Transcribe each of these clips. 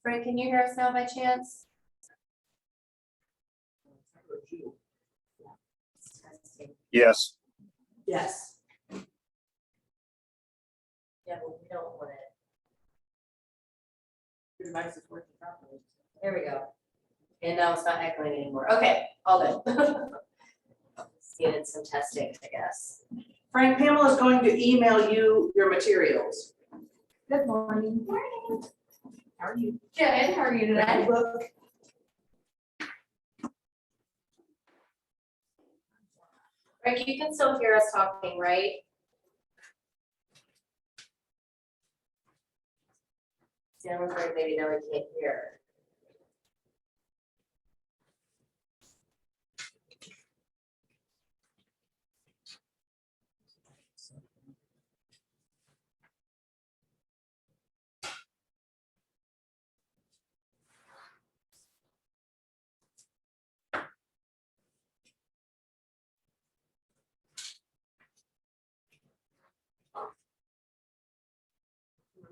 Frank, can you hear us now by chance? Yes. Yes. Yeah, but we don't want it. Your device is working properly. There we go. And now it's not echoing anymore. Okay, all good. Needed some testing, I guess. Frank, Pamela is going to email you your materials. Good morning. Morning. How are you? Good, how are you today? Look. Frank, you can still hear us talking, right? See, I'm afraid maybe now we can't hear.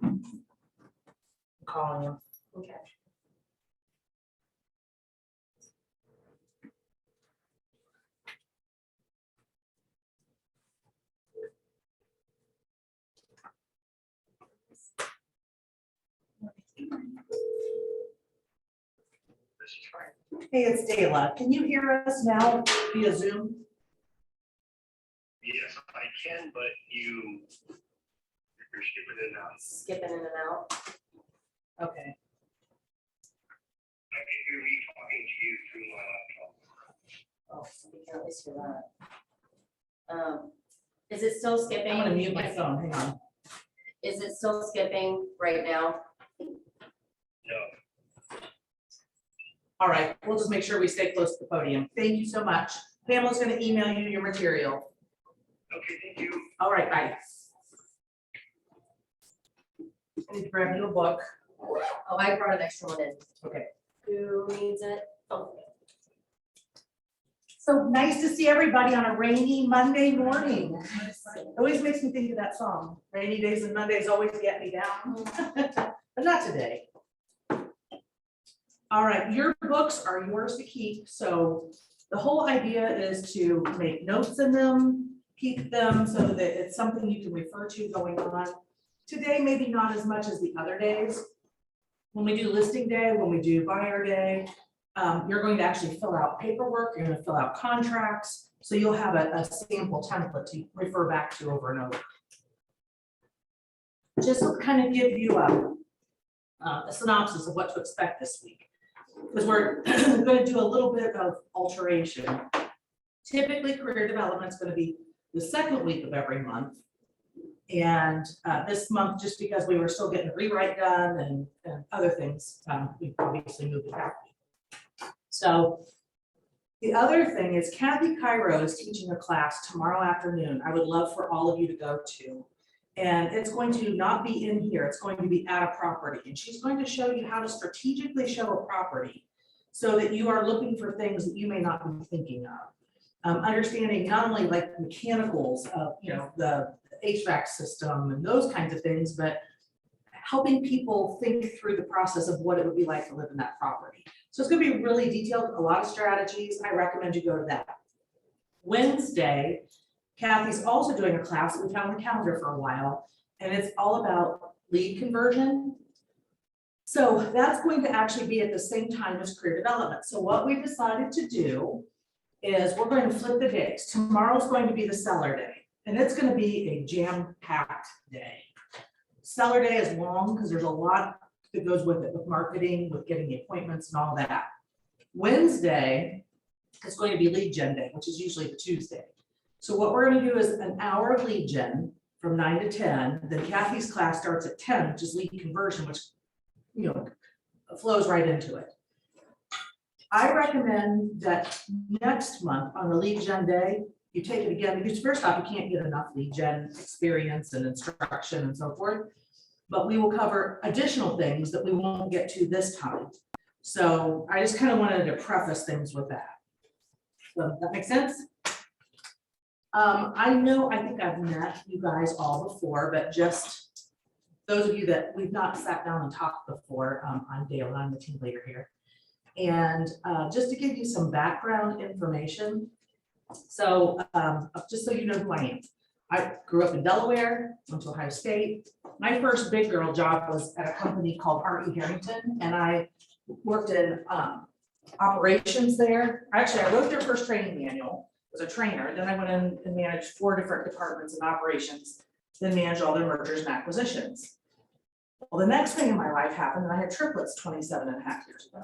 I'm calling you. Okay. Hey, it's Dayla. Can you hear us now via Zoom? Yes, I can, but you're skipping it out. Skipping in and out. Okay. I can hear me talking to you through my laptop. Oh, we can at least hear that. Is it still skipping? I'm gonna mute my phone. Hang on. Is it still skipping right now? No, All right, we'll just make sure we stay close to the podium. Thank you so much. Pamela's gonna email you your material. okay, thank you. All right, bye. I need to grab you a book. Oh, I brought an extra one in. Okay. Who needs it? Oh, So nice to see everybody on a rainy Monday morning. It always makes me think of that song. Rainy days and Mondays always get me down. But not today. All right, your books are yours to keep. So the whole idea is to make notes in them, keep them so that it's something you can refer to going on. Today, maybe not as much as the other days. When we do listing day, when we do buyer day, you're going to actually fill out paperwork, you're gonna fill out contracts, so you'll have a sample template to refer back to over and over. Just to kind of give you a synopsis of what to expect this week, because we're gonna do a little bit of alteration. Typically, career development is gonna be the second week of every month. And this month, just because we were still getting the rewrite done and other things, we obviously moved it back. So the other thing is Kathy Cairo is teaching a class tomorrow afternoon. I would love for all of you to go to. And it's going to not be in here, it's going to be at a property. And she's going to show you how to strategically show a property so that you are looking for things that you may not be thinking of. Understanding not only like mechanicals of, the HVAC system and those kinds of things, but helping people think through the process of what it would be like to live in that property. So it's gonna be really detailed, a lot of strategies. I recommend you go to that. Wednesday, Kathy's also doing a class that we've had on the calendar for a while, and it's all about lead conversion. So that's going to actually be at the same time as career development. So what we decided to do is we're going to flip the days. Tomorrow's going to be the seller day, and it's going to be a jam-packed day. Seller day is long because there's a lot that goes with it, with marketing, with getting the appointments and all that. Wednesday is going to be lead gen day, which is usually the Tuesday. So what we're going to do is an hour of lead gen from 9 to 10. Then Kathy's class starts at 10, which is lead conversion, which flows right into it. I recommend that next month on the lead gen day, you take it again, because first off, you can't get enough lead gen experience and instruction and so forth. But we will cover additional things that we won't get to this time. So I just kind of wanted to preface things with that. So that makes sense? I think I've met you guys all before, but just those of you that we've not sat down and talked before, I'm Dale, and I'm the team leader here. And just to give you some background information, so just so you know who I am. I grew up in Delaware, went to Ohio State. My first big girl job was at a company called R.E. Harrington, and I worked in operations there. Actually, I wrote their first training manual, was a trainer. Then I went in and managed 4 different departments in operations, then managed all their mergers and acquisitions. Well, the next thing in my life happened, and I had triplets 27 and a half years ago.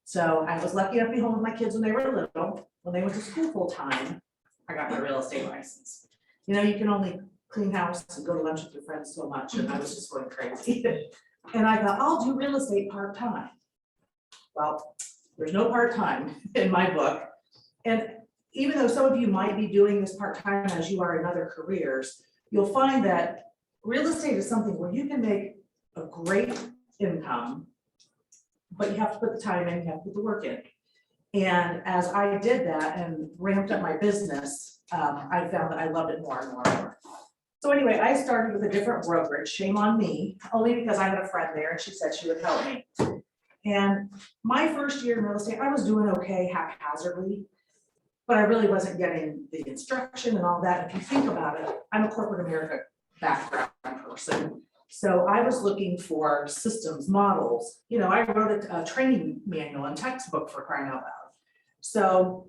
So I was lucky enough to be home with my kids when they were little. When they went to school full time, I got my real estate license. You know, you can only clean house and go to lunch with your friends so much, and I was just going crazy. And I thought, I'll do real estate part-time. Well, there's no part-time in my book. And even though some of you might be doing this part-time as you are in other careers, you'll find that real estate is something where you can make a great income, but you have to put the time in, you have to put the work in. And as I did that and ramped up my business, I found that I loved it more and more and more. So anyway, I started with a different brokerage, shame on me, only because I had a friend there and she said she would help me. And my first year in real estate, I was doing okay haphazardly, but I really wasn't getting the instruction and all that. If you think about it, I'm a corporate America background person. So I was looking for systems, models. You know, I wrote a training manual and textbook for crying out loud. So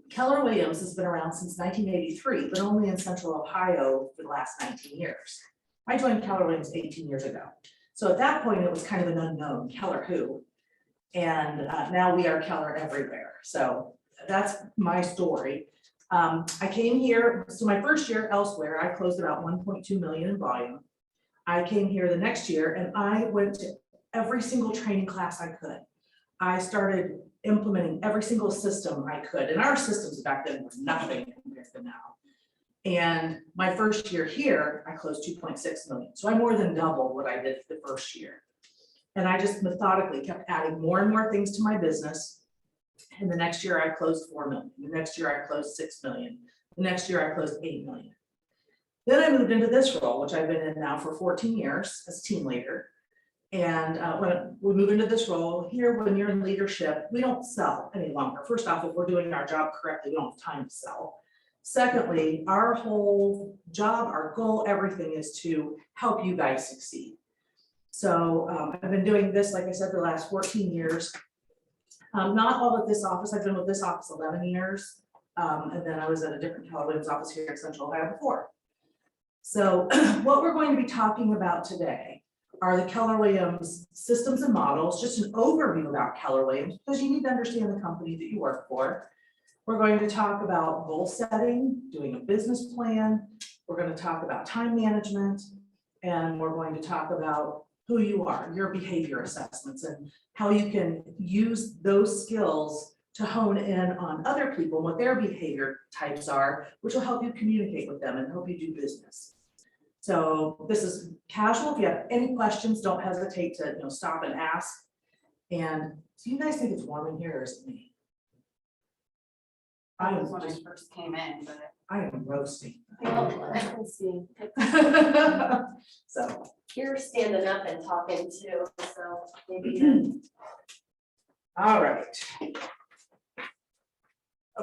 Keller Williams has been around since 1983, but only in Central Ohio for the last 19 years. I joined Keller Williams 18 years ago. So at that point, it was kind of an unknown, Keller who? And now we are Keller everywhere. So that's my story. I came here, so my first year elsewhere, I closed about 1.2 million in volume. I came here the next year and I went to every single training class I could. I started implementing every single system I could, and our systems back then were nothing compared to now. And my first year here, I closed 2.6 million. So I more than doubled what I did the first year. And I just methodically kept adding more and more things to my business. And the next year I closed 4 million. The next year I closed 6 million. The next year I closed 8 million. Then I moved into this role, which I've been in now for 14 years as team leader. And when we move into this role here, when you're in leadership, we don't sell any longer. First off, if we're doing our job correctly, we don't have time to sell. Secondly, our whole job, our goal, everything is to help you guys succeed. So I've been doing this, like I said, the last 14 years. Not all at this office. I've been with this office 11 years. And then I was at a different Keller Williams office here in Central Ohio before. So what we're going to be talking about today are the Keller Williams systems and models, just an overview about Keller Williams, because you need to understand the company that you work for. We're going to talk about goal setting, doing a business plan. We're going to talk about time management, and we're going to talk about who you are, your behavior assessments, and how you can use those skills to hone in on other people, what their behavior types are, which will help you communicate with them and help you do business. So this is casual. If you have any questions, don't hesitate to stop and ask. And do you guys think it's warm in here or is it me? I That was when I am first came in, but I am roasting. Well, I can see. So, You're standing up and talking too, so maybe. all right.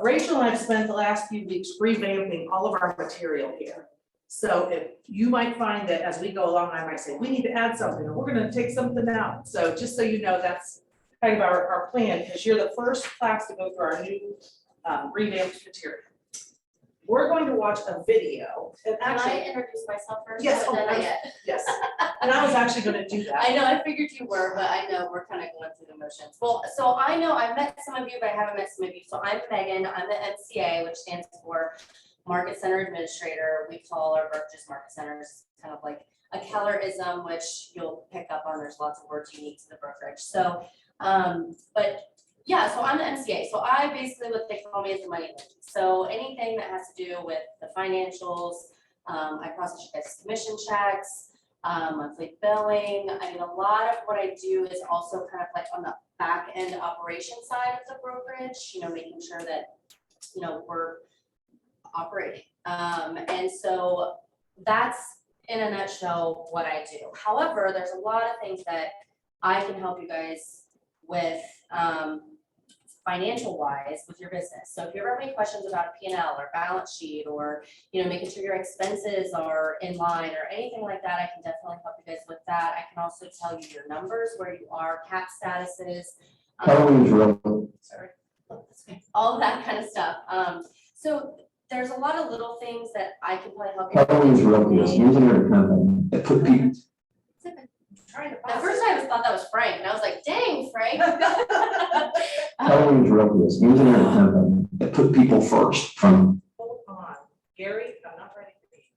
Rachel and I have spent the last few weeks revamping all of our material here. So if you might find that as we go along, I might say, we need to add something, or we're gonna take something out. So just so you know, that's kind of our plan, because you're the first class to go through our new revamped material. We're going to watch a video, and Can I actually, introduce myself first? Yes, Or did I oh, yet? yes, and I was actually gonna do that. I know, I figured you were, but I know we're kind of going through the motions. Well, so I know I've met some of you, but I haven't met some of you. So I'm Megan, I'm the MCA, which stands for Market Center Administrator. We call our brokerages market centers, kind of like a Kellerism, which you'll pick up on. There's lots of words unique to the brokerage. So, but yeah, so I'm the MCA. So I basically, what they call me is the money lady. So anything that has to do with the financials, I process you guys' commission checks, monthly billing. I mean, a lot of what I do is also kind of like on the back end operation side of the brokerage, making sure that, we're operating. And so that's in a nutshell what I do. However, there's a lot of things that I can help you guys with, financial wise with your business. So if you ever have any questions about a P&L or balance sheet, or, making sure your expenses are in line or anything like that, I can definitely help you guys with that. I can also tell you your numbers, where you are, cap statuses. Sorry. All of that kind of stuff. So there's a lot of little things that I can probably help you with. That put people. At first I thought that was Frank, and I was like, dang, Frank. Halloween's Realty, using a company that put people first from. Hold on, Gary, I'm not ready to be.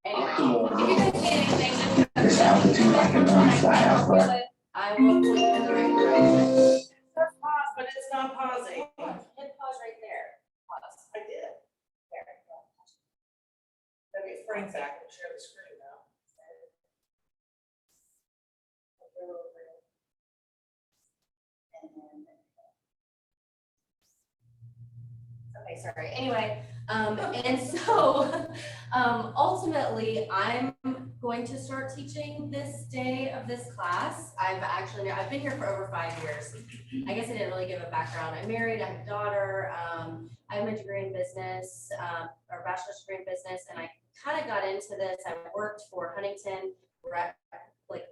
Anyway, if you guys need anything, This altitude, I can run flat out, but I will point you in the right direction. Press pause, but it's not pausing. Hit pause right there. Pause. I did. There. Okay, Frank's back, and share the screen now. Okay, sorry. Anyway, and so ultimately, I'm going to start teaching this day of this class. I've been here for over 5 years. I guess I didn't really give a background. I'm married, I have a daughter, I have a degree in business, or bachelor's degree in business, and I kind of got into this. I worked for Huntington,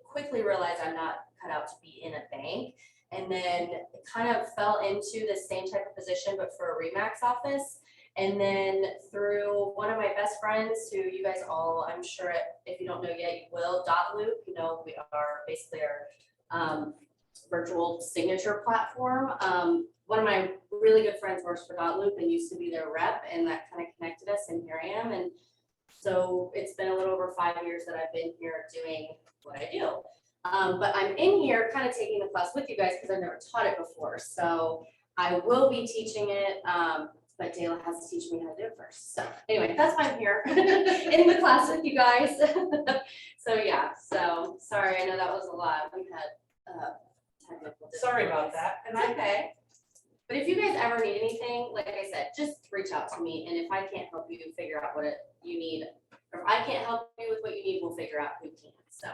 quickly realized I'm not cut out to be in a bank. And then kind of fell into the same type of position, but for a RE/MAX office. And then through one of my best friends, who you guys all, I'm sure if you don't know yet, you will, dotloop, we are basically our virtual signature platform. One of my really good friends works for dotloop and used to be their rep, and that kind of connected us, and here I am. And so it's been a little over 5 years that I've been here doing what I do. But I'm in here kind of taking the class with you guys because I've never taught it before. So I will be teaching it, but Dayla has to teach me how to do it first. So anyway, that's why I'm here in the class with you guys. So yeah, so sorry, I know that was a lot. We had technical difficulties. Sorry about that. And okay. But if you guys ever need anything, like I said, just reach out to me. And if I can't help you figure out what you need, or if I can't help you with what you need, we'll figure out who can. So.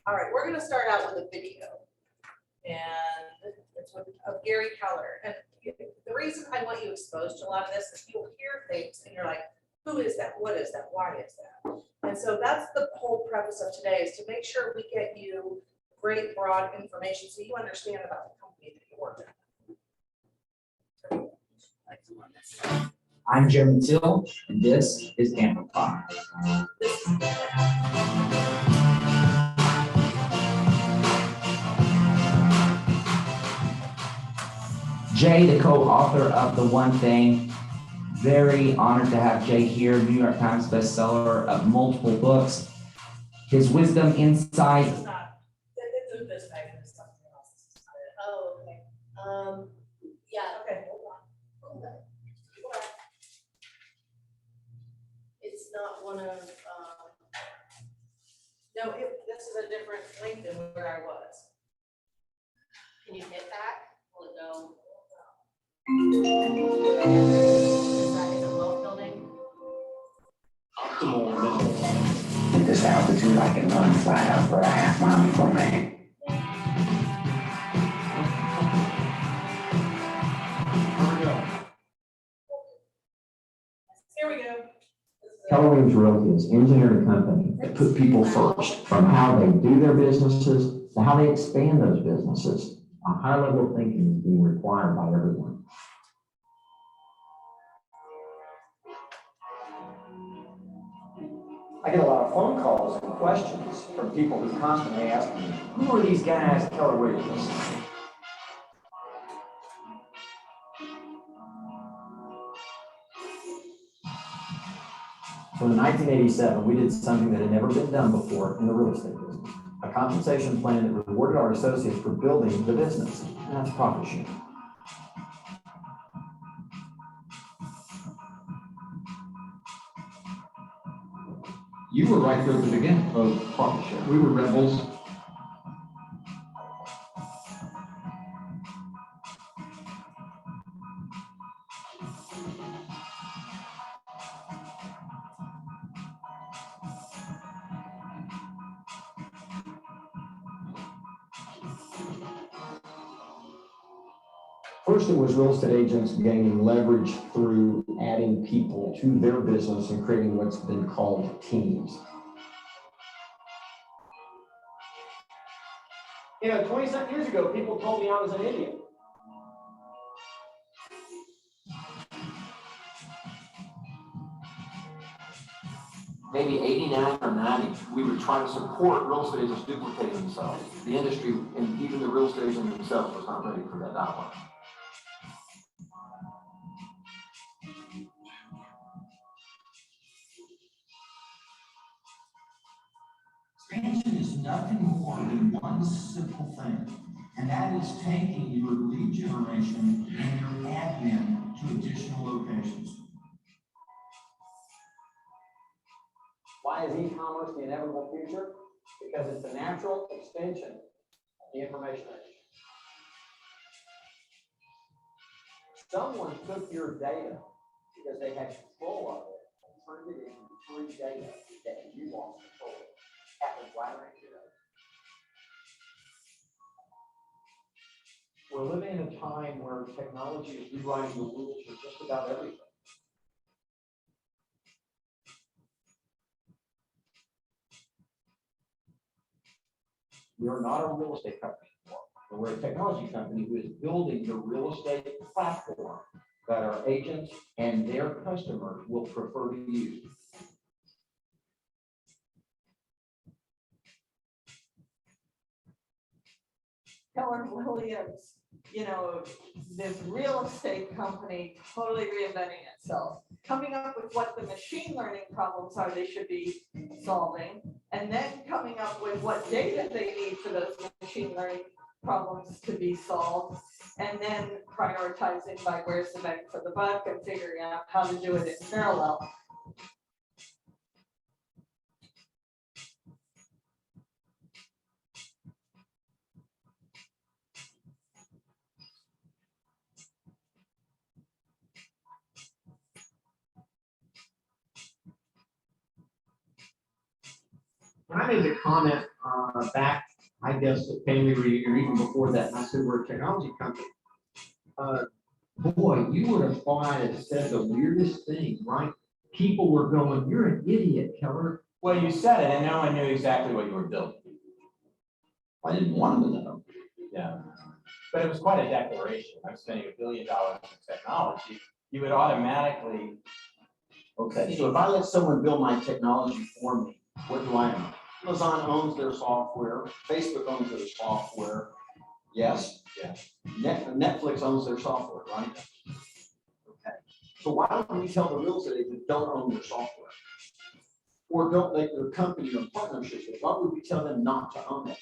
All right, we're gonna start out with a video. And it's of Gary Keller. And the reason I want you exposed to a lot of this is you'll hear things and you're like, who is that? What is that? Why is that? And so that's the whole preface of today, is to make sure we get you great broad information so you understand about the company that you work at. I'm Jeremy Till, and this is Amplify. Jay, the co-author of The One Thing, very honored to have Jay here, New York Times bestseller of multiple books. His wisdom, insight. It's not, it's this bag and it's something else. Oh, okay. Yeah. Okay, hold on. It's not one of, No, this is a different link than where I was. can you hit back? Will it go? Is that a wealth building? At this altitude, I can run flat out for a half mile from me. Here we go. Halloween's Realty is engineering company that put people first, from how they do their businesses to how they expand those businesses. A high level of thinking is being required by everyone. I get a lot of phone calls and questions from people who constantly ask me, who are these guys, Keller Williams? So in 1987, we did something that had never been done before in the real estate business. A compensation plan that rewarded our associates for building the business, and that's profit sharing. You were right there at the beginning of profit share. We were rebels. First, it was real estate agents gaining leverage through adding people to their business and creating what's been called teams. 20-something years ago, people told me I was an idiot. Maybe 89 or 90, we were trying to support real estate agents duplicating themselves. The industry and even the real estate agents themselves was not ready for that dialogue. Expansion is nothing more than one simple thing, and that is taking your lead generation and your admin to additional locations. Why is e-commerce the inevitable future? Because it's a natural extension of the information age. Someone took your data because they had control of it and turned it into free data that you lost control of. Happens right around here. We're living in a time where technology is rewriting the rules for just about everything. We are not a real estate company anymore, but we're a technology company who is building the real estate platform that our agents and their customers will prefer to use. Keller Williams, this real estate company totally reinventing itself, coming up with what the machine learning problems are they should be solving, and then coming up with what data they need for those machine learning problems to be solved, and then prioritizing by where's the bang for the buck and figuring out how to do it in parallel. When I made the comment back, I guess, at family reunion, or even before that, and I said we're a technology company. Boy, you would have thought I had said the weirdest thing, right? People were going, "You're an idiot, Keller." Well, you said it, and no one knew exactly what you were building. I didn't want them to know. Yeah, but it was quite a declaration. I'm spending $1 billion in technology. You would automatically. Okay, so if I let someone build my technology for me, what do I own? Amazon owns their software, Facebook owns their software. Yes? Yeah. Netflix owns their software, right? Okay. So why don't we tell the real estate agent don't own their software? Or don't let their company or partnership with, why would we tell them not to own it?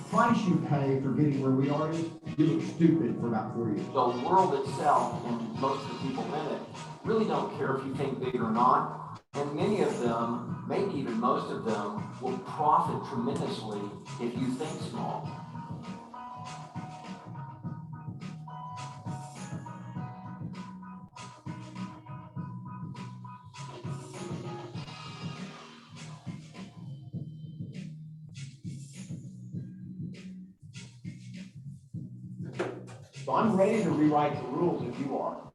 Price you pay for getting where we are is, you look stupid for about 4 years. The world itself and most of the people in it really don't care if you think big or not. And many of them, maybe even most of them, will profit tremendously if you think small. So I'm ready to rewrite the rules if you are.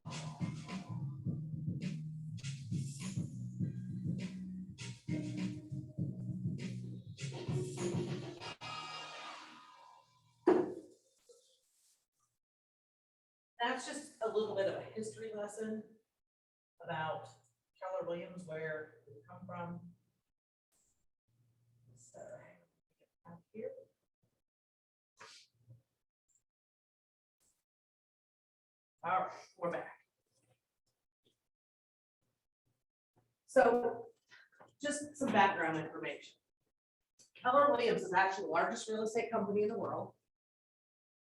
That's just a little bit of a history lesson about Keller Williams, where we come from. So, out here. All right, we're back. So just some background information. Keller Williams is actually the largest real estate company in the world.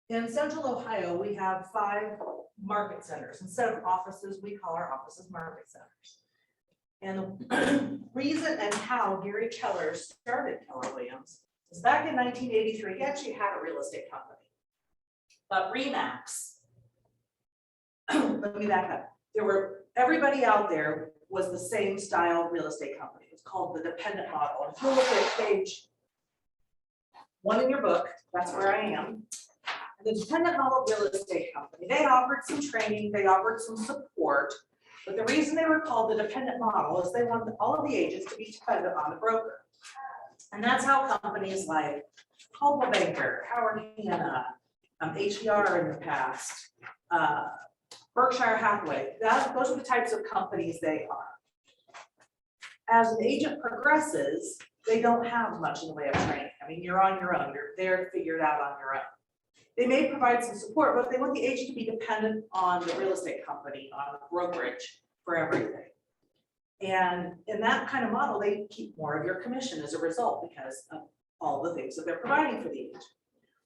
In central Ohio, we have 5 market centers. Instead of offices, we call our offices market centers. And the reason and how Gary Keller started Keller Williams is back in 1983, he actually had a real estate company. But RE/MAX, let me back up. Everybody out there was the same style real estate company. It's called the dependent model. And if you look at page 1 in your book, that's where I am. The dependent model real estate company, they offered some training, they offered some support, but the reason they were called the dependent model is they wanted all of the agents to be dependent on the broker. And that's how companies like Coldwell Banker, Howard Hanna, HER in the past, Berkshire Hathaway, those are the types of companies they are. As an agent progresses, they don't have much in the way of training. I mean, you're on your own, you're there to figure it out on your own. They may provide some support, but they want the agent to be dependent on the real estate company, on the brokerage for everything. And in that kind of model, they keep more of your commission as a result because of all the things that they're providing for the agent.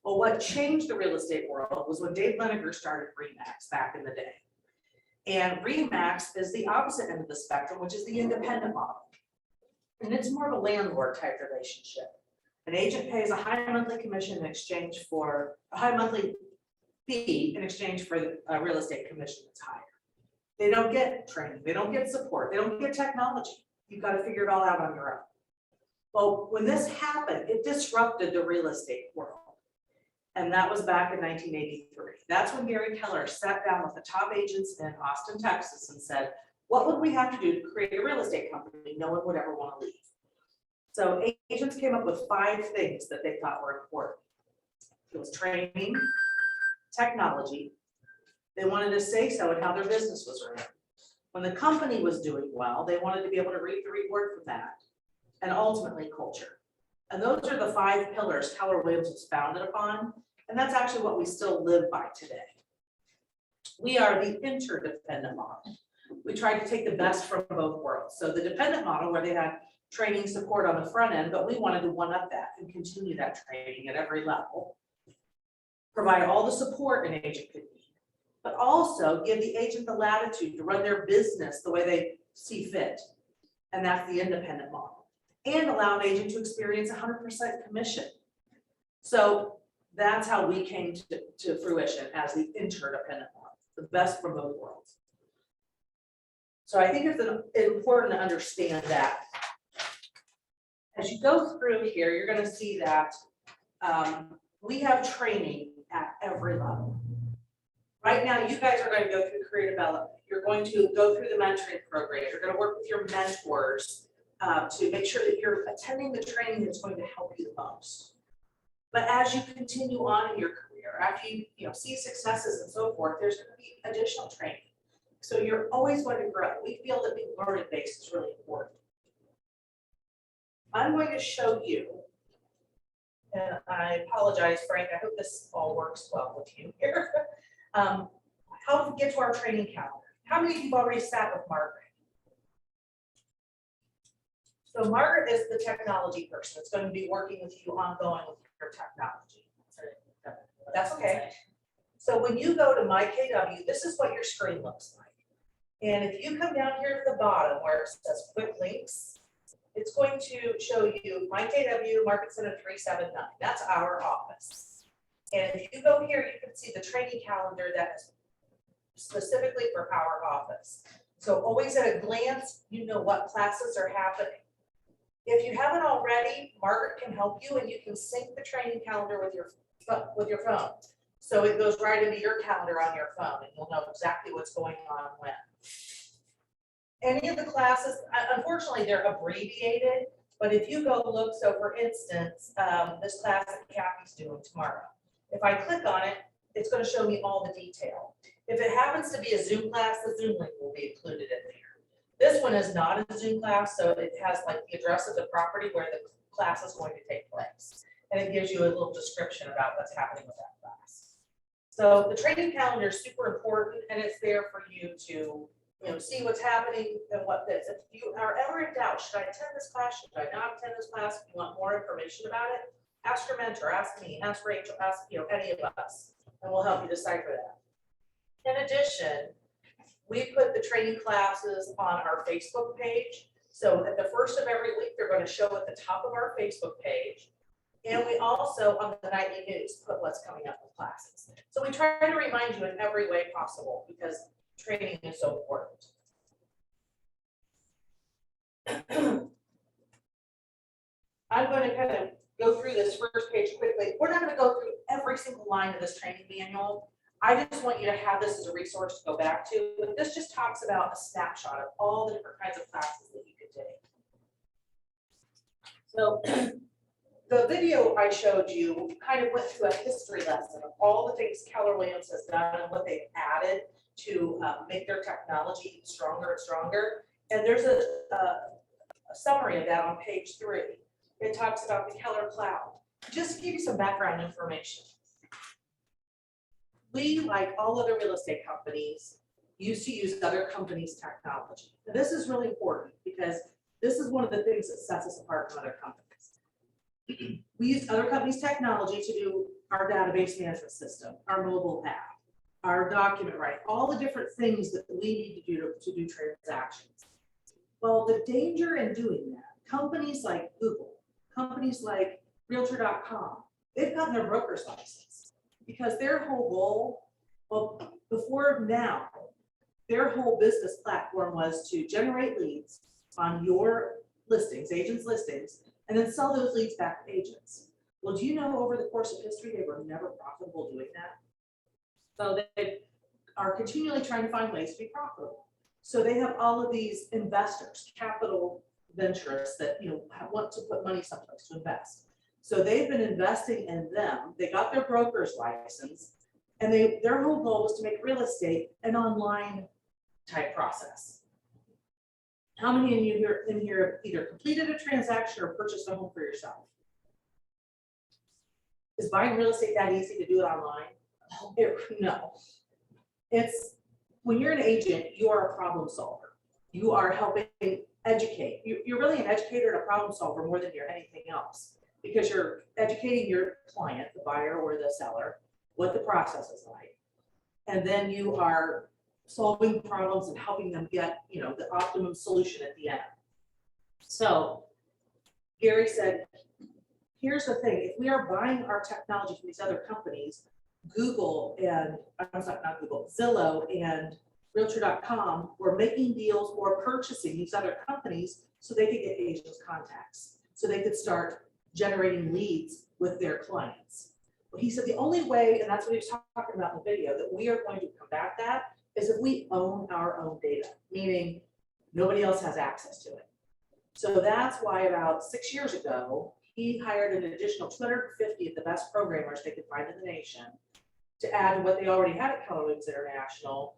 Well, what changed the real estate world was when Dave Leniger started RE/MAX back in the day. And RE/MAX is the opposite end of the spectrum, which is the independent model. And it's more of a landlord type relationship. An agent pays a high monthly commission in exchange for a high monthly fee in exchange for a real estate commission that's higher. They don't get training, they don't get support, they don't get technology. You've got to figure it all out on your own. Well, when this happened, it disrupted the real estate world. And that was back in 1983. That's when Gary Keller sat down with the top agents in Austin, Texas and said, what would we have to do to create a real estate company no one would ever want to leave? So agents came up with 5 things that they thought were important. It was training, technology. They wanted to say so and how their business was running. When the company was doing well, they wanted to be able to reap the reward from that. And ultimately culture. And those are the 5 pillars Keller Williams was founded upon. And that's actually what we still live by today. We are the interdependent model. We tried to take the best from both worlds. So the dependent model where they had training support on the front end, but we wanted to one-up that and continue that training at every level. Provide all the support an agent could need, but also give the agent the latitude to run their business the way they see fit. And that's the independent model. And allow an agent to experience 100% commission. So that's how we came to fruition as the interdependent model, the best from both worlds. So I think it's important to understand that. As you go through here, you're going to see that we have training at every level. Right now, you guys are going to go through career development. You're going to go through the mentoring program. You're going to work with your mentors to make sure that you're attending the training that's going to help you the most. But as you continue on in your career, after you see successes and so forth, there's going to be additional training. So you're always going to grow. We feel that the learning base is really important. I'm going to show you, and I apologize, Frank, I hope this all works well with you here, how to get to our training calendar. How many of you have already sat with Margaret? So Margaret is the technology person that's going to be working with you ongoing with your technology. That's okay. So when you go to MyKW, this is what your screen looks like. And if you come down here to the bottom where it says quick links, it's going to show you MyKW Market Center 379. That's our office. And if you go here, you can see the training calendar that is specifically for our office. So always at a glance, you know what classes are happening. If you haven't already, Margaret can help you and you can sync the training calendar with your phone. So it goes right into your calendar on your phone and you'll know exactly what's going on when. Any of the classes, unfortunately, they're abbreviated, but if you go look, so for instance, this class that Kathy's doing tomorrow, if I click on it, it's going to show me all the detail. If it happens to be a Zoom class, the Zoom link will be included in there. This one is not a Zoom class, so it has like the address of the property where the class is going to take place. And it gives you a little description about what's happening with that class. So the training calendar is super important and it's there for you to see what's happening and what this. If you are ever in doubt, should I attend this class? Should I not attend this class? If you want more information about it, ask your mentor, ask me, ask Rachel, ask, any of us, and we'll help you decipher that. In addition, we put the training classes on our Facebook page. So at the first of every week, they're going to show at the top of our Facebook page. And we also, on the nightly news, put what's coming up with classes. So we try to remind you in every way possible because training is so important. I'm going to kind of go through this first page quickly. We're not going to go through every single line of this training manual. I just want you to have this as a resource to go back to. But this just talks about a snapshot of all the different kinds of classes that you could take. So the video I showed you kind of went through a history lesson of all the things Keller Williams has done and what they've added to make their technology stronger and stronger. And there's a summary of that on page 3. It talks about the Keller Cloud. Just to give you some background information. We, like all other real estate companies, used to use other companies' technology. And this is really important because this is one of the things that sets us apart from other companies. We use other companies' technology to do our database management system, our mobile app, our document writing, all the different things that we need to do transactions. Well, the danger in doing that, companies like Google, companies like Realtor.com, they've gotten their broker's license because their whole goal, well, before now, their whole business platform was to generate leads on your listings, agents' listings, and then sell those leads back to agents. Well, do you know over the course of history, they were never profitable doing that? So they are continually trying to find ways to be profitable. So they have all of these investors, capital venturists that want to put money someplace to invest. So they've been investing in them. They got their broker's license, and their whole goal was to make real estate an online type process. How many of you in here either completed a transaction or purchased a home for yourself? Is buying real estate that easy to do it online? No. It's when you're an agent, you are a problem solver. You are helping educate. You're really an educator and a problem solver more than you're anything else because you're educating your client, the buyer or the seller, what the process is like. And then you are solving problems and helping them get, the optimum solution at the end. So Gary said, here's the thing, if we are buying our technology from these other companies, Google and, not Google, Zillow and Realtor.com were making deals or purchasing these other companies so they could get agents' contacts, so they could start generating leads with their clients. Well, he said the only way, and that's what he was talking about in the video, that we are going to combat that is if we own our own data, meaning nobody else has access to it. So that's why about 6 years ago, he hired an additional 250 of the best programmers they could find in the nation to add to what they already had at Keller Williams International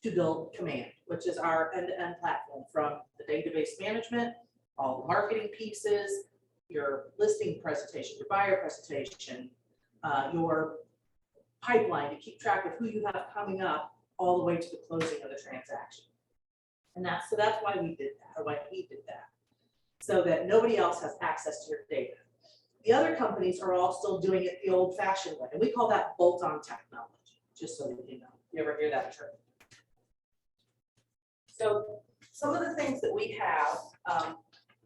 to build Command, which is our end-to-end platform from the database management, all the marketing pieces, your listing presentation, your buyer presentation, your pipeline to keep track of who you have coming up all the way to the closing of the transaction. And so that's why we did that, or why he did that, so that nobody else has access to your data. The other companies are all still doing it the old-fashioned way, and we call that bolt-on technology, just so that you know. You ever hear that term? So some of the things that we have,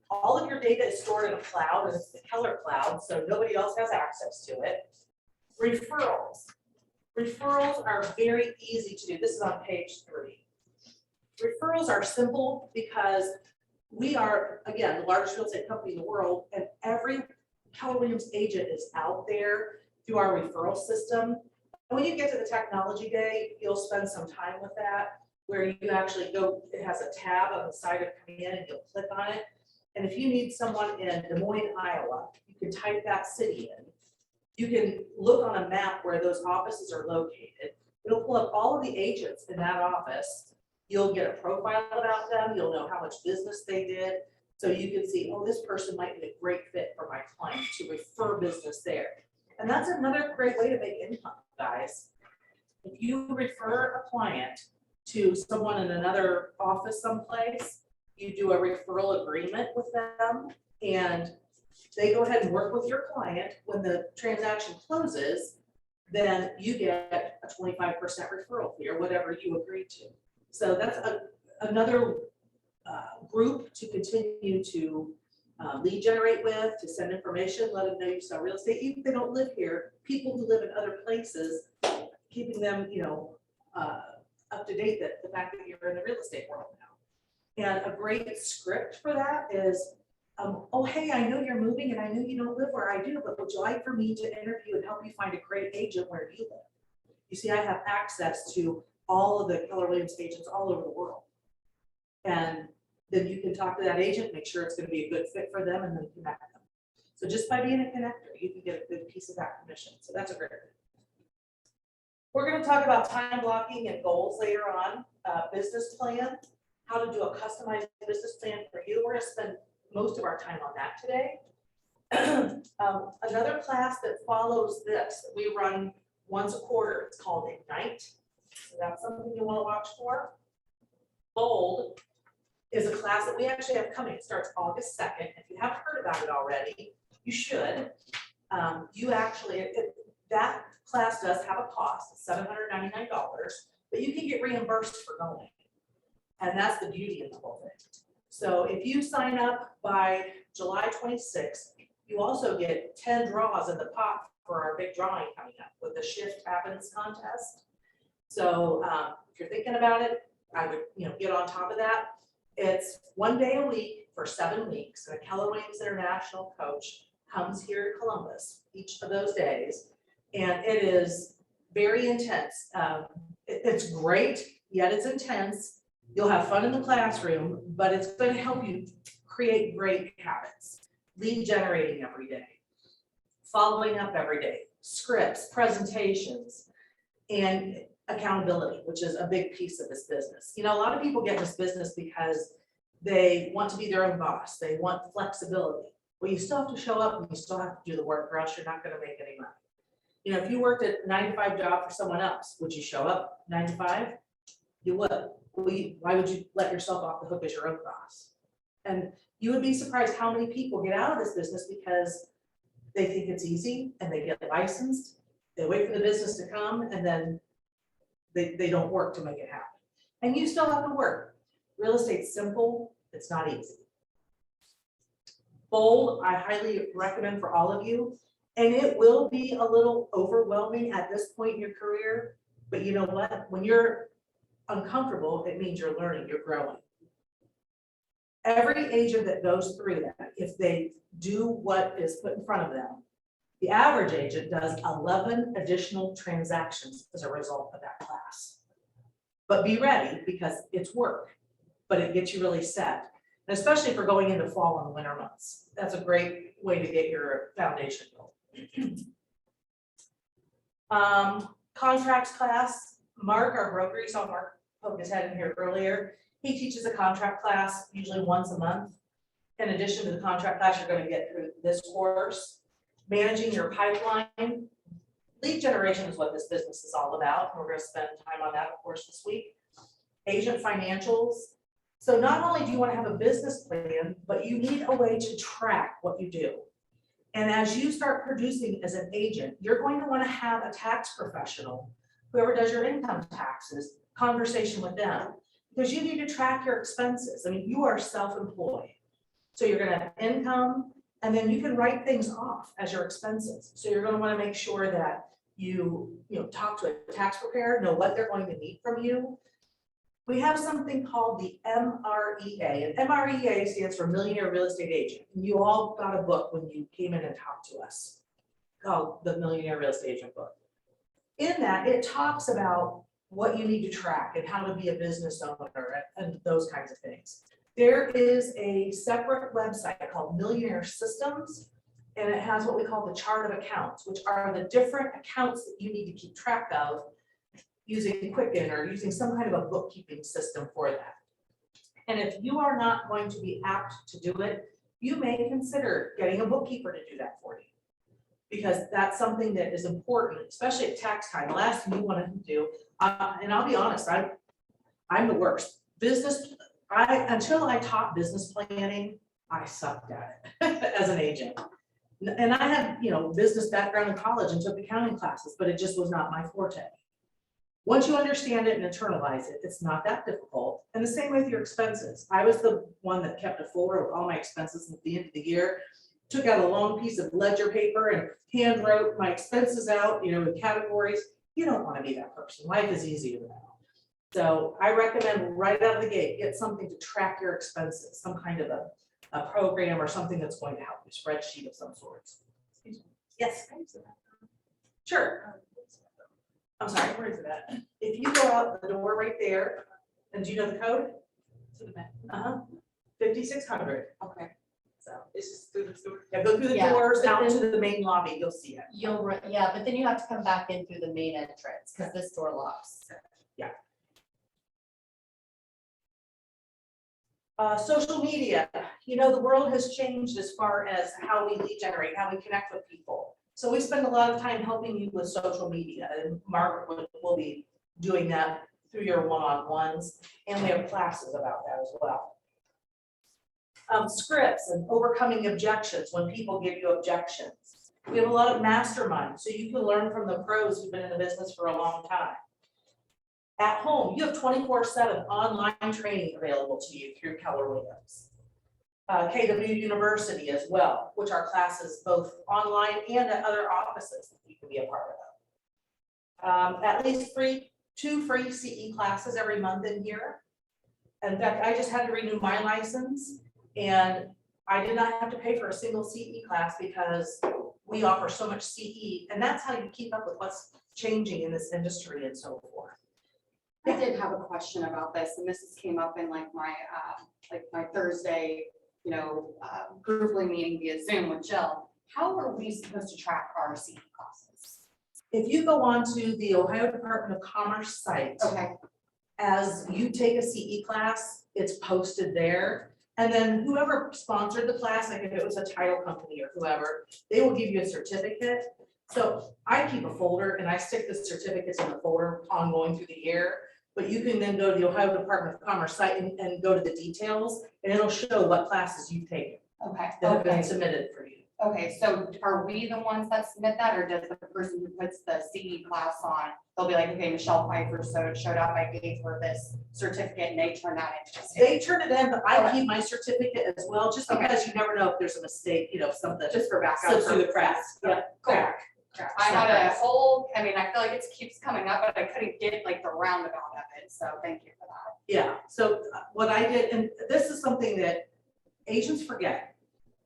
all of your data is stored in a cloud, and it's the Keller Cloud, so nobody else has access to it. Referrals. Referrals are very easy to do. This is on page 3. Referrals are simple because we are, again, the largest real estate company in the world, and every Keller Williams agent is out there through our referral system. And when you get to the technology day, you'll spend some time with that, where you actually go, it has a tab on the side of Command, and you'll click on it. And if you need someone in Des Moines, Iowa, you can type that city in. You can look on a map where those offices are located. It'll pull up all of the agents in that office. You'll get a profile about them. You'll know how much business they did. So you can see, oh, this person might be a great fit for my client to refer business there. And that's another great way to make income, guys. If you refer a client to someone in another office someplace, you do a referral agreement with them, and they go ahead and work with your client. When the transaction closes, then you get a 25% referral fee or whatever you agreed to. So that's another group to continue to lead generate with, to send information, let them know you sell real estate, even if they don't live here. People who live in other places, keeping them, up to date, that the fact that you're in the real estate world now. And a great script for that is, oh, hey, I know you're moving and I know you don't live where I do, but would you like for me to interview and help you find a great agent where you live? You see, I have access to all of the Keller Williams agents all over the world. And then you can talk to that agent, make sure it's gonna be a good fit for them, and then connect them. So just by being a connector, you can get a good piece of that commission. So that's a great thing. We're gonna talk about time blocking and goals later on, business plan, how to do a customized business plan for you. We're gonna spend most of our time on that today. Another class that follows this, that we run once a quarter, it's called Ignite. So that's something you wanna watch for. Bold is a class that we actually have coming. It starts August 2nd. If you haven't heard about it already, you should. That class does have a cost, it's $799, but you can get reimbursed for going. And that's the beauty of the whole thing. So if you sign up by July 26th, you also get 10 draws in the pot for our big drawing coming up with the Shift Happens contest. So if you're thinking about it, I would get on top of that. It's 1 day a week for 7 weeks, and a Keller Williams International coach comes here to Columbus each of those days, and it is very intense. It's great, yet it's intense. You'll have fun in the classroom, but it's going to help you create great habits. Lead generating every day, following up every day, scripts, presentations, and accountability, which is a big piece of this business. A lot of people get in this business because they want to be their own boss. They want flexibility. Well, you still have to show up and you still have to do the work, or else you're not going to make any money. If you worked a 9-to-5 job for someone else, would you show up 9 to 5? You would. Why would you let yourself off the hook as your own boss? And you would be surprised how many people get out of this business because they think it's easy and they get licensed. They wait for the business to come and then they don't work to make it happen. And you still have to work. Real estate's simple, it's not easy. Bold, I highly recommend for all of you. And it will be a little overwhelming at this point in your career, but you know what? When you're uncomfortable, it means you're learning, you're growing. Every agent that goes through that, if they do what is put in front of them, the average agent does 11 additional transactions as a result of that class. But be ready, because it's work, but it gets you really set. And especially for going into fall and winter months. That's a great way to get your foundation built. Contracts class, Mark, our broker, you saw Mark poke his head in here earlier. He teaches a contract class usually once a month. In addition to the contract class, you're going to get through this course. Managing your pipeline. Lead generation is what this business is all about. We're going to spend time on that, of course, this week. Agent financials. So not only do you want to have a business plan, but you need a way to track what you do. And as you start producing as an agent, you're going to want to have a tax professional, whoever does your income taxes, conversation with them, because you need to track your expenses. I mean, you are self-employed. So you're going to have income, and then you can write things off as your expenses. So you're going to want to make sure that you talk to a tax preparer, know what they're going to need from you. We have something called the MREA, and MREA stands for Millionaire Real Estate Agent. And you all got a book when you came in and talked to us called the Millionaire Real Estate Agent book. In that, it talks about what you need to track and how to be a business owner and those kinds of things. There is a separate website called Millionaire Systems, and it has what we call the chart of accounts, which are the different accounts that you need to keep track of using Quicken or using some kind of a bookkeeping system for that. And if you are not going to be apt to do it, you may consider getting a bookkeeper to do that for you, because that's something that is important, especially at tax time. The last thing you want to do, and I'll be honest, I'm the worst. Until I taught business planning, I sucked at it as an agent. And I had, business background in college and took accounting classes, but it just was not my forte. Once you understand it and internalize it, it's not that difficult. And the same with your expenses. I was the one that kept a folder of all my expenses at the end of the year, took out a long piece of ledger paper and hand wrote my expenses out, in categories. You don't want to be that person. Life is easier now. So I recommend right out of the gate, get something to track your expenses, some kind of a program or something that's going to help you, spreadsheet of some sorts. Yes. Sure. I'm sorry, where is it at? If you go out the door right there, and do you know the code? 5600. Okay. So it's just through the door. Yeah, go through the Yeah, doors but out then- to the main lobby, you'll see it. Yeah, but then you have to come back in through the main entrance because this door locks. Social media, the world has changed as far as how we lead generate, how we connect with people. So we spend a lot of time helping you with social media, and Margaret will be doing that through your one-on-ones, and we have classes about that as well. Scripts and overcoming objections when people give you objections. We have a lot of masterminds, so you can learn from the pros who've been in the business for a long time. At home, you have 24/7 online training available to you through Keller Williams. KW University as well, which are classes both online and at other offices that you can be a part of. At least 2 free CE classes every month in here. In fact, I just had to renew my license and I did not have to pay for a single CE class because we offer so much CE, and that's how you keep up with what's changing in this industry and so forth. I did have a question about this, and this came up in my Thursday, group meeting via Zoom with Jill. How are we supposed to track our CE classes? If you go on to the Ohio Department of Commerce site, Okay, as you take a CE class, it's posted there. And then whoever sponsored the class, like if it was a title company or whoever, they will give you a certificate. So I keep a folder and I stick the certificates in the folder ongoing through the year. But you can then go to the Ohio Department of Commerce site and go to the details, and it'll show what classes you've taken okay, that have been okay. submitted for you. Okay, so are we the ones that submit that, or does the person who puts the CE class on, they'll be like, okay, Michelle Pfeiffer showed up, I gave her this certificate, and they turn that into. They turn it in, but I Okay. keep my certificate as well, just Okay. because you never know if there's a mistake, something Just for backup. slips through the cracks. Yeah, Cool. crack. I had a whole, I feel like it keeps coming up, but I couldn't get the roundabout of it, so thank you for that. Yeah, so what I did, and this is something that agents forget.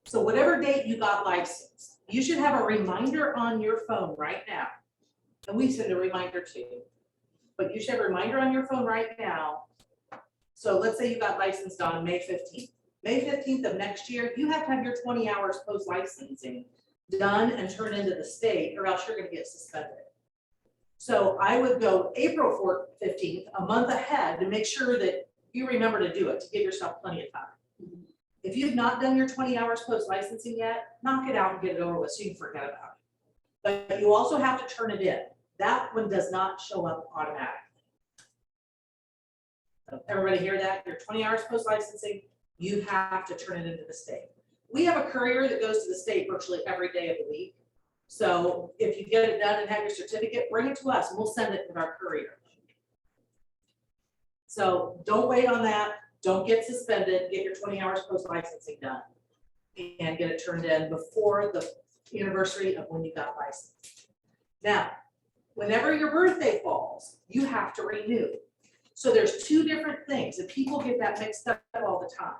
So whatever date you got licensed, you should have a reminder on your phone right now. And we send a reminder too. But you should have a reminder on your phone right now. So let's say you got licensed on May 15th. May 15th of next year, you have to have your 20 hours post licensing done and turned into the state, or else you're gonna get suspended. So I would go April 15th, a month ahead, to make sure that you remember to do it, to give yourself plenty of time. If you've not done your 20 hours post licensing yet, knock it out and get it over with so you can forget about it. But you also have to turn it in. That one does not show up automatically. So everybody hear that? Your 20 hours post licensing, you have to turn it into the state. We have a courier that goes to the state virtually every day of the week. So if you get it done and have your certificate, bring it to us and we'll send it with our courier. So don't wait on that. Don't get suspended. Get your 20 hours post licensing done and get it turned in before the anniversary of when you got licensed. Now, whenever your birthday falls, you have to renew. So there's 2 different things, and people get that mixed up all the time.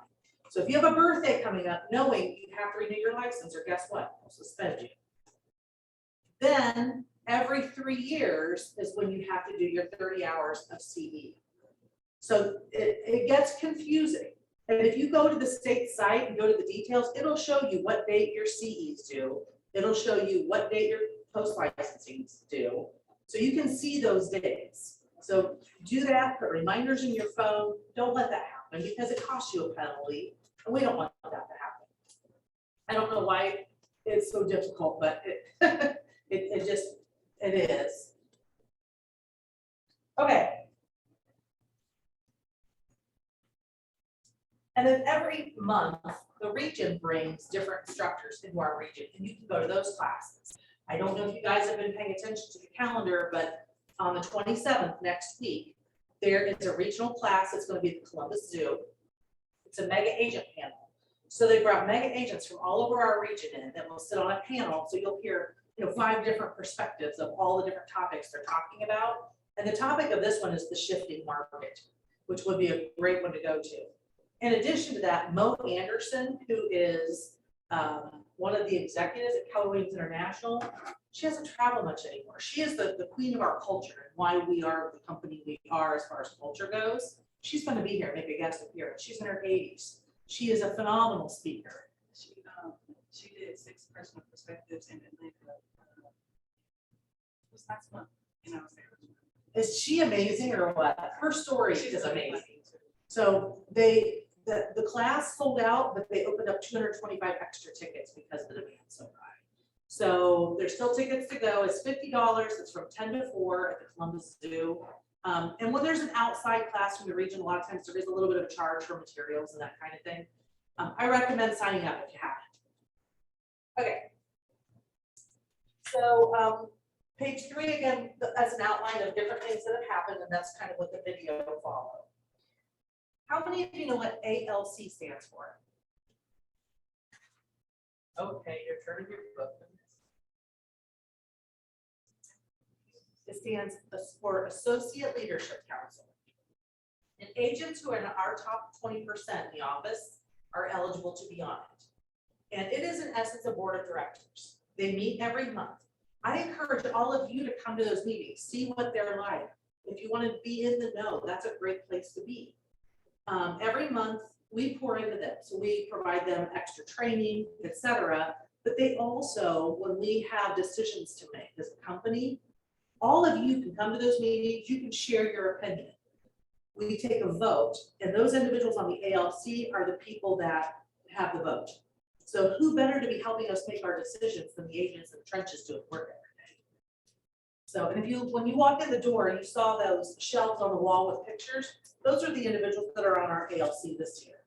So if you have a birthday coming up, knowing you have to renew your license, or guess what? They'll suspend you. Then every 3 years is when you have to do your 30 hours of CE. So it gets confusing. And if you go to the state site and go to the details, it'll show you what date your CEs due. It'll show you what date your post licensing's due. So you can see those dates. So do that, put reminders in your phone. Don't let that happen because it costs you a penalty. And we don't want that to happen. I don't know why it's so difficult, but it it is. Okay. And then every month, the region brings different instructors into our region, and you can go to those classes. I don't know if you guys have been paying attention to the calendar, but on the 27th, next week, there is a regional class that's gonna be at the Columbus Zoo. It's a mega agent panel. So they brought mega agents from all over our region in that will sit on a panel, so you'll hear, 5 different perspectives of all the different topics they're talking about. And the topic of this one is the shifting market, which would be a great one to go to. In addition to that, Mo Anderson, who is one of the executives at Keller Williams International, she doesn't travel much anymore. She is the queen of our culture and why we are the company we are as far as culture goes. She's going to be here, make a guest appearance. She's in her 80s. She is a phenomenal speaker. She did 6 personal perspectives in Atlanta. This last month, and I was there. Is she amazing or what? Her story She's is amazing. too. So the class sold out, but they opened up 225 extra tickets because the demand so high. So there's still tickets to go. It's $50. It's from 10 to 4 at the Columbus Zoo. And when there's an outside class from the region, a lot of times there is a little bit of a charge for materials and that kind of thing. I recommend signing up if you haven't. Okay. So page 3, again, as an outline of different things that have happened, and that's kind of what the video will follow. How many of you know what ALC stands for? Okay, you're turning your book. It stands for Associate Leadership Council. And agents who are in our top 20% in the office are eligible to be on it. And it is in essence a board of directors. They meet every month. I encourage all of you to come to those meetings, see what they're like. If you want to be in the know, that's a great place to be. Every month we pour into them. So we provide them extra training, etc. But they also, when we have decisions to make as a company, all of you can come to those meetings, you can share your opinion. We take a vote, and those individuals on the ALC are the people that have the vote. So who better to be helping us make our decisions than the agents in the trenches doing work every day? So, and when you walked in the door and you saw those shelves on the wall with pictures, those are the individuals that are on our ALC this year.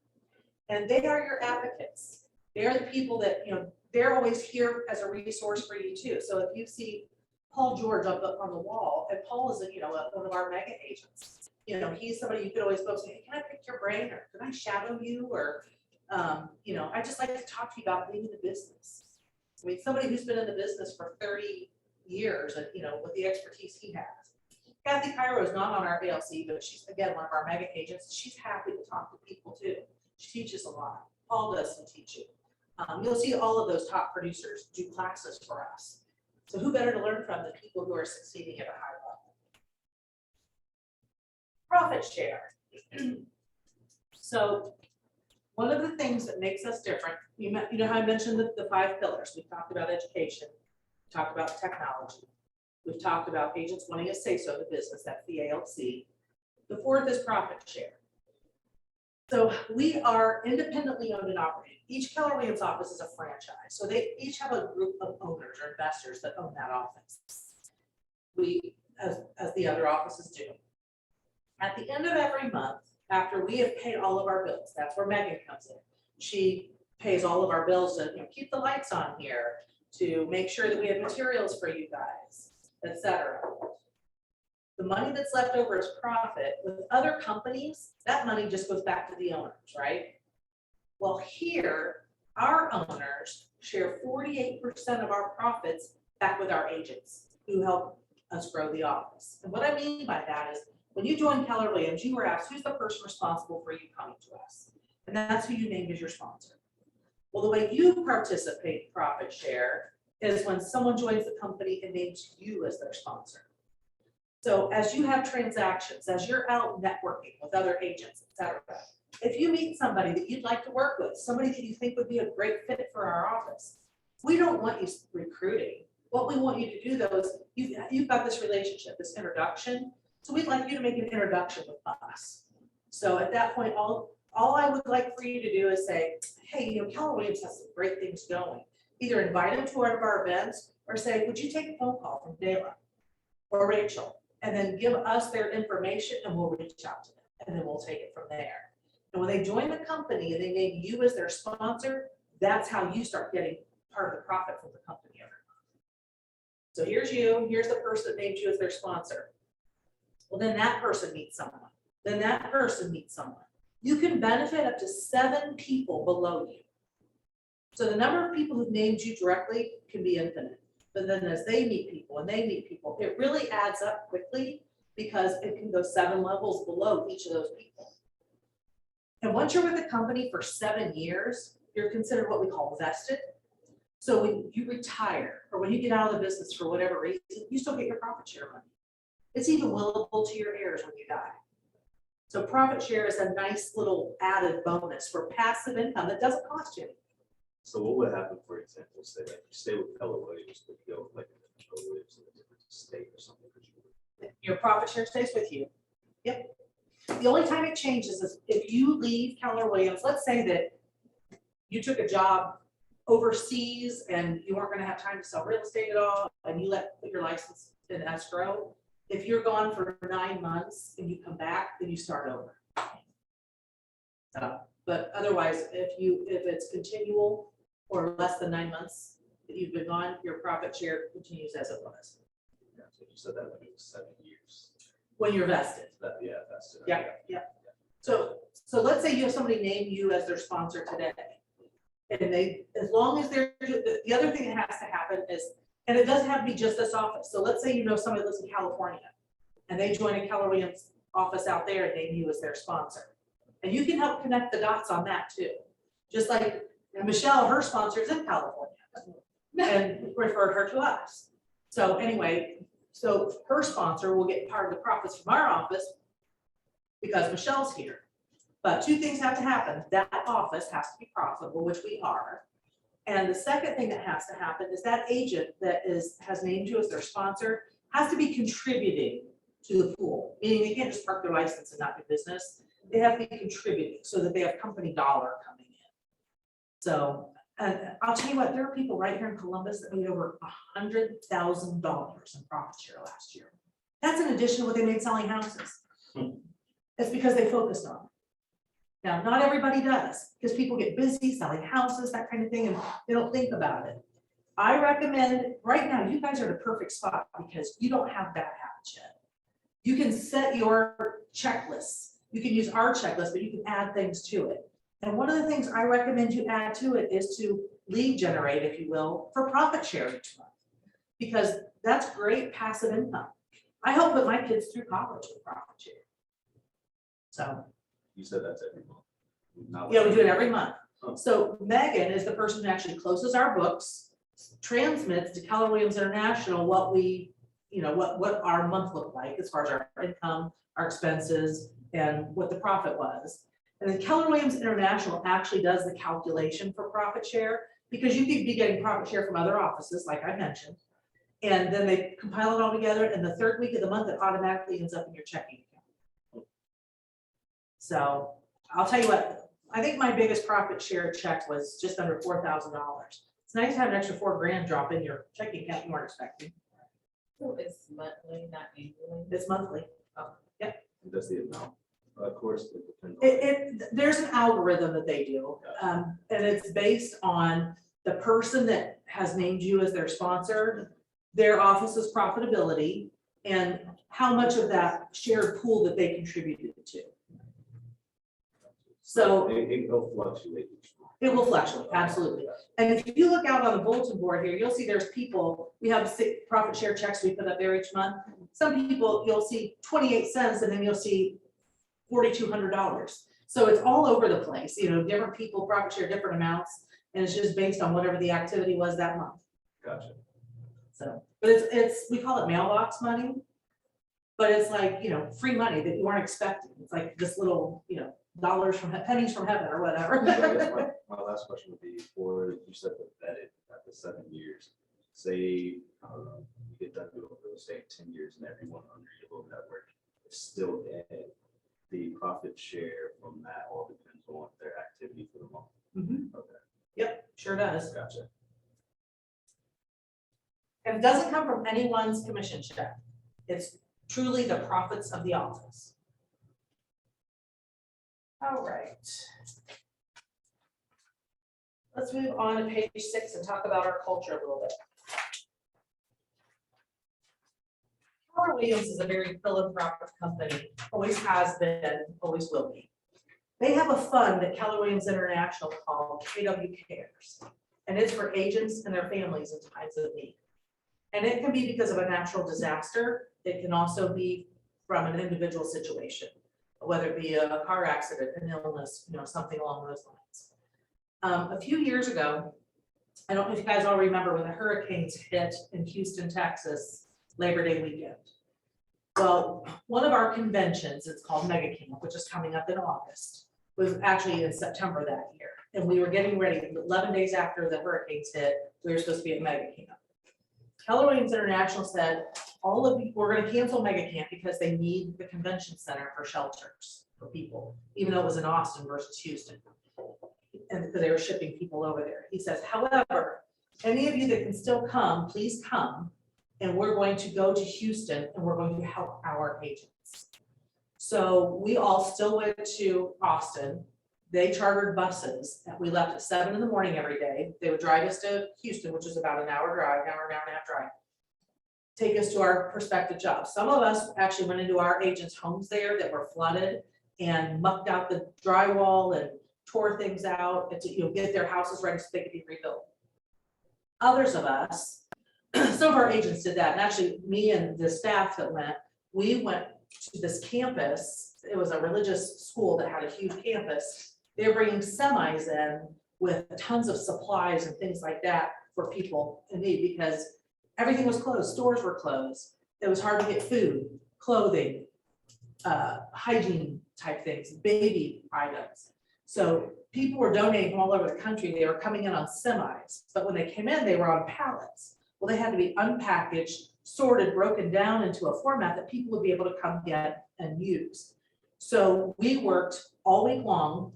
And they are your advocates. They're the people that, they're always here as a resource for you too. So if you see Paul George up on the wall, and Paul is, one of our mega agents. He's somebody you could always go say, hey, can I pick your brain, or can I shadow you, or I just like to talk to you about being in the business. I mean, somebody who's been in the business for 30 years, and with the expertise he has. Kathy Cairo is not on our ALC, but she's again one of our mega agents. She's happy to talk to people too. She teaches a lot. Paul does some teaching. You'll see all of those top producers do classes for us. So who better to learn from than people who are succeeding at a high level? Profit share. So one of the things that makes us different, you know how I mentioned the 5 pillars. We talked about education, we talked about technology, we've talked about agents wanting a say-so in the business, that's the ALC. The 4th is profit share. So we are independently owned and operated. Each Keller Williams office is a franchise. So they each have a group of owners or investors that own that office. We, as the other offices do. At the end of every month, after we have paid all of our bills, that's where Megan comes in. She pays all of our bills to keep the lights on here, to make sure that we have materials for you guys, etc. The money that's left over is profit. With other companies, that money just goes back to the owners, right? Well, here, our owners share 48% of our profits back with our agents who help us grow the office. And what I mean by that is when you joined Keller Williams, you were asked, who's the person responsible for you coming to us? And that's who you named as your sponsor. Well, the way you participate in profit share is when someone joins the company and names you as their sponsor. So as you have transactions, as you're out networking with other agents, et cetera, if you meet somebody that you'd like to work with, somebody that you think would be a great fit for our office, we don't want you recruiting. What we want you to do though is you've got this relationship, this introduction. So we'd like you to make an introduction with us. So at that point, all I would like for you to do is say, hey, Keller Williams has some great things going. Either invite them to one of our events or say, would you take a phone call from Dayla or Rachel? And then give us their information and we'll reach out to them and then we'll take it from there. And when they join the company and they name you as their sponsor, that's how you start getting part of the profit from the company every month. So here's you, here's the person that named you as their sponsor. Well, then that person meets someone, then that person meets someone. You can benefit up to 7 people below you. So the number of people who've named you directly can be infinite. But then as they meet people and they meet people, it really adds up quickly because it can go 7 levels below each of those people. And once you're with a company for 7 years, you're considered what we call vested. So when you retire or when you get out of the business for whatever reason, you still get your profit share money. It's even willable to your heirs when you die. So profit share is a nice little added bonus for passive income that doesn't cost you anything. So what would happen, for example, say like you stay with Keller Williams, but you go like Keller Williams in a different state or something? Your profit share stays with you. Yep. The only time it changes is if you leave Keller Williams, let's say that you took a job overseas and you weren't gonna have time to sell real estate at all, and you put your license in escrow. If you're gone for 9 months and you come back, then you start over. But otherwise, if it's continual or less than 9 months that you've been gone, your profit share continues as it was. Yeah, so you said that like it was 7 years. When you're vested. Yeah, that's it. Yeah. So let's say you have somebody name you as their sponsor today. And they, as long as they're, the other thing that has to happen is, and it doesn't have to be just this office. So let's say you know somebody lives in California and they join a Keller Williams office out there and name you as their sponsor. And you can help connect the dots on that too. Just like Michelle, her sponsor is in California and referred her to us. So anyway, so her sponsor will get part of the profits from our office because Michelle's here. But 2 things have to happen. That office has to be profitable, which we are. And the second thing that has to happen is that agent that has named you as their sponsor has to be contributing to the pool. Meaning they can't just park their license and not do business. They have to be contributing so that they have company dollar coming in. So, and I'll tell you what, there are people right here in Columbus that made over $100,000 in profit share last year. That's in addition to what they made selling houses. It's because they focused on it. Now, not everybody does, because people get busy selling houses, that kind of thing, and they don't think about it. I recommend, right now, you guys are the perfect spot because you don't have bad habits yet. You can set your checklists. You can use our checklist, but you can add things to it. And one of the things I recommend you add to it is to lead generate, if you will, for profit share each month. Because that's great passive income. I help put my kids through college with profit share. So. You said that's every month. Yeah, we do it every month. So Megan is the person who actually closes our books, transmits to Keller Williams International what we, what our month looked like as far as our income, our expenses, and what the profit was. And then Keller Williams International actually does the calculation for profit share because you could be getting profit share from other offices, like I mentioned. And then they compile it all together, and the 3rd week of the month, it automatically ends up in your checking account. So I'll tell you what, I think my biggest profit share check was just under $4,000. It's nice to have an extra $4,000 drop in your checking account you weren't expecting. So it's monthly, not annually? It's monthly. And that's the amount. Of course, it depends. There's an algorithm that they do, and it's based on the person that has named you as their sponsor, their office's profitability, and how much of that shared pool that they contributed to. So It'll fluctuate. it will fluctuate, absolutely. And if you look out on the bulletin board here, you'll see there's people, we have 6 profit share checks we put up there each month. Some people, you'll see 28 cents and then you'll see $4,200. So it's all over the place, different people profit share different amounts, and it's just based on whatever the activity was that month. Gotcha. So, but it's we call it mailbox money, but it's like, free money that you aren't expecting. It's like this little, dollars from pennies from heaven or whatever. So I guess my last question would be for, you said the vetted at the 7 years. Say, you get done doing real estate 10 years and everyone under your little network is still dead. The profit share from that all depends on their activity for the month. Mhm. Okay, Yep, sure does. gotcha. And it doesn't come from anyone's commission check. It's truly the profits of the office. All right. Let's move on to page 6 and talk about our culture a little bit. Keller Williams is a very philanthropic company, always has been, always will be. They have a fund at Keller Williams International called KW Cares, and it's for agents and their families in times of need. And it can be because of a natural disaster. It can also be from an individual situation, whether it be a car accident, an illness, something along those lines. A few years ago, I don't know if you guys all remember when the hurricanes hit in Houston, Texas, Labor Day weekend. Well, one of our conventions, it's called Mega Camp, which is coming up in August, was actually in September that year. And we were getting ready, 11 days after the hurricanes hit, we were supposed to be at Mega Camp. Keller Williams International said, all of you, we're gonna cancel Mega Camp because they need the convention center for shelters for people, even though it was in Austin versus Houston. And because they were shipping people over there. He says, however, any of you that can still come, please come. And we're going to go to Houston and we're going to help our agents. So we all still went to Austin. They chartered buses and we left at 7 in the morning every day. They would drive us to Houston, which is about an hour drive, an hour and a half drive. Take us to our prospective jobs. Some of us actually went into our agents' homes there that were flooded and mucked out the drywall and tore things out and to get their houses ready so they could be rebuilt. Others of us, some of our agents did that, and actually me and the staff that went, we went to this campus. It was a religious school that had a huge campus. They were bringing semis in with tons of supplies and things like that for people in need because everything was closed, stores were closed. It was hard to get food, clothing, hygiene type things, baby items. So people were donating from all over the country. They were coming in on semis, but when they came in, they were on pallets. Well, they had to be unpackaged, sorted, broken down into a format that people would be able to come get and use. So we worked all week long,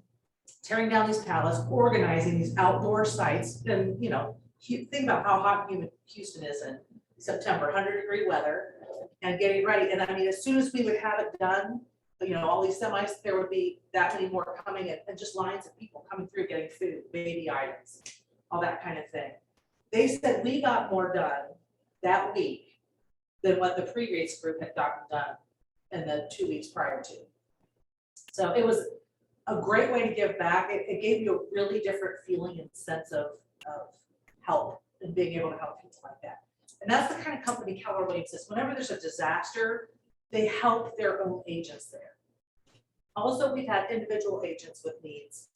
tearing down these pallets, organizing these outdoor sites. And, think about how hot and humid Houston is in September, 100-degree weather, and getting ready. And I mean, as soon as we would have it done, all these semis, there would be that many more coming in and just lines of people coming through getting food, baby items, all that kind of thing. They said we got more done that week than what the pre-race group had gotten done in the 2 weeks prior to. So it was a great way to give back. It gave you a really different feeling and sense of help and being able to help people like that. And that's the kind of company Keller Williams is. Whenever there's a disaster, they help their own agents there. Also, we've had individual agents with needs,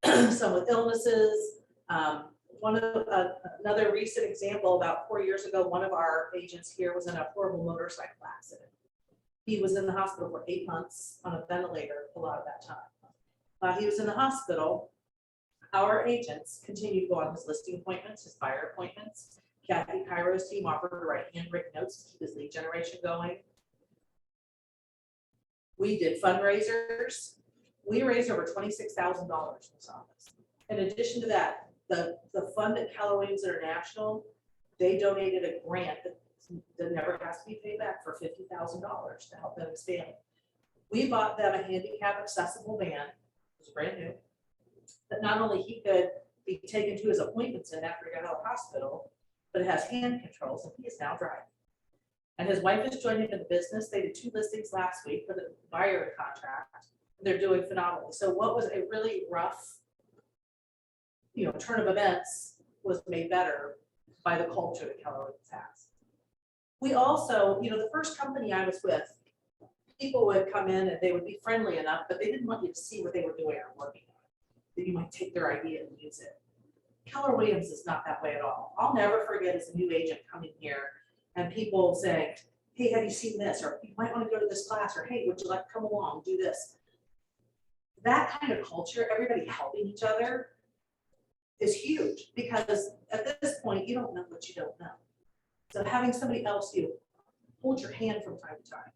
some with illnesses. Another recent example, about 4 years ago, one of our agents here was in a horrible motorcycle accident. He was in the hospital for 8 months on a ventilator a lot of that time. While he was in the hospital, our agents continued to go on his listing appointments, his buyer appointments. Kathy Cairo's team offered to write handwritten notes to keep his lead generation going. We did fundraisers. We raised over $26,000 in this office. In addition to that, the fund at Keller Williams International, they donated a grant that never has to be paid back for $50,000 to help them expand. We bought them a handicap accessible van, it was brand new, that not only he could be taken to his appointments in after he got out of the hospital, but it has hand controls and he is now driving. And his wife is joining in the business. They did 2 listings last week for the buyer contract. They're doing phenomenally. So what was a really rough, turn of events was made better by the culture that Keller Williams has. We also, the first company I was with, people would come in and they would be friendly enough, but they didn't want you to see what they were doing or working on. That you might take their idea and use it. Keller Williams is not that way at all. I'll never forget as a new agent coming here and people saying, hey, have you seen this? Or you might want to go to this class, or hey, would you like to come along, do this? That kind of culture, everybody helping each other, is huge because at this point, you don't know what you don't know. So having somebody else hold your hand from time to time.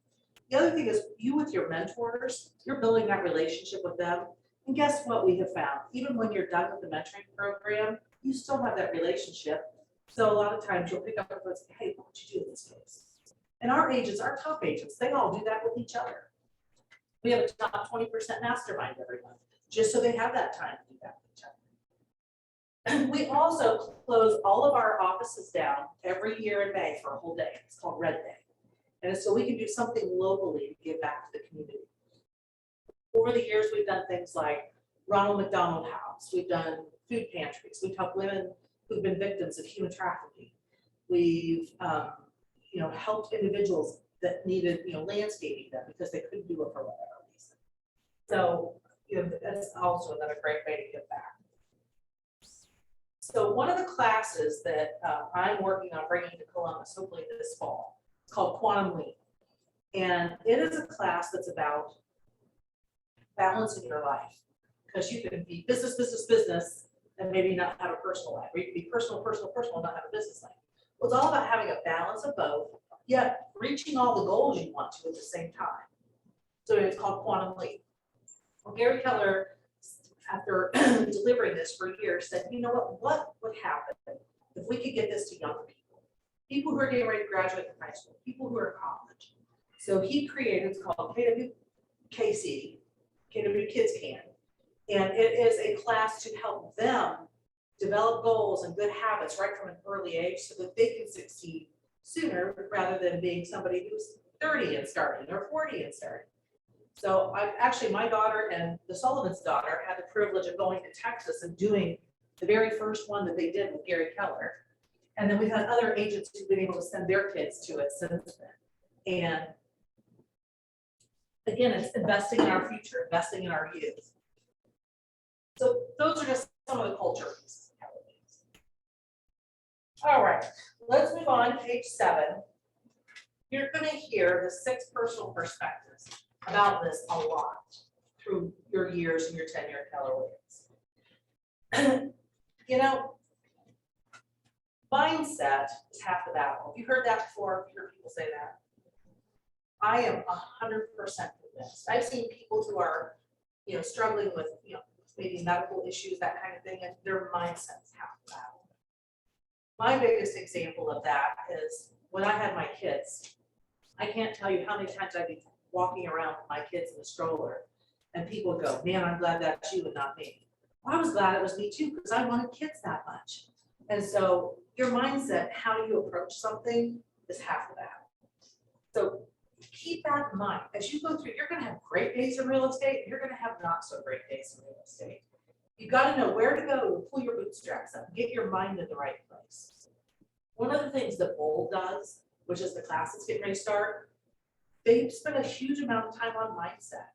The other thing is you with your mentors, you're building that relationship with them. And guess what we have found? Even when you're done with the mentoring program, you still have that relationship. So a lot of times you'll pick up and say, hey, what would you do in this case? And our agents, our top agents, they all do that with each other. We have a top 20% mastermind every month, just so they have that time to do that with each other. We also close all of our offices down every year in May for a whole day. It's called Red Day. And so we can do something locally to give back to the community. Over the years, we've done things like Ronald McDonald House. We've done food pantries. We've helped women who've been victims of human trafficking. We've, helped individuals that needed, landscaping them because they couldn't do it for whatever reason. So, that's also another great way to give back. So one of the classes that I'm working on bringing to Columbus, hopefully this fall, it's called Quantum Leap. And it is a class that's about balancing your life. Because you can be business, business, business, and maybe not have a personal life. Or you can be personal, personal, personal, and not have a business life. Well, it's all about having a balance of both, yet reaching all the goals you want to at the same time. So it's called Quantum Leap. Well, Gary Keller, after delivering this for years, said, you know what would happen if we could get this to younger people? People who are getting ready to graduate from high school, people who are in college. So he created, it's called KWKC, KW Kids Can. And it is a class to help them develop goals and good habits right from an early age so that they can succeed sooner rather than being somebody who's 30 and starting or 40 and starting. So my daughter and the Sullivan's daughter had the privilege of going to Texas and doing the very first one that they did with Gary Keller. And then we've had other agents who've been able to send their kids to it since then. And again, it's investing in our future, investing in our youth. So those are just some of the culture pieces. All right, let's move on, page 7. You're going to hear the 6 personal perspectives about this a lot through your years and your tenure at Keller Williams. Mindset is half the battle. You've heard that before, you've heard people say that. I am 100% convinced. I've seen people who are, struggling with, maybe medical issues, that kind of thing, and their mindset's half the battle. My biggest example of that is when I had my kids. I can't tell you how many times I'd be walking around with my kids in the stroller and people would go, man, I'm glad that's you and not me. Well, I was glad it was me too because I wanted kids that much. And so your mindset, how you approach something is half the battle. So keep that in mind. As you go through, you're going to have great days in real estate. You're going to have not so great days in real estate. You've got to know where to go to pull your bootstraps up, get your mind in the right place. One of the things that Bold does, which is the class that's getting ready to start, they spend a huge amount of time on mindset.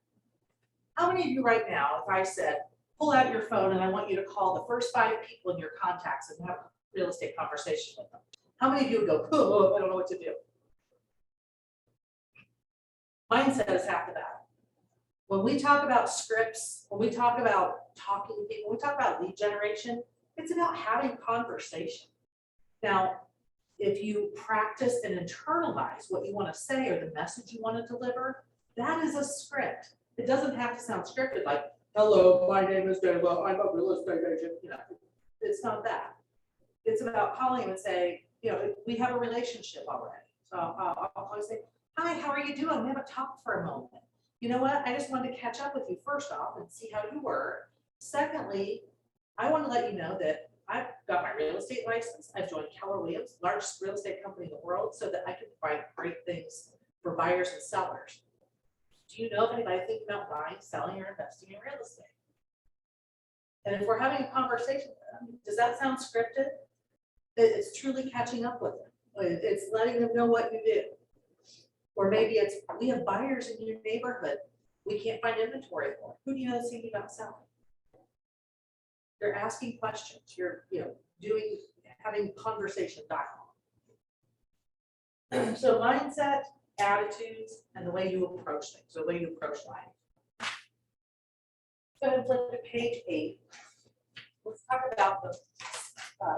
How many of you right now, if I said, pull out your phone and I want you to call the first 5 people in your contacts and have a real estate conversation with them, how many of you would go, oh, I don't know what to do? Mindset is half the battle. When we talk about scripts, when we talk about talking to people, when we talk about lead generation, it's about having conversation. Now, if you practice and internalize what you want to say or the message you want to deliver, that is a script. It doesn't have to sound scripted like, hello, my name is Dave, I'm a real estate agent. It's not that. It's about calling them and say, we have a relationship already. So I'll call and say, hi, how are you doing? We haven't talked for a moment. You know what? I just wanted to catch up with you first off and see how you were. Secondly, I want to let you know that I've got my real estate license. I've joined Keller Williams, largest real estate company in the world, so that I can provide great things for buyers and sellers. Do you know if anybody thinking about buying, selling, or investing in real estate? And if we're having a conversation with them, does that sound scripted? It's truly catching up with them. It's letting them know what you do. Or maybe it's, we have buyers in your neighborhood. We can't find inventory for. Who do you know that's thinking about selling? You're asking questions. You're, having conversation dialogue. So mindset, attitudes, and the way you approach things, the way you approach life. Go ahead and flip to page 8. Let's talk about the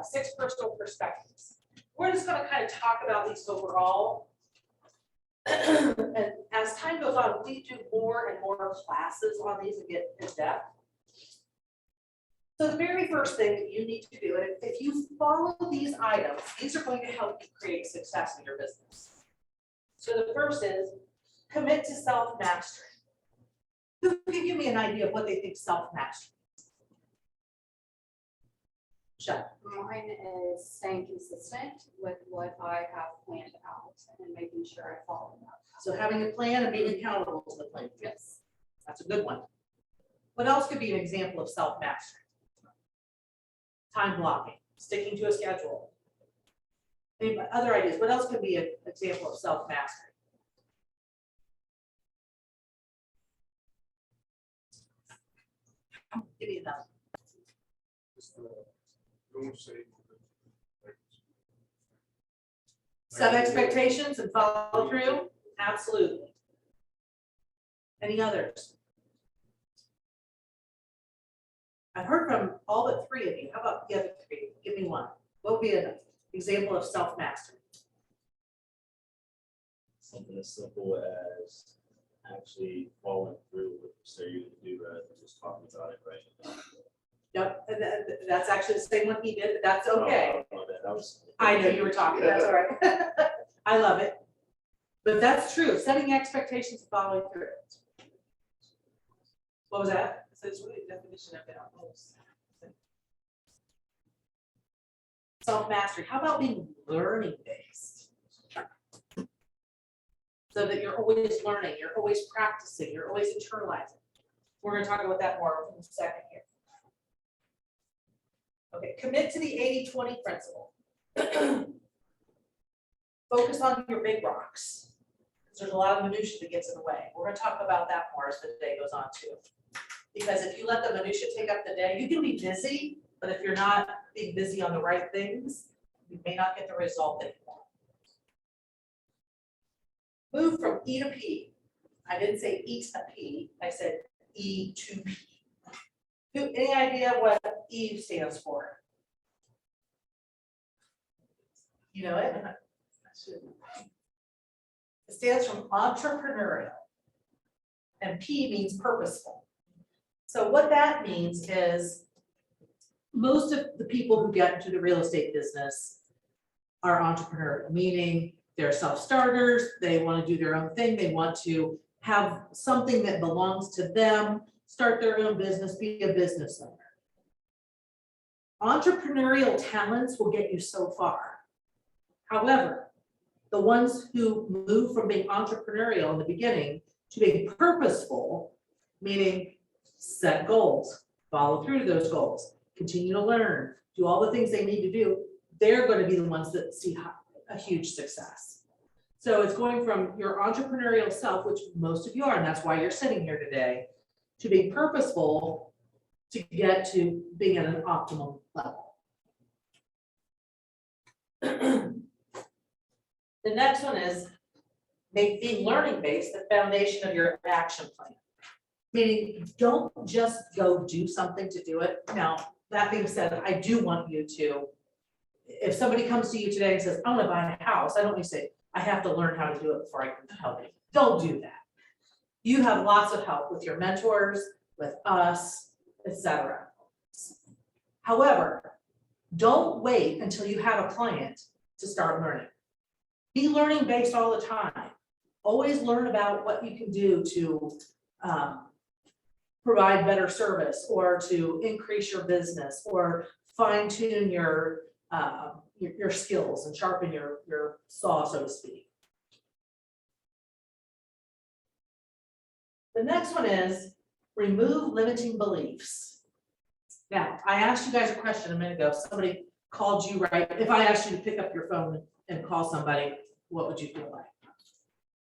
6 personal perspectives. We're just going to kind of talk about these overall. And as time goes on, we do more and more classes on these and get in depth. So the very first thing that you need to do, and if you follow these items, these are going to help you create success in your business. So the first is commit to self-mastery. Who can give me an idea of what they think self-mastery is? Shut. Mine is staying consistent with what I have planned out and making sure I follow that. So having a plan and being accountable to the plan. Yes. That's a good one. What else could be an example of self-mastery? Time blocking, sticking to a schedule. Any other ideas? What else could be an example of self-mastery? Give me another. Set expectations and follow through? Absolutely. Any others? I've heard from all but three of you. How about the other three? Give me one. What would be an example of self-mastery? Something as simple as actually following through with what you say you're gonna do rather than just talking about it, right? Yep, and that's actually the same one he did, but that's okay. Oh, that was. I know you were talking, that's all right. I love it. But that's true, setting expectations and following through. What was that? So it's really a definition of it almost. Self-mastery. How about being learning based? So that you're always learning, you're always practicing, you're always internalizing. We're gonna talk about that more in a second here. Okay, commit to the 80-20 principle. Focus on your big rocks. There's a lot of minutia that gets in the way. We're gonna talk about that more as the day goes on too. Because if you let the minutia take up the day, you can be busy, but if you're not being busy on the right things, you may not get the result that you want. Move from E to P. I didn't say eat a P, I said E to P. Any idea what E stands for? You know it? It stands from entrepreneurial. And P means purposeful. So what that means is most of the people who get into the real estate business are entrepreneurial, meaning they're self-starters, they want to do their own thing, they want to have something that belongs to them, start their own business, be a business owner. Entrepreneurial talents will get you so far. However, the ones who move from being entrepreneurial in the beginning to being purposeful, meaning set goals, follow through to those goals, continue to learn, do all the things they need to do, they're going to be the ones that see a huge success. So it's going from your entrepreneurial self, which most of you are, and that's why you're sitting here today, to being purposeful to get to being at an optimal level. The next one is make being learning based the foundation of your action plan. Meaning, don't just go do something to do it. Now, that being said, I do want you to, if somebody comes to you today and says, I want to buy a house, I don't want you to say, I have to learn how to do it before I can help you. Don't do that. You have lots of help with your mentors, with us, etc. However, don't wait until you have a client to start learning. Be learning based all the time. Always learn about what you can do to provide better service or to increase your business or fine tune your skills and sharpen your saw, so to speak. The next one is remove limiting beliefs. Now, I asked you guys a question a minute ago. Somebody called you, right? If I asked you to pick up your phone and call somebody, what would you feel like?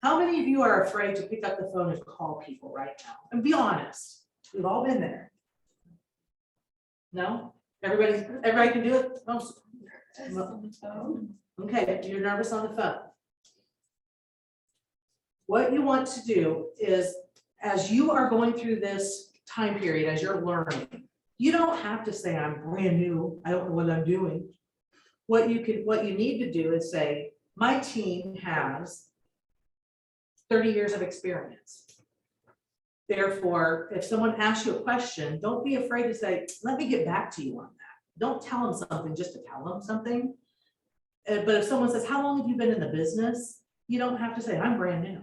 How many of you are afraid to pick up the phone and call people right now? And be honest, we've all been there. No? Everybody can do it? Most. Okay, you're nervous on the phone. What you want to do is, as you are going through this time period, as you're learning, you don't have to say, I'm brand new, I don't know what I'm doing. What you need to do is say, my team has 30 years of experience. Therefore, if someone asks you a question, don't be afraid to say, let me get back to you on that. Don't tell them something just to tell them something. But if someone says, how long have you been in the business? You don't have to say, I'm brand new.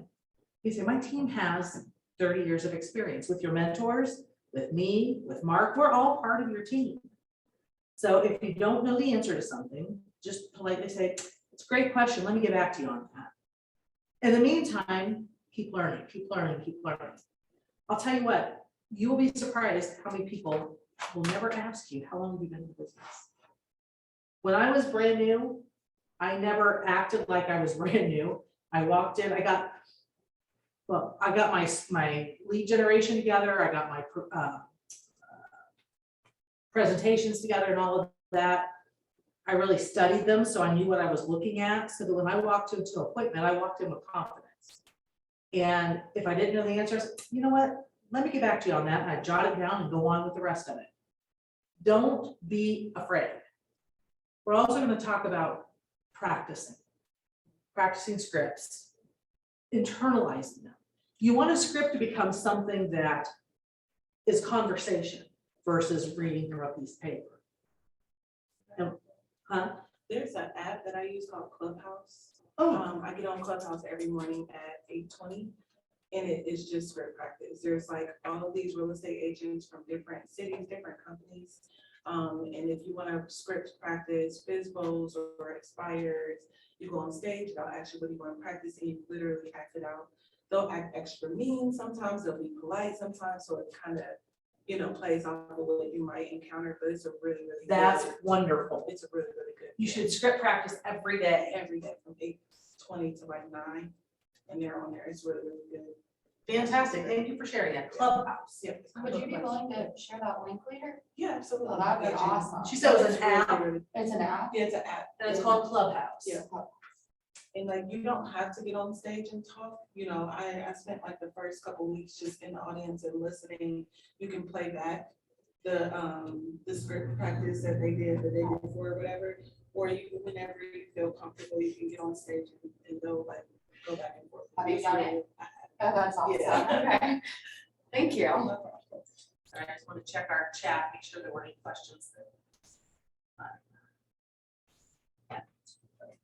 You say, my team has 30 years of experience with your mentors, with me, with Mark, we're all part of your team. So if you don't know the answer to something, just politely say, it's a great question, let me get back to you on that. In the meantime, keep learning, keep learning, keep learning. I'll tell you what, you will be surprised how many people will never ask you, how long have you been in business? When I was brand new, I never acted like I was brand new. I walked in, I got my lead generation together, I got my presentations together and all of that. I really studied them, so I knew what I was looking at, so that when I walked into an appointment, I walked in with confidence. And if I didn't know the answers, you know what, let me get back to you on that, and I jot it down and go on with the rest of it. Don't be afraid. We're also going to talk about practicing scripts, internalizing them. You want a script to become something that is conversation versus reading through a piece of paper. There's an app that I use called Clubhouse. Oh. I get on Clubhouse every morning at 8:20, and it is just script practice. There's like all of these real estate agents from different cities, different companies. And if you want to script practice FISBOs or expires, you go on stage, they'll ask you what you want to practice, and you literally act it out. They'll act extra mean sometimes, they'll be polite sometimes, so it kind of, plays off of what you might encounter, but it's a really, really That's good. wonderful. It's a really, really good. You should script practice every day. Every day from 8:20 to like 9, and they're on there. It's really, really good. Fantastic. Thank you for sharing that. Clubhouse. Yeah. Would you be willing to share that link later? Yeah, absolutely. Oh, that'd be awesome. She said it was an It's really, app, really- It's an app. Yeah, it's an app. and it's called Clubhouse. Yeah. And like, you don't have to get on stage and talk, I spent like the first couple weeks just in the audience and listening. You can play back the script practice that they did the day before or whatever, or whenever you feel comfortable, you can get on stage and go back and forth. Have you done it? I have. Oh, that's awesome. Yeah. Okay. Thank you. Sorry, I just want to check our chat, make sure there weren't any questions.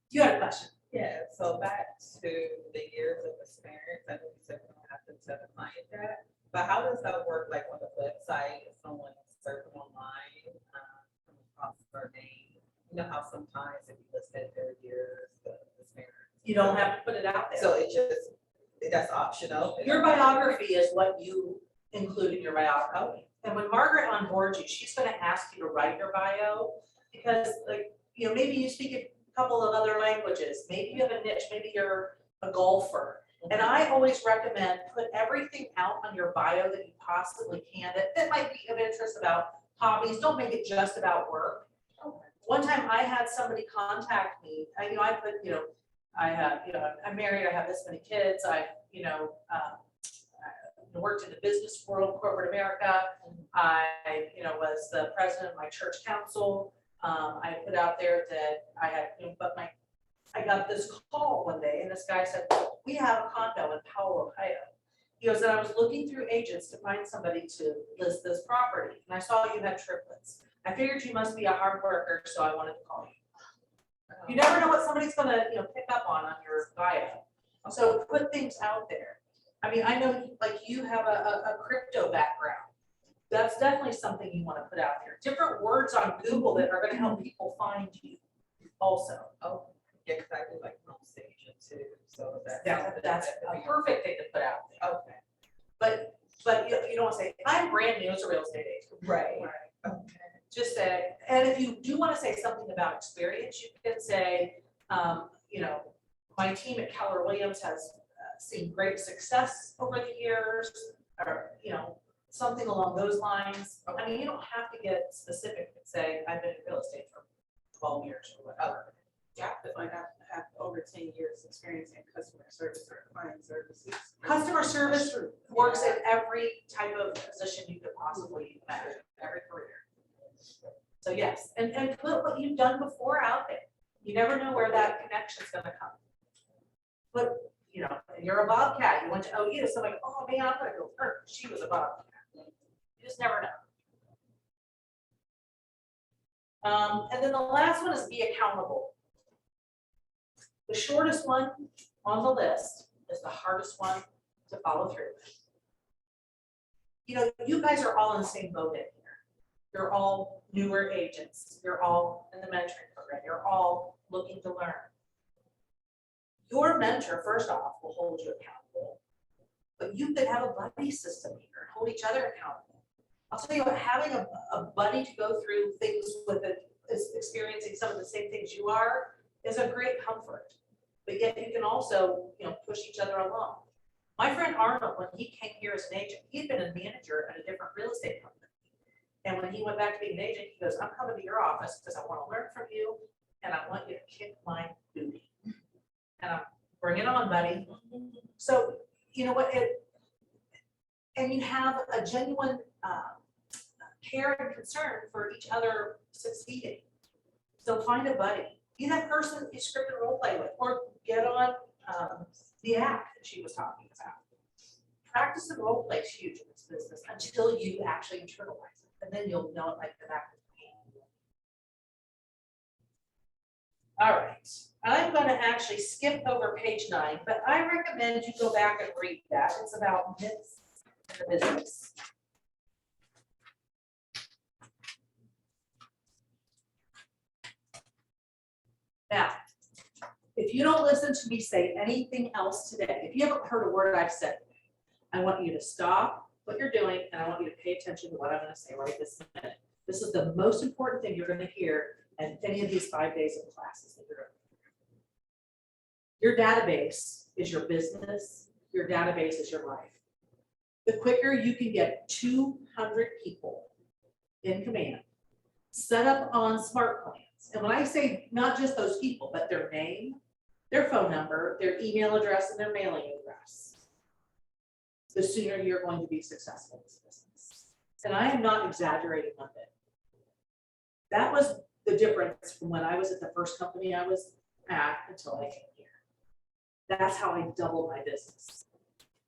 You had a question? Yeah, so back to the years of experience, I know you said we don't have to tell the client that, but how does that work, like on the website, if someone is searching online, from across their name, how sometimes if you listed their years, the experience. You don't have to put it out there. So that's optional. Your biography is what you include in your biography. And when Margaret onboards you, she's gonna ask you to write your bio, because maybe you speak a couple of other languages, maybe you have a niche, maybe you're a golfer. And I always recommend put everything out on your bio that you possibly can, that might be of interest about hobbies. Don't make it just about work. One time I had somebody contact me, I put, I'm married, I have this many kids, I worked in the business world, corporate America. I, was the president of my church council. I put out there that I had, I got this call one day, and this guy said, we have a condo in Powell, Ohio. He goes, and I was looking through agents to find somebody to list this property, and I saw you had triplets. I figured you must be a hard worker, so I wanted to call you. You never know what somebody's gonna, pick up on your bio. So put things out there. I know you have a crypto background. That's definitely something you want to put out there. Different words on Google that are going to help people find you also. Oh, yeah, because I do like home staging too, so That's a perfect thing to put out there. Okay. But you don't want to say, I'm brand new as a real estate agent. Right. Okay. Just say, and if you do want to say something about experience, you can say, my team at Keller Williams has seen great success over the years, or, something along those lines. You don't have to get specific and say, I've been in real estate for 12 years or whatever. Yeah, I have over 10 years experience in customer service or client services. Customer service works in every type of position you could possibly imagine, every career. So yes, and put what you've done before out there. You never know where that connection's gonna come. But, you're a Bobcat, you went to OU, so like, oh man, I'm gonna go with her, she was a Bobcat. You just never know. And then the last one is be accountable. The shortest one on the list is the hardest one to follow through with. you know, you guys are all in the same boat in here. You're all newer agents. You're all in the mentoring program. You're all looking to learn. Your mentor, first off, will hold you accountable, but you could have a buddy system here, and hold each other accountable. I'll tell you what, having a buddy to go through things with it, is experiencing some of the same things you are, is a great comfort. But yet you can also, you know, push each other along. My friend Arnold, when he came here as an agent, he'd been a manager at a different real estate company. And when he went back to being an agent, he goes, I'm coming to your office because I want to learn from you and I want you to kick my booty. And I'm bring it on, buddy. So, you know what, and you have a genuine care and concern for each other succeeding. So find a buddy, be that person you script and role play with, or get on the app that she was talking about. Practice and role play is huge in this business until you actually internalize it, and then you'll know it like the back of your hand. All right, I'm going to actually skip over page 9, but I recommend you go back and read that. It's about myths in the business. Now, if you don't listen to me say anything else today, if you haven't heard a word I've said, I want you to stop what you're doing and I want you to pay attention to what I'm going to say right this minute. This is the most important thing you're going to hear in any of these 5 days of classes that you're going to. Your database is your business. Your database is your life. The quicker you can get 200 people in command, set up on smart plans. And when I say not just those people, but their name, their phone number, their email address, and their mailing address, the sooner you're going to be successful in this business. And I am not exaggerating on it. That was the difference from when I was at the first company I was at until I came here. That's how I doubled my business.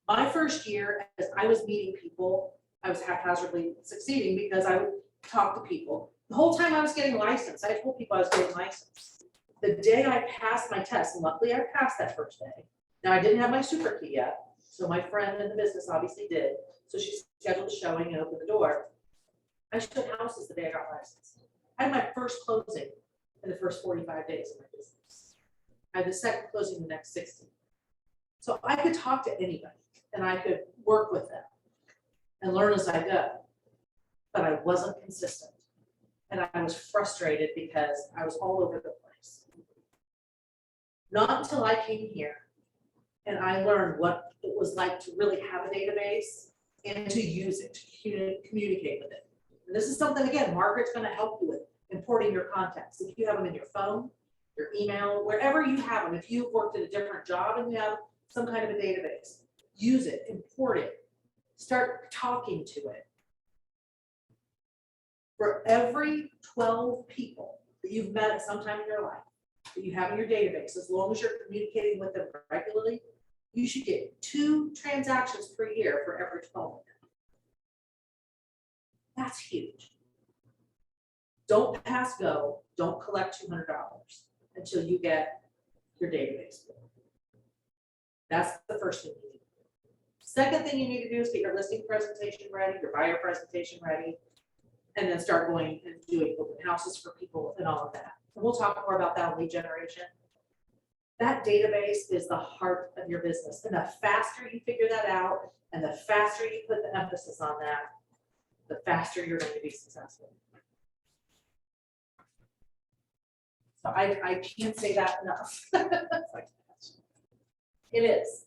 My first year, as I was meeting people, I was haphazardly succeeding because I would talk to people. The whole time I was getting licensed, I told people I was getting licensed. The day I passed my test, and luckily I passed that first day. Now I didn't have my super key yet, so my friend in the business obviously did. So she scheduled a showing and opened the door. I showed houses the day I got licensed. I had my first closing in the first 45 days of my business. I had the second closing the next 60. So I could talk to anybody and I could work with them and learn as I go, but I wasn't consistent. And I was frustrated because I was all over the place. Not until I came here and I learned what it was like to really have a database and to use it, to communicate with it. And this is something, again, Margaret's going to help you with, importing your contacts. If you have them in your phone, your email, wherever you have them, if you've worked at a different job and you have some kind of a database, use it, import it, start talking to it. For every 12 people that you've met at some time in your life, that you have in your database, as long as you're communicating with them regularly, you should get 2 transactions per year for every 12 of them. That's huge. Don't pass go, don't collect $200 until you get your database full. That's the first thing you need. Second thing you need to do is get your listing presentation ready, your buyer presentation ready, and then start going and doing open houses for people and all of that. And we'll talk more about that on lead generation. That database is the heart of your business. And the faster you figure that out and the faster you put the emphasis on that, the faster you're going to be successful. So I can't say that enough. It is.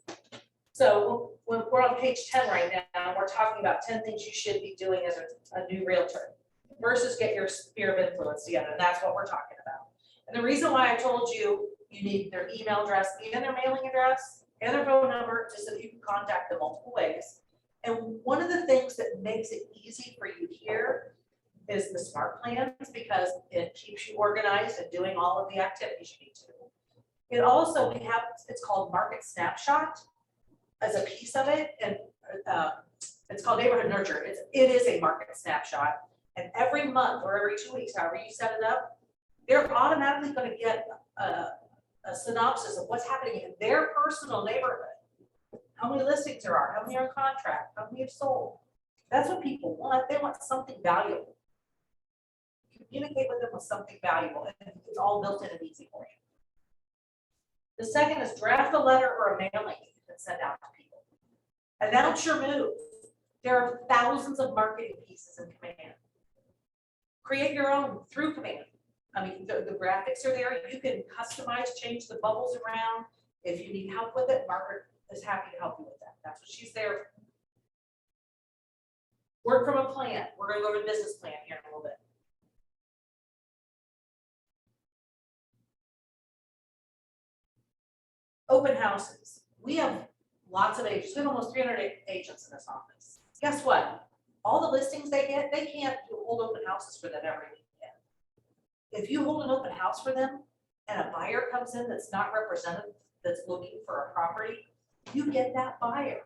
So when we're on page 10 right now, we're talking about 10 things you should be doing as a new realtor versus get your sphere of influence together. And that's what we're talking about. And the reason why I told you you need their email address and their mailing address and their phone number just so that you can contact them multiple ways. And one of the things that makes it easy for you here is the smart plans, because it keeps you organized and doing all of the activities you need to. It also, we have, it's called Market Snapshot as a piece of it, and it's called Neighborhood Nurture. It is a market snapshot, and every month or every 2 weeks, however you set it up, they're automatically going to get a synopsis of what's happening in their personal neighborhood. How many listings there are, how many are in contract, how many have sold. That's what people want. They want something valuable. Communicate with them with something valuable, and it's all built in and easy for you. The second is draft a letter or a mailing you can send out to people. Announce your move. There are thousands of marketing pieces in Command. Create your own through Command. I mean, the graphics are there. You can customize, change the bubbles around. If you need help with it, Margaret is happy to help you with that. That's what she's there for. Work from a plan. We're gonna go over the business plan here in a little bit. Open houses. We have lots of agents. We have almost 300 agents in this office. Guess what? All the listings they get, they can't hold open houses for them every weekend. If you hold an open house for them and a buyer comes in that's not represented, that's looking for a property, you get that buyer.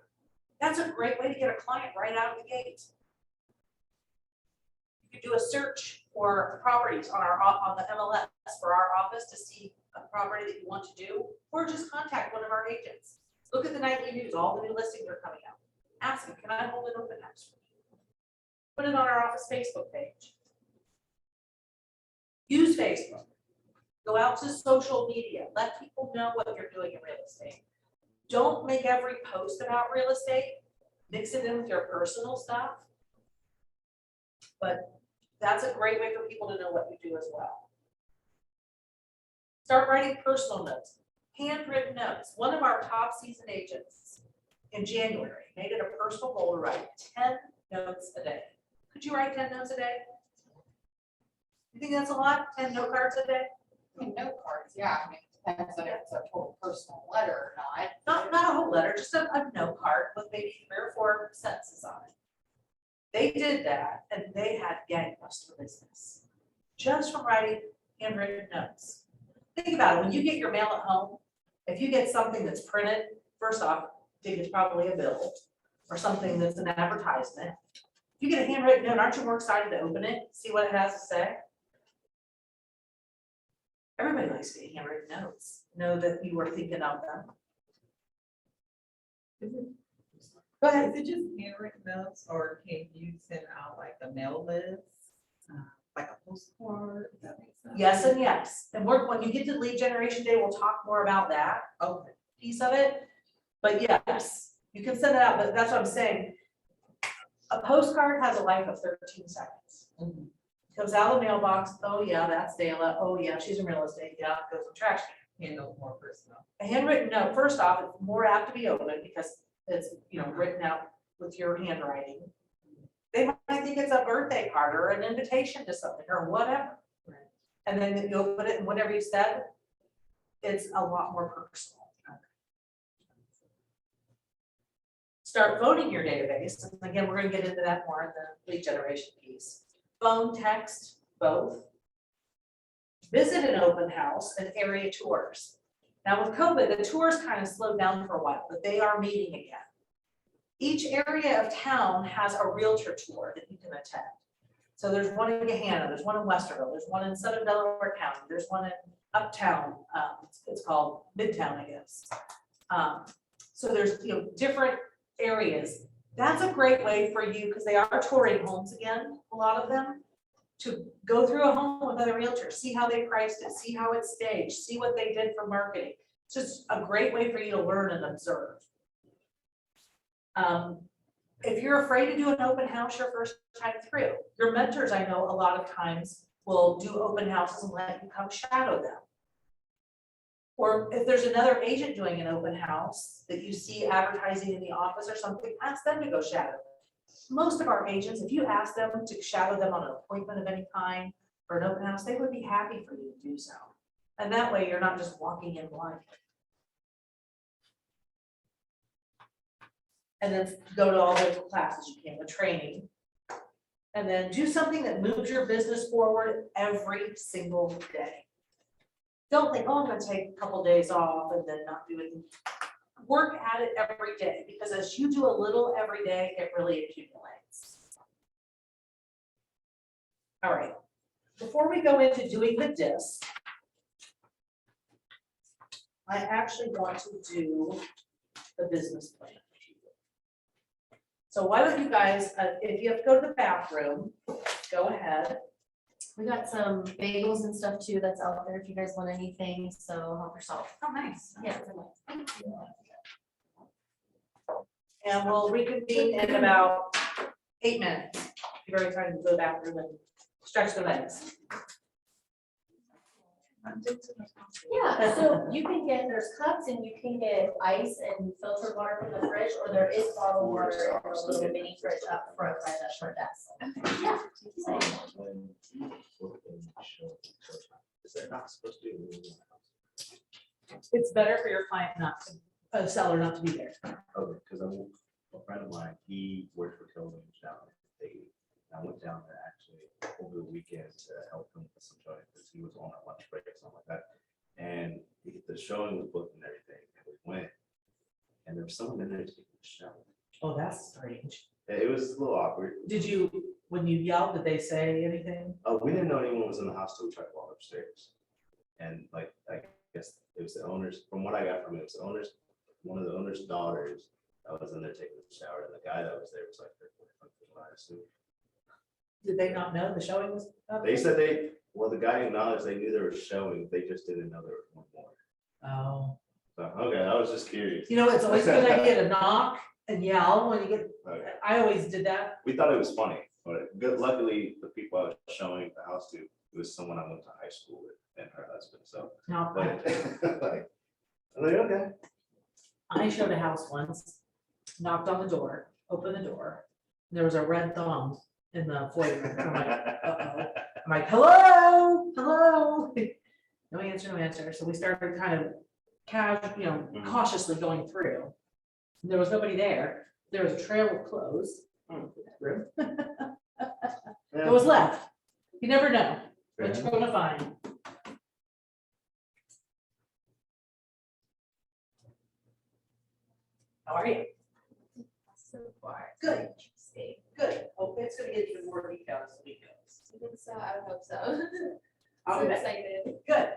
That's a great way to get a client right out of the gate. You could do a search for properties on the MLS for our office to see a property that you want to do, or just contact one of our agents. Look at the nightly news, all the new listings are coming out. Ask them, can I hold an open house for you? Put it on our office Facebook page. Use Facebook. Go out to social media. Let people know what you're doing in real estate. Don't make every post about real estate. Mix it in with your personal stuff. But that's a great way for people to know what you do as well. Start writing personal notes, handwritten notes. One of our top seasoned agents in January made it a personal goal to write 10 notes a day. Could you write 10 notes a day? You think that's a lot? 10 note cards a day? I mean, note cards, yeah, I mean, it depends on if it's a total personal letter or not. Not a whole letter, just a note card with maybe 3 or 4 sentences on it. They did that and they had gangbuster business just from writing handwritten notes. Think about it, when you get your mail at home, if you get something that's printed, first off, I think it's probably a bill or something that's an advertisement. If you get a handwritten note, aren't you more excited to open it, see what it has to say? Everybody likes getting handwritten notes, know that you were thinking of them. Go ahead. Is it just handwritten notes, or can you send out like a mail list, like a postcard? Does that make sense? Yes and yes. And when you get to lead generation day, we'll talk more about that piece of it. But yes, you can send it out, but that's what I'm saying. A postcard has a life of 13 seconds. Comes out of the mailbox, oh yeah, that's Dayla, oh yeah, she's in real estate, yeah, it goes in trash can. Handle more personal. A handwritten note, first off, it's more apt to be opened because it's, written out with your handwriting. They might think it's a birthday card or an invitation to something or whatever. And then you open it and whatever you said, it's a lot more personal. Start voting your database. And again, we're gonna get into that more in the lead generation piece. Phone, text, both. Visit an open house and area tours. Now with COVID, the tours kind of slowed down for a while, but they are meeting again. Each area of town has a realtor tour that you can attend. So there's one in Gahanna, there's one in Westerville, there's one in Southern Delaware County, there's one in Uptown, it's called Midtown, I guess. So there's different areas. That's a great way for you, because they are touring homes again, a lot of them, to go through a home with other realtors, see how they priced it, see how it's staged, see what they did for marketing. It's just a great way for you to learn and observe. If you're afraid to do an open house your first time through, your mentors, I know a lot of times will do open houses and let you come shadow them. Or if there's another agent doing an open house that you see advertising in the office or something, ask them to go shadow. Most of our agents, if you ask them to shadow them on an appointment of any kind or an open house, they would be happy for you to do so. And that way you're not just walking in blind. And then go to all those classes you can, the training. And then do something that moves your business forward every single day. Don't think, oh, I'm gonna take a couple days off and then not do it. Work at it every day, because as you do a little every day, it really accumulates. All right, before we go into doing the disc, I actually want to do the business plan. So why don't you guys, if you have to go to the bathroom, go ahead. We got some bagels and stuff too that's out there if you guys want anything, so help yourself. Oh, nice. Yeah. And we'll reconvene in about 8 minutes. You've already tried to go to the bathroom and stretch the legs. Yeah, so you can get, there's cups and you can get ice and filtered water from the fridge, or there is bottled water in a little mini fridge up front by the front desk. Yeah. So- When you look in the show, is that not supposed to be? It's better for your client not to, a seller not to be there. Okay, because I'm, a friend of mine, he worked for Keller Williams down in Dayton. I went down there actually over the weekend to help him with some showing, because he was on a lunch break or something like that. And the showing was booked and everything, and we went, and there was someone in there taking a shower. Oh, that's strange. It was a little awkward. Did you, when you yelled, did they say anything? We didn't know anyone was in the house till we tried to walk upstairs. And like, I guess it was the owners, from what I got from it, was the owners, one of the owner's daughters that was in there taking a shower, and the guy that was there was like, I assume. Did they not know the showing was up? They said the guy acknowledged they knew there was showing, they just didn't know there was one more. Oh. So, okay, I was just curious. You know, it's always a good idea to knock and yell when you get, Okay. I always did that. We thought it was funny, but luckily, the people I was showing the house to, it was someone I went to high school with and her husband, so. No, But, like, I'm like, okay. I showed a house once, knocked on the door, opened the door. There was a red thumb in the foyer. I'm like, uh-oh. I'm like, hello, hello. No answer, no answer. So we started kind of cautiously going through. There was nobody there. There was a trail of clothes. Room. It was left. You never know what you're gonna find. How are you? So far. Good. Good. Hope it's gonna get even more detailed as the week goes. I think so, I would hope so. I'll So be back. excited. Good.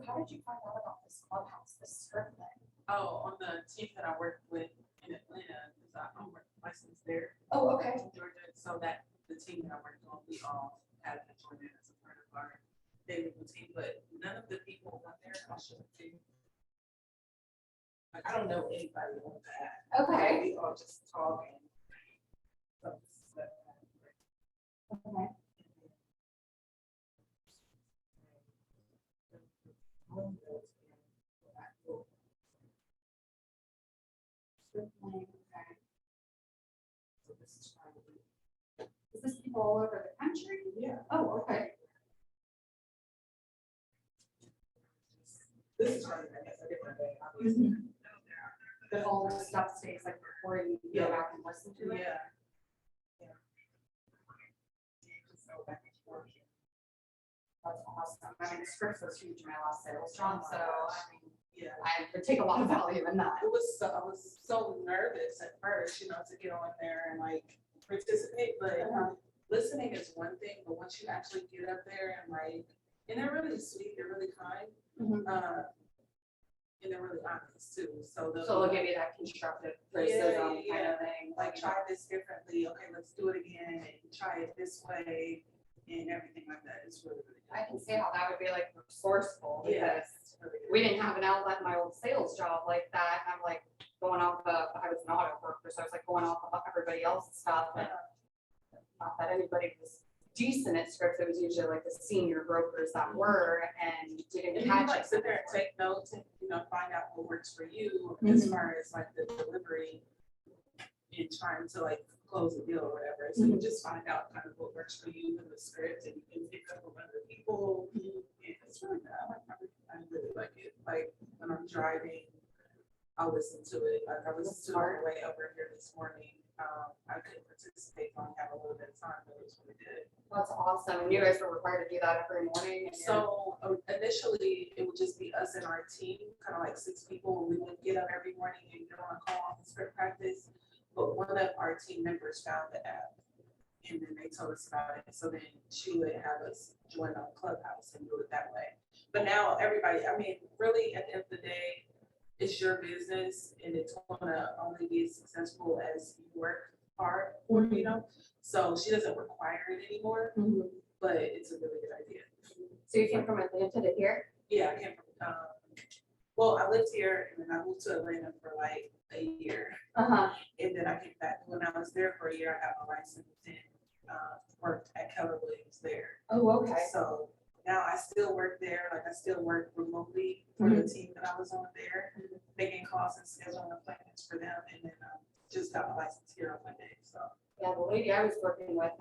So how did you find out about this clubhouse, this script thing? Oh, on the team that I worked with in Atlanta, because I'm licensed there. Oh, okay. In Georgia, so that the team that I worked on, we all had to join in as a part of our daily routine, but none of the people on there are sure too. Like, I don't know anybody on that. Okay. We all just talking. Okay. Is this people all over the country? Yeah. Oh, okay. This is right, I guess, a different day. But all this stuff stays like before you go back and listen to it? Yeah. That's awesome. I mean, scripts was huge in my last sales job, so I mean, Yeah. I would take a lot of value in that. I was so nervous at first, you know, to get on there and like participate, but listening is one thing, but once you actually get up there and like, and they're really sweet, they're really kind. Mhm. And they're really honest too, so. So they'll give you that constructive criticism kind of thing. Like, try this differently, okay, let's do it again, and try it this way, and everything like that, it's really, really good. I can see how that would be like resourceful Yeah. because we didn't have an outlet in my old sales job like that. I'm like going off of, I was an auto broker, so I was like going off of everybody else's stuff and not that anybody was decent at scripts. It was usually like the senior brokers that were and didn't And you catch like it. sit there and take notes and, you know, find out what works for you as far as like the delivery and trying to like close a deal or whatever. So you just find out kind of what works for you in the script and you can pick up from other people. And it's really good. I really like it. Like when I'm driving, I'll listen to it. Like I listened to it on the way over here this morning. I couldn't participate, so I have a little bit of time, but it was really good. That's awesome. And you guys were required to do that every morning. And So initially, it would just be us and our team, kind of like 6 people. We would get up every morning and get on a call and script practice. But one of our team members found the app and then they told us about it. So then she would have us join on Clubhouse and do it that way. But now everybody, I mean, really at the end of the day, it's your business and it's gonna only be as successful as you work hard for, you know? So she doesn't require it anymore, but it's a really good idea. so you came from Atlanta to here? Yeah, I came from, well, I lived here and then I moved to Atlanta for like a year. Uh-huh. And then I came back. When I was there for a year, I got my license and worked at Keller Williams there. Oh, okay. So now I still work there, like I still work remotely for the team that I was on there, making calls and scheduling appointments for them. And then just got my license here on Monday, so. Yeah, the lady I was working with,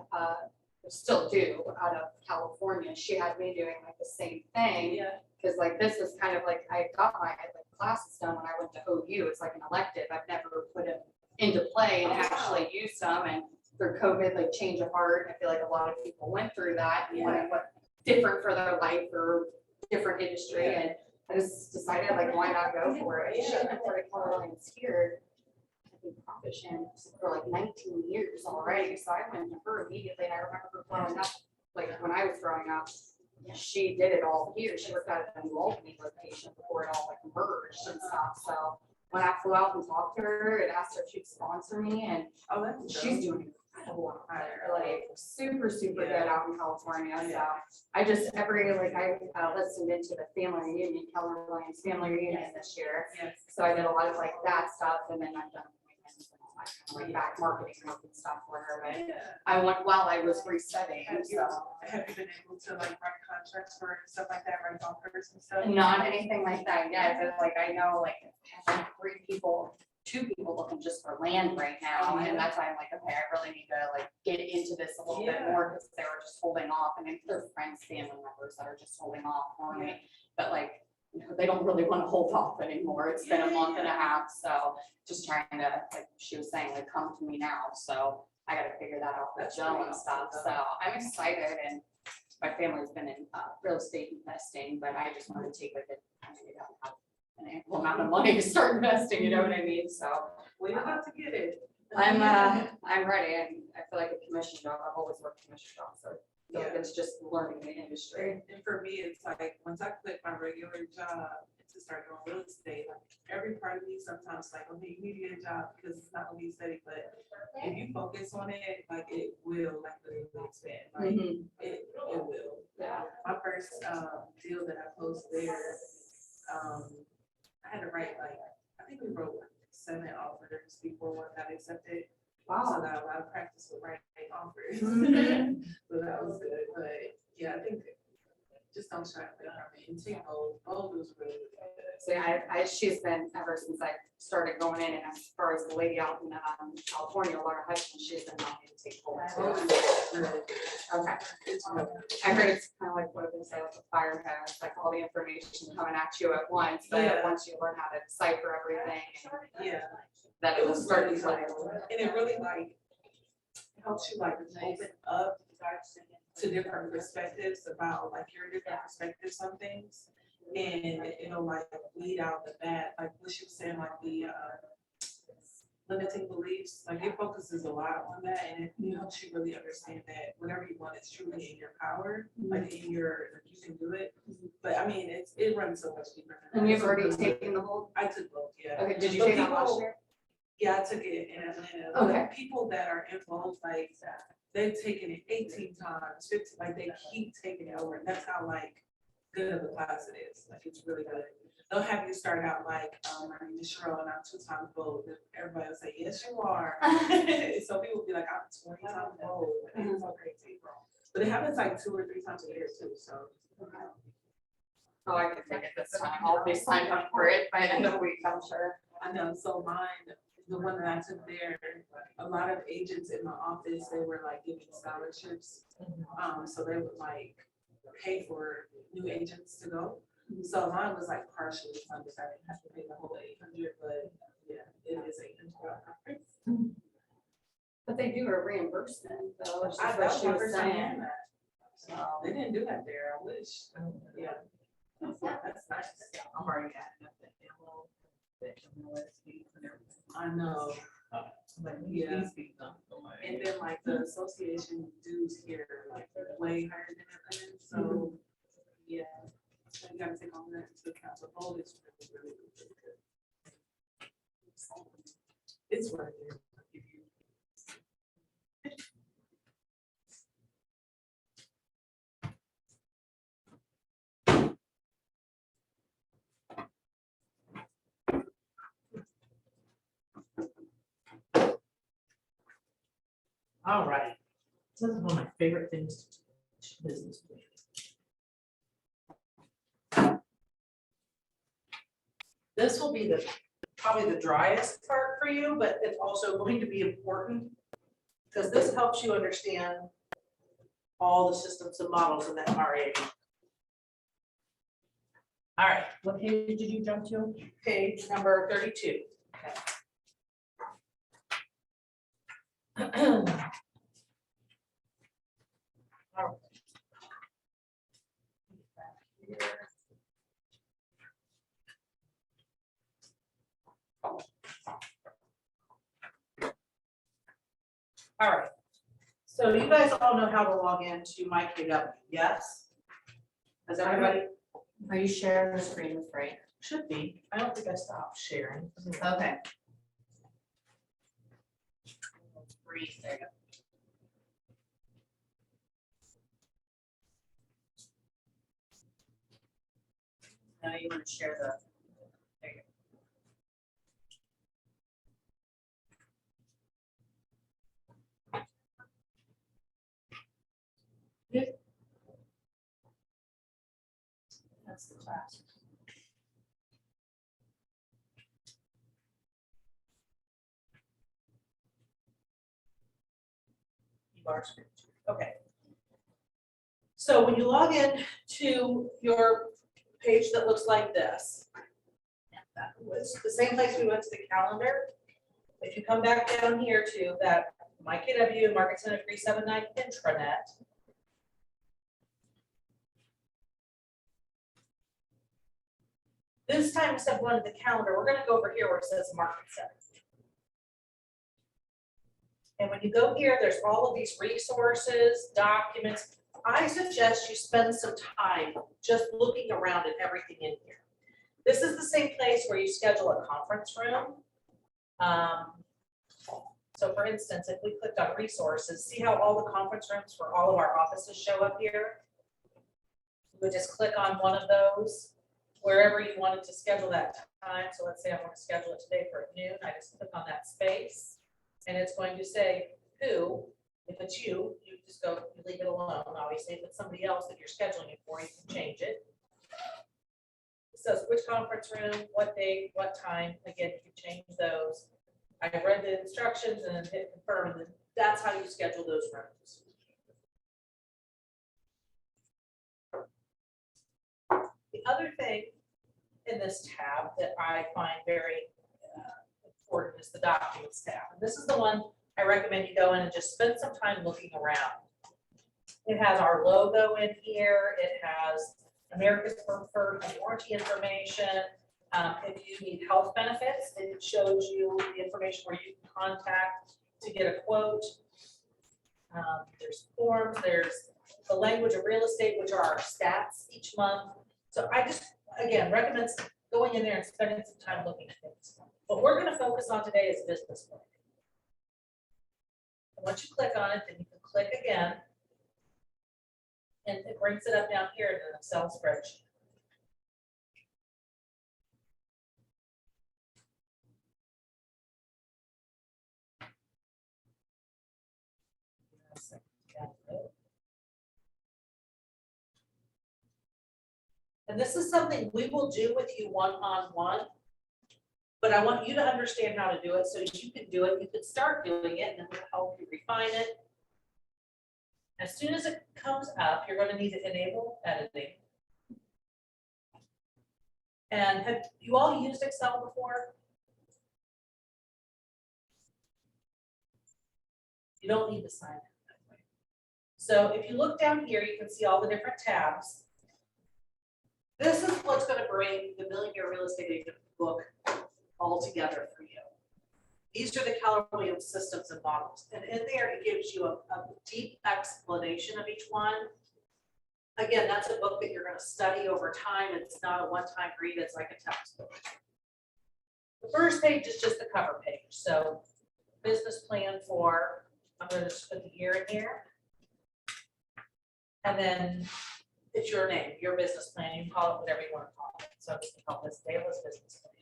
still do, out of California, she had me doing like the same thing. Yeah. Cause like this was kind of like, I got my like classes done when I went to OU, it's like an elective, I've never put it into play and actually used them, and through COVID, like change of heart, I feel like a lot of people went through that, and wanted what different for their life or different industry, and I just decided like, why not go for it? She had been for Keller Williams here, I think Proficient for like 19 years already, so I went to her immediately, and I remember her growing up, like when I was growing up, she did it all here. She worked out at a Albany location before it all like merged and stuff. So when I flew out and talked to her and asked her if she'd sponsor me, and she's doing incredible out there, like super, super good out in California. So I just I listened into the family reunion, Keller Williams family reunion this year. So I did a lot of like that stuff, and then I've done appointments and all that kind of like back marketing work and stuff for her. But I went while I was resetting. Have you been able to like write contracts for stuff like that, write offers and stuff? Not anything like that yet, but like I know like I have like 2 people looking just for land right now, and that's why I'm like, okay, I really need to like get into this a little bit more, because they were just holding off, and then there's friends, family members that are just holding off for me, but like, you know, they don't really want to hold off anymore. It's been a month and a half, so just trying to, like she was saying, like come to me now, so I gotta figure that out with Jill and stuff, so I'm excited, and my family's been in real estate investing, but I just want to take like I don't have an ample amount of money to start investing, you know what I mean? So we're about to get it. I'm ready, and I feel like a commission job. I've always worked commission jobs, so feel like it's just learning the industry. And for me, it's like, once I quit my regular job to start doing real estate, like every part of me sometimes like, okay, you need to get a job because it's not gonna be steady, but if you focus on it, like it will like literally expand, like it will. Yeah. My first deal that I closed there, I had to write like, I think we wrote like 7 offers before one got accepted. So I got a lot of practice with writing offers. So that was good, but yeah, I think just don't try to play from it and take bold was really good. See, she's been, ever since I started going in, and as far as the lady out in California, Laura Hutchins, she's been knowing to take hold too. Okay. I heard it's kind of like what they say, like a fire hose, like all the information coming at you at once, but Yeah. once you learn how to decipher everything, Yeah. that it will start to play. And it really like helps you like open up to different perspectives about like your different perspectives on things. And it'll like weed out the bad, like what she was saying, like the limiting beliefs, like it focuses a lot on that, and it helps you really understand that whatever you want is truly in your power, like in your, like you can do it. But I mean, it runs so much deeper than that. And you've already taken the whole? I took both, yeah. Okay, did you But take that last people- year? Yeah, I took it in Atlanta. Okay. But people that are involved, like, they've taken it 18 times, 15, like, they keep taking it over. That's how, like, good of a class it is. Like, it's really good. They'll have you start out like, my name is Cheryl and I'm 2 times bold. And everybody will say, yes, you are. So people will be like, I'm 20 times bold. And it's so crazy. But it happens like 2 or 3 times a year too, so. Oh, I can take it this time. I'll be signed up for it by the end of the week, I'm sure. I know, so mine, the one that I took there, a lot of agents in my office, they were like giving scholarships. So they would like pay for new agents to go. So mine was like partially funded. I didn't have to pay the whole 800, but yeah, it is $800. But they do a reimbursement though, which is That what was she my was first time saying. hearing that. So they didn't do that there, I wish. Yeah. That's nice. I'm already adding up that yellow, that fees and everything. I know. Like, Yeah. these fees don't go away. And then like the association dues here are like way higher than Atlanta, so, yeah. You gotta take all that into account, so bold is really good. It's worth it. All right. This is one of my favorite things to teach business planning. This will be probably the driest part for you, but it's also going to be important because this helps you understand all the systems and models in that RA. All right, what page did you jump to? Page number 32. Okay. All right, so you guys all know how to log into MyKW, yes? Has everybody? Are you sharing the screen with Frank? Should be. I don't think I stopped sharing. Okay. Breathe, there you go. Now you want to share the, there you go. That's the class. Okay. So when you log in to your page that looks like this, that was the same place we went to the calendar. If you come back down here to that MyKW Market Center 379 intranet. This time, instead of going to the calendar, we're gonna go over here where it says Market Center. And when you go here, there's all of these resources, documents. I suggest you spend some time just looking around at everything in here. This is the same place where you schedule a conference room. So for instance, if we clicked on resources, see how all the conference rooms for all of our offices show up here? You would just click on one of those, wherever you wanted to schedule that time. So let's say I want to schedule it today for noon. I just click on that space and it's going to say who. If it's you, you just go, you leave it alone. Obviously, if it's somebody else that you're scheduling it for, you can change it. It says which conference room, what date, what time. Again, you can change those. I read the instructions and hit confirm, and then that's how you schedule those rooms. The other thing in this tab that I find very important is the documents tab. And this is the one I recommend you go in and just spend some time looking around. It has our logo in here. It has America's Preferred Warranty information. If you need health benefits, it shows you the information where you can contact to get a quote. There's forms, there's the language of real estate, which are our stats each month. So I just, again, recommend going in there and spending some time looking at things. What we're going to focus on today is business plan. And once you click on it, then you can click again. And it brings it up down here in an Excel spreadsheet. And this is something we will do with you one-on-one, but I want you to understand how to do it so you can do it. You can start doing it and then we'll help you refine it. As soon as it comes up, you're going to need to enable editing. And have you all used Excel before? You don't need to sign in that way. So if you look down here, you can see all the different tabs. This is what's going to bring the Millionaire Real Estate Agent book all together for you. These are the Keller Williams systems and models. And in there, it gives you a deep explanation of each one. Again, that's a book that you're going to study over time. It's not a one-time read, it's like a textbook. The first page is just the cover page. So business plan for, I'm going to just put the year in here. And then it's your name, your business plan. You can call it whatever you want to call it. So I'm just going to call this Dayla's business plan.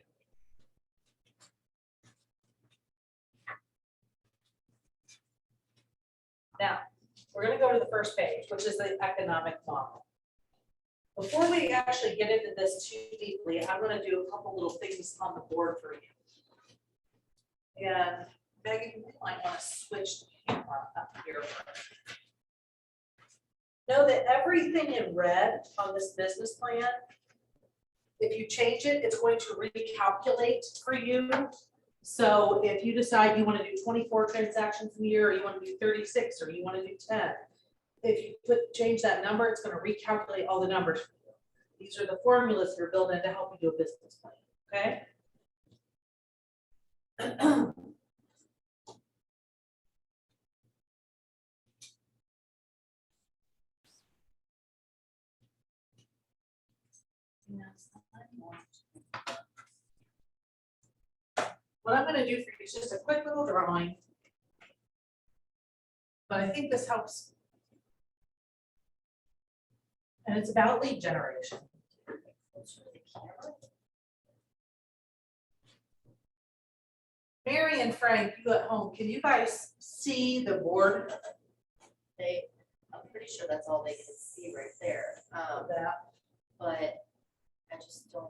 Now, we're going to go to the first page, which is the economic model. Before we actually get into this too deeply, I'm going to do a couple little things on the board for you. And Megan, you might want to switch the camera up here. Know that everything in red on this business plan, if you change it, it's going to recalculate for you. So if you decide you want to do 24 transactions in a year, or you want to do 36, or you want to do 10, if you change that number, it's going to recalculate all the numbers for you. These are the formulas that are built in to help you do a business plan, okay? What I'm going to do for you is just a quick little drawing, but I think this helps. And it's about lead generation. Mary and Frank, you at home, can you guys see the board? I'm pretty sure that's all they can see right there. But I just don't.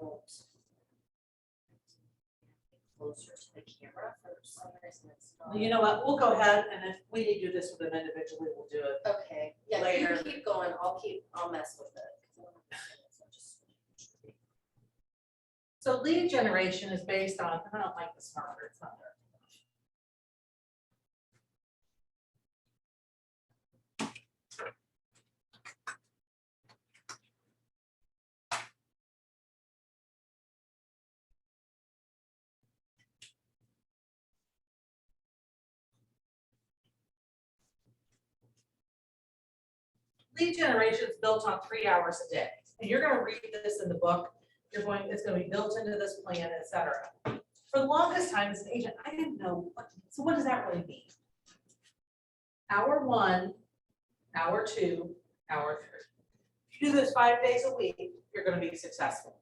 Closer to the camera for some reason it's not. You know what, we'll go ahead, and if we need to do this with them individually, we'll do it. Okay, yeah, Later. you keep going, I'll mess with it. So lead generation is based on, I don't like this marker, it's not there. lead generation is built on 3 hours a day. And you're gonna read this in the book. It's gonna be built into this plan, et cetera. For the longest time as an agent, I didn't know, so what does that really mean? Hour 1, hour 2, hour 3. If you do this 5 days a week, you're gonna be successful.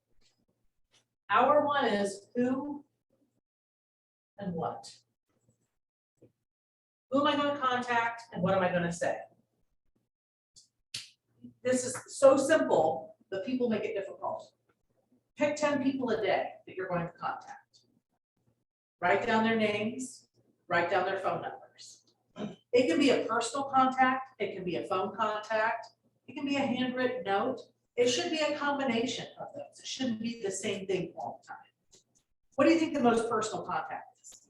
Hour 1 is who and what. Who am I gonna contact and what am I gonna say? This is so simple, but people make it difficult. Pick 10 people a day that you're going to contact. Write down their names, write down their phone numbers. It can be a personal contact, it can be a phone contact, it can be a handwritten note. It should be a combination of those. It shouldn't be the same thing all the time. What do you think the most personal contact is?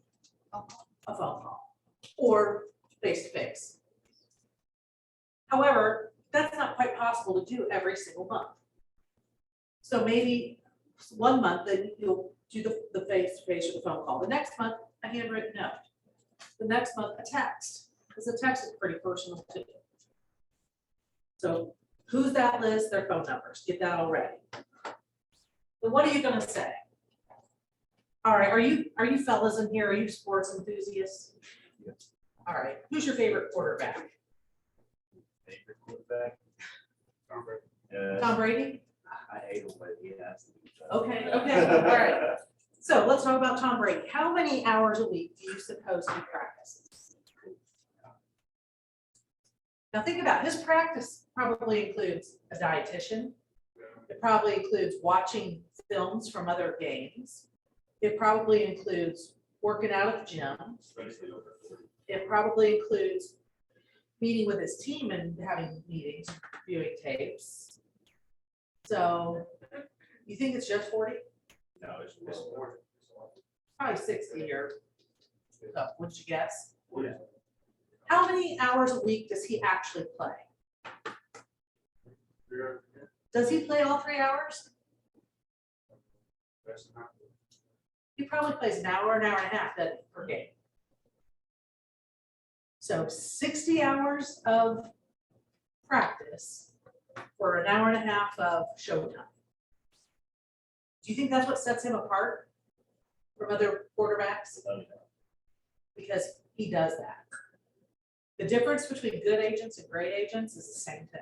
A phone call or face-to-face. However, that's not quite possible to do every single month. So maybe 1 month, then you'll do the face-to-face or the phone call. The next month, a handwritten note. The next month, a text, because the text is pretty personal too. So who's that list? Their phone numbers. Get that already. Then what are you gonna say? All right, are you fellas in here? Are you sports enthusiasts? Yes. All right, who's your favorite quarterback? Favorite quarterback? Tom Brady. Tom Brady? I hate him, but he has to be. Okay, all right. So let's talk about Tom Brady. How many hours a week do you suppose he practices? Now think about it. His practice probably includes a dietitian. It probably includes watching films from other games. It probably includes working out at the gym. It probably includes meeting with his team and having meetings, viewing tapes. So you think it's just 40? No, it's more. Probably 60 or so, would you guess? Yeah. How many hours a week does he actually play? Does he play all 3 hours? He probably plays an hour and a half per game. So 60 hours of practice for an hour and a half of showtime. Do you think that's what sets him apart from other quarterbacks? Because he does that. The difference between good agents and great agents is the same thing.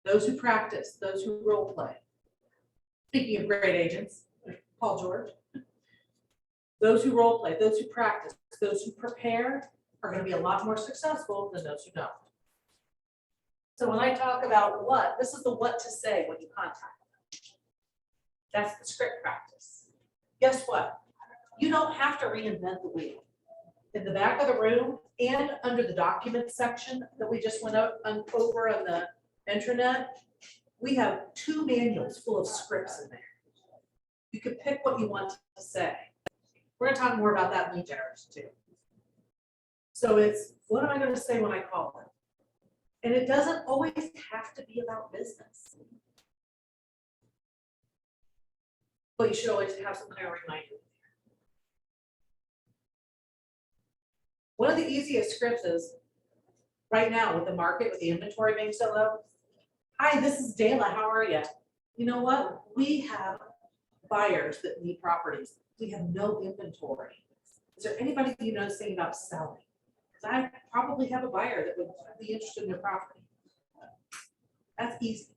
Those who practice, those who role play. Speaking of great agents, Paul George. Those who role play, those who practice, those who prepare are going to be a lot more successful than those who don't. So when I talk about what, this is the what to say when you contact them. That's the script practice. Guess what? You don't have to reinvent the wheel. In the back of the room and under the documents section that we just went over on the intranet, we have 2 manuals full of scripts in there. You can pick what you want to say. We're going to talk more about that in lead generation too. So it's, what am I going to say when I call them? And it doesn't always have to be about business. But you should always have some kind of reminder. One of the easiest scripts is, right now with the market, with the inventory being so low, hi, this is Dayla, how are you? You know what? We have buyers that need properties. We have no inventory. Is there anybody you know thinking about selling? Because I probably have a buyer that would be interested in your property. That's easy.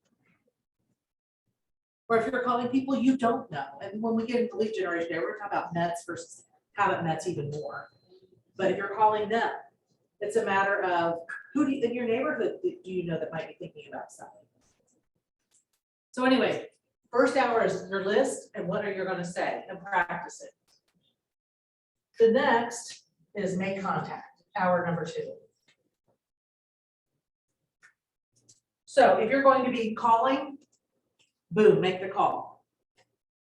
Or if you're calling people you don't know, and when we get into lead generation, we're talking about Mets versus haven't Mets even more. But if you're calling them, it's a matter of who do you, in your neighborhood do you know that might be thinking about selling? So anyway, first hour is your list and what are you going to say and practice it. The next is make contact, hour number 2. So if you're going to be calling, boom, make the call.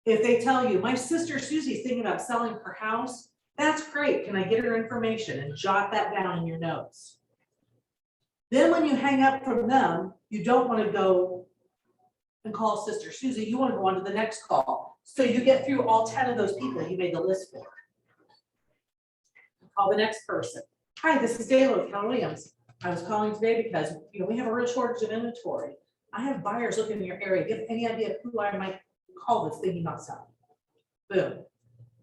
If they tell you, my sister Susie's thinking about selling her house, that's great. Can I get her information and jot that down in your notes? Then when you hang up from them, you don't want to go and call Sister Susie. You want to go on to the next call. So you get through all 10 of those people you made the list for. Call the next person. Hi, this is Dayla with Keller Williams. I was calling today because, you know, we have a real shortage of inventory. I have buyers looking in your area. Do you have any idea who I might call that's thinking about selling? Boom,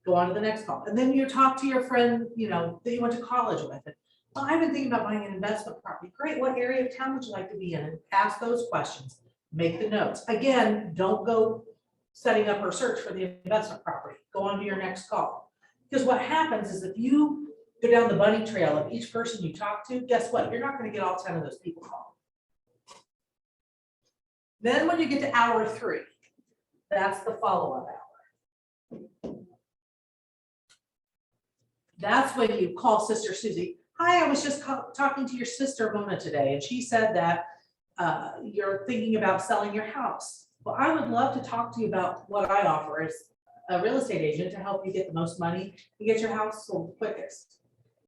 go on to the next call. And then you talk to your friend, you know, that you went to college with. And, well, I've been thinking about buying an investment property. Great, what area of town would you like to be in? And ask those questions, make the notes. Again, don't go setting up or search for the investment property. Go on to your next call. Because what happens is if you go down the bunny trail of each person you talk to, guess what? You're not gonna get all 10 of those people called. Then when you get to hour 3, that's the follow-up hour. That's when you call Sister Susie. Hi, I was just talking to your sister Mona today, and she said that you're thinking about selling your house. Well, I would love to talk to you about what I offer as a real estate agent to help you get the most money and get your house sold quickest.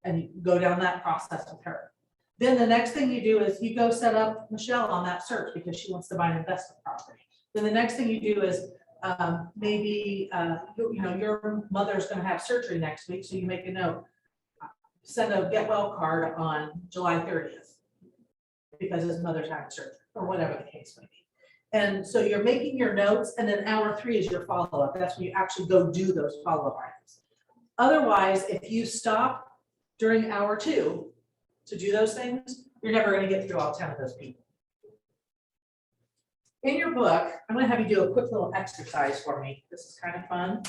And you go down that process with her. Then the next thing you do is you go set up Michelle on that search because she wants to buy an investment property. Then the next thing you do is maybe you know, your mother's going to have surgery next week, so you make a note. Send a get well card on July 30th because his mother's having surgery or whatever the case may be. And so you're making your notes, and then hour 3 is your follow-up. That's when you actually go do those follow-up items. Otherwise, if you stop during hour 2 to do those things, you're never going to get through all 10 of those people. In your book, I'm going to have you do a quick little exercise for me. This is kind of fun.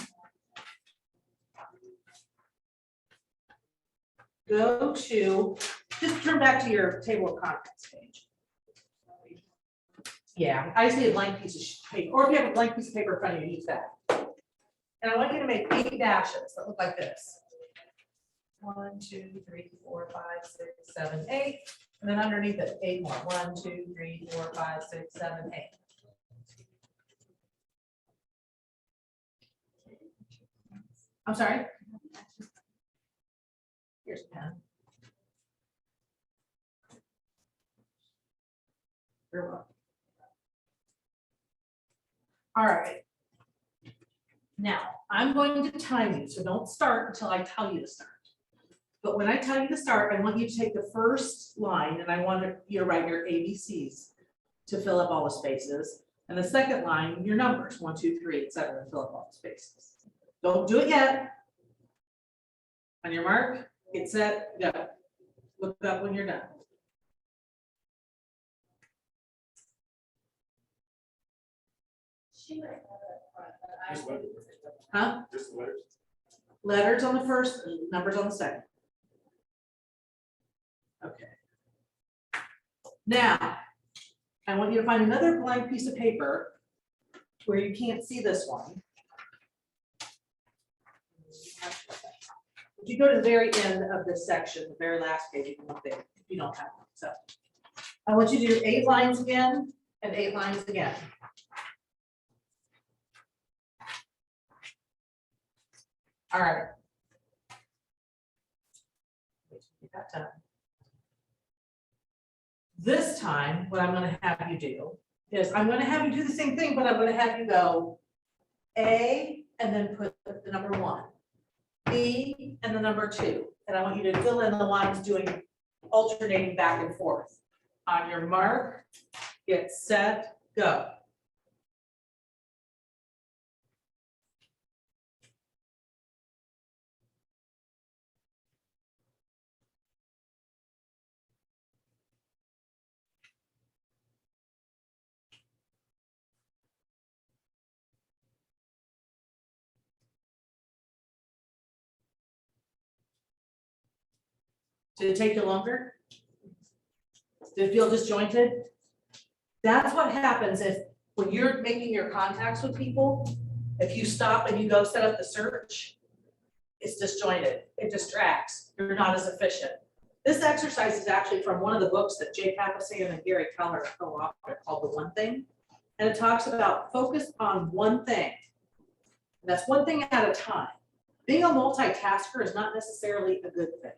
Go to, just turn back to your table of contents page. Yeah, I just need a blank piece of paper, or if you have a blank piece of paper in front of you, use that. And I want you to make 8 dashes that look like this. 1, 2, 3, 4, 5, 6, 7, 8. And then underneath it, 8 more. 1, 2, 3, 4, 5, 6, 7, 8. I'm sorry? Here's a pen. You're welcome. All right. Now, I'm going to time you, so don't start until I tell you to start. But when I tell you to start, I want you to take the first line and I want you to write your ABCs to fill up all the spaces. And the second line, your numbers, 1, 2, 3, etc., to fill up all the spaces. Don't do it yet. On your mark, get set, go. Look up when you're done. Huh? Just letters. Letters on the first, numbers on the second. Okay. Now, I want you to find another blank piece of paper where you can't see this one. If you go to the very end of this section, the very last page, you can look there if you don't have one. So I want you to do 8 lines again and 8 lines again. All right. Get that done. This time, what I'm going to have you do is I'm going to have you do the same thing, but I'm going to have you go A and then put the number 1, B and the number 2. And I want you to fill in the lines doing alternating back and forth. On your mark, get set, go. Did it take you longer? Did it feel disjointed? That's what happens if, when you're making your contacts with people, if you stop and you go set up the search, it's disjointed, it distracts, you're not as efficient. This exercise is actually from one of the books that Jay Papasan and Gary Keller co-authored called The One Thing. And it talks about focus on one thing. And that's one thing at a time. Being a multitasker is not necessarily a good thing,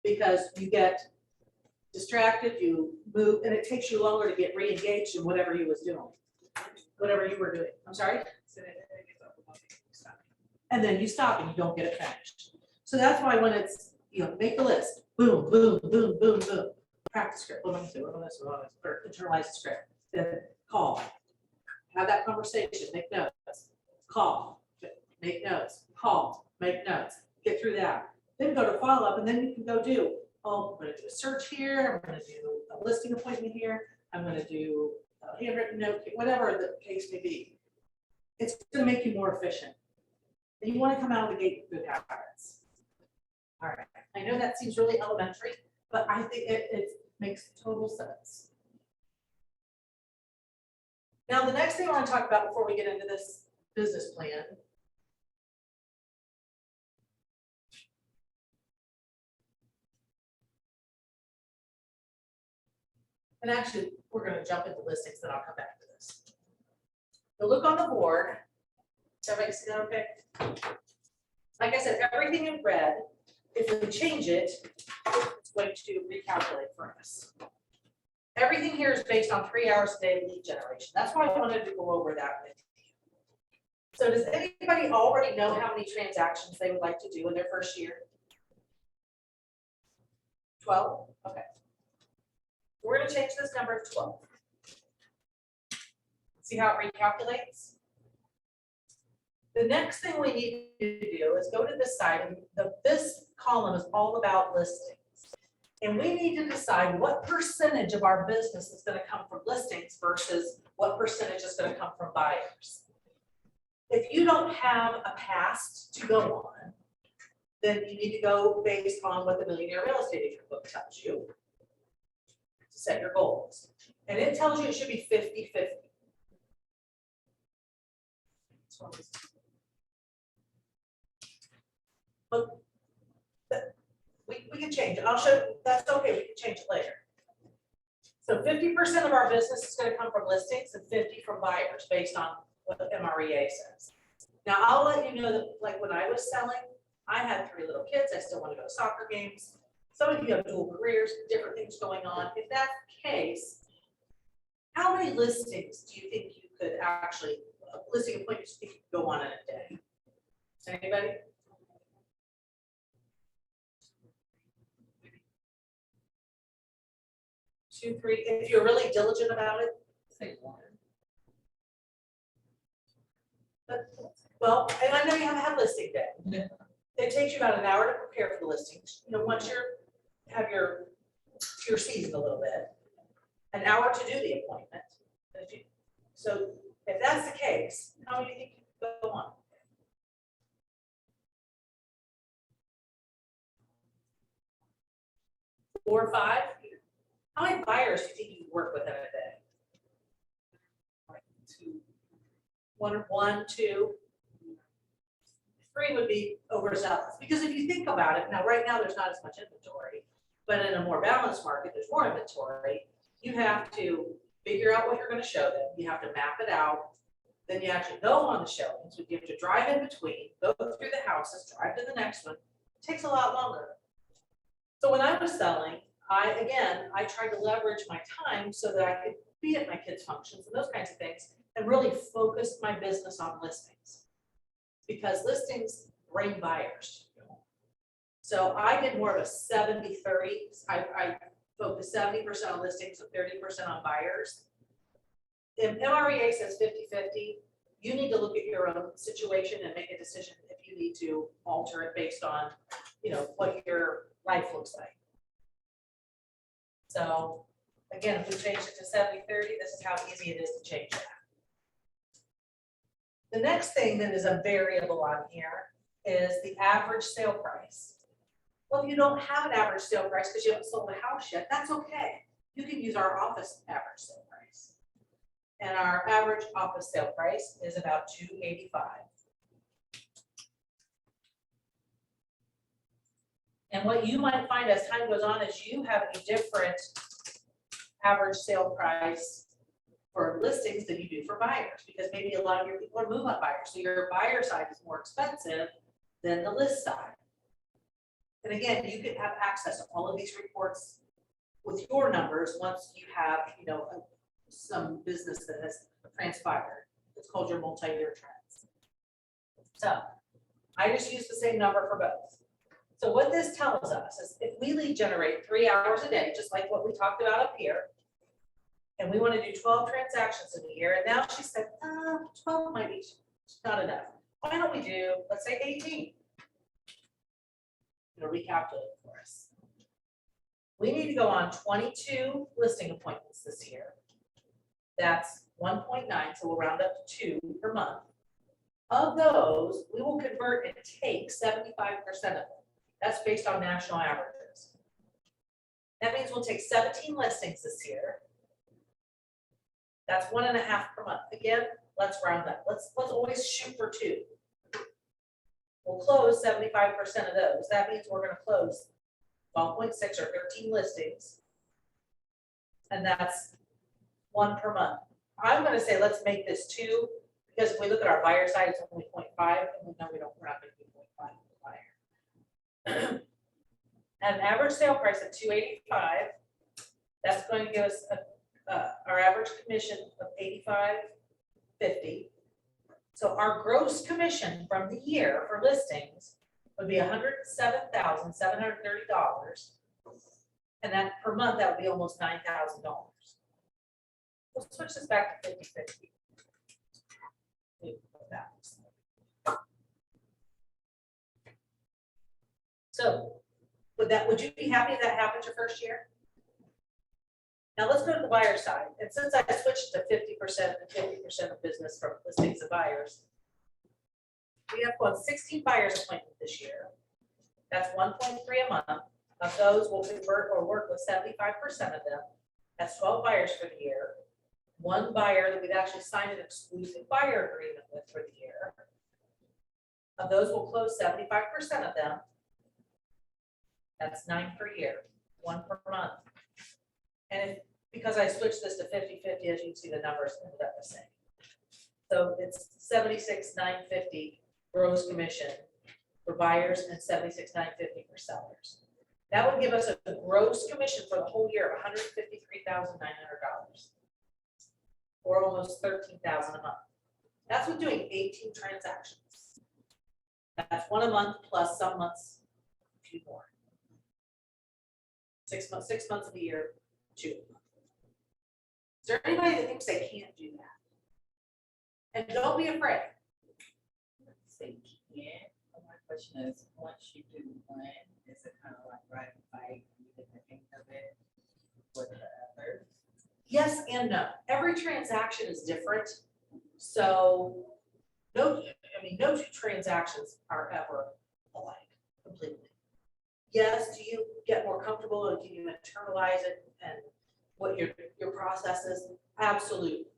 because you get distracted, you move, and it takes you longer to get re-engaged in whatever you was doing, whatever you were doing. I'm sorry? And then you stop and you don't get it finished. So that's why when it's, you know, make a list, boom, boom, boom, boom, boom. practice script, what am I gonna do, or internalize the script, then call. Have that conversation, make notes, call, make notes, call, make notes, get through that. Then go to follow-up, and then you can go do, oh, I'm gonna do a search here, I'm gonna do a listing appointment here, I'm gonna do a handwritten note, whatever the case may be. It's gonna make you more efficient. And you wanna come out of the gate with good habits. All right, I know that seems really elementary, but I think it makes total sense. Now, the next thing I want to talk about before we get into this business plan. And actually, we're going to jump into listings, then I'll come back to this. So look on the board. Everybody see that okay? Like I said, everything in red, if we change it, it's going to recalculate for us. Everything here is based on 3 hours a day lead generation. That's why I wanted to go over that with you. So does anybody already know how many transactions they would like to do in their first year? 12? Okay. We're going to change this number to 12. See how it recalculates? The next thing we need to do is go to this side, and this column is all about listings. And we need to decide what percentage of our business is going to come from listings versus what percentage is going to come from buyers. If you don't have a past to go on, then you need to go based on what the Millionaire Real Estate Agent book tells you to set your goals. And it tells you it should be 50-50. But we can change it. I'll show you. That's okay. We can change it later. So 50% of our business is going to come from listings and 50% from buyers based on what the MREA says. Now, I'll let you know that, like when I was selling, I had 3 little kids. I still want to go to soccer games. Some of you have dual careers, different things going on. If that's the case, how many listings do you think you could actually, listing appointments you could go on in a day? Anybody? 2, 3, if you're really diligent about it, say 1. But, well, and I know you have listing day. Yeah. It takes you about an hour to prepare for the listings. You know, once have your seasoned a little bit, an hour to do the appointment. So if that's the case, how many do you think you could go on? 4 or 5? How many buyers do you think you work with in a day? 2. 1, 2. 3 would be overzealous, because if you think about it, now right now there's not as much inventory, but in a more balanced market, there's more inventory. You have to figure out what you're going to show them. You have to map it out. Then you actually go on the showings. So you have to drive in between, go through the houses, drive to the next one. It takes a lot longer. So when I was selling, I tried to leverage my time so that I could be at my kids' functions and those kinds of things, and really focus my business on listings, because listings bring buyers. So I did more of a 70-30. I focused 70% on listings and 30% on buyers. If MREA says 50-50, you need to look at your own situation and make a decision if you need to alter it based on, what your life looks like. So again, if we change it to 70-30, this is how easy it is to change that. The next thing that is a variable on here is the average sale price. Well, if you don't have an average sale price because you haven't sold a house yet, that's okay. You can use our office average sale price. And our average office sale price is about $285. And what you might find as time goes on is you have a different average sale price for listings than you do for buyers, because maybe a lot of your people are move-up buyers. So your buyer side is more expensive than the list side. And again, you can have access to all of these reports with your numbers once you have, some business that has transpired. It's called your multi-year trends. So I just use the same number for both. So what this tells us is if we lead generate 3 hours a day, just like what we talked about up here, and we want to do 12 transactions in a year, and now she said, 12 might be not enough. Why don't we do, let's say 18? It'll recalculate for us. We need to go on 22 listing appointments this year. That's 1.9, so we'll round up to 2 per month. Of those, we will convert and take 75% of them. That's based on national averages. That means we'll take 17 listings this year. That's 1.5 per month. Again, let's round up. Let's always shoot for 2. We'll close 75% of those. That means we're going to close 12.6 or 13 listings. And that's 1 per month. I'm going to say let's make this 2, because if we look at our buyer side, it's only 0.5, and we know we're not going to do 0.5 per buyer. At an average sale price of $285, that's going to give us our average commission of $85.50. So our gross commission from the year for listings would be $107,730. And that per month, that would be almost $9,000. We'll switch this back to 50/50. So would you be happy if that happened your first year? Now let's go to the buyer side. And since I switched to 50% and 50% of business from listings and buyers, we have 16 buyers appointments this year. That's 1.3 a month. Of those, we'll convert or work with 75% of them. That's 12 buyers for the year. 1 buyer that we've actually signed an exclusive buyer agreement with for the year. Of those, we'll close 75% of them. That's 9 per year, 1 per month. And because I switched this to 50/50, as you can see, the numbers ended up the same. So it's 76,950 gross commission for buyers and 76,950 for sellers. That would give us a gross commission for the whole year of $153,900, or almost $13,000 a month. That's with doing 18 transactions. That's 1 a month plus some months, 2 more. 6 months of the year, 2 a month. Is there anybody that thinks they can't do that? And don't be afraid. Yeah, my question is, once you do one, is it kind of like riding a bike, you get the hang of it with the others? Yes and no. Every transaction is different. So no 2 transactions are ever alike completely. Yes, do you get more comfortable and can you internalize it and what your process is? Absolutely.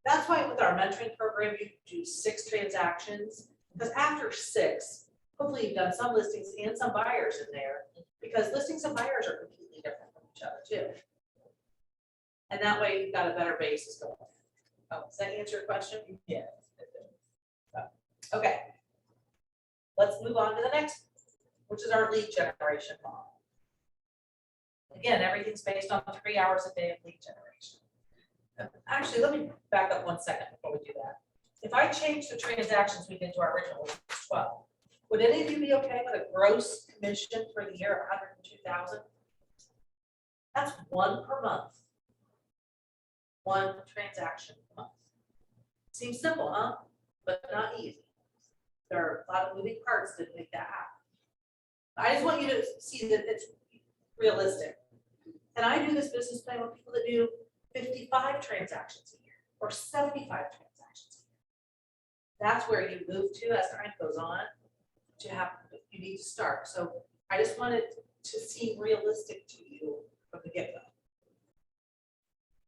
That's why with our mentoring program, you do 6 transactions, because after 6, hopefully you've done some listings and some buyers in there, because listings and buyers are completely different from each other too. And that way you've got a better basis going. Oh, does that answer your question? Yes. Okay. Let's move on to the next, which is our lead generation model. Again, everything's based on 3 hours a day of lead generation. Actually, let me back up 1 second before we do that. If I change the transactions we did to our original, which was 12, would any of you be okay with a gross commission for the year of $102,000? That's 1 per month. 1 transaction a month. Seems simple, huh? But not easy. There are a lot of moving parts that make that happen. I just want you to see that it's realistic. And I do this business plan with people that do 55 transactions a year or 75 transactions a year. That's where you move to as time goes on to have, you need to start. So I just wanted to seem realistic to you from the get-go.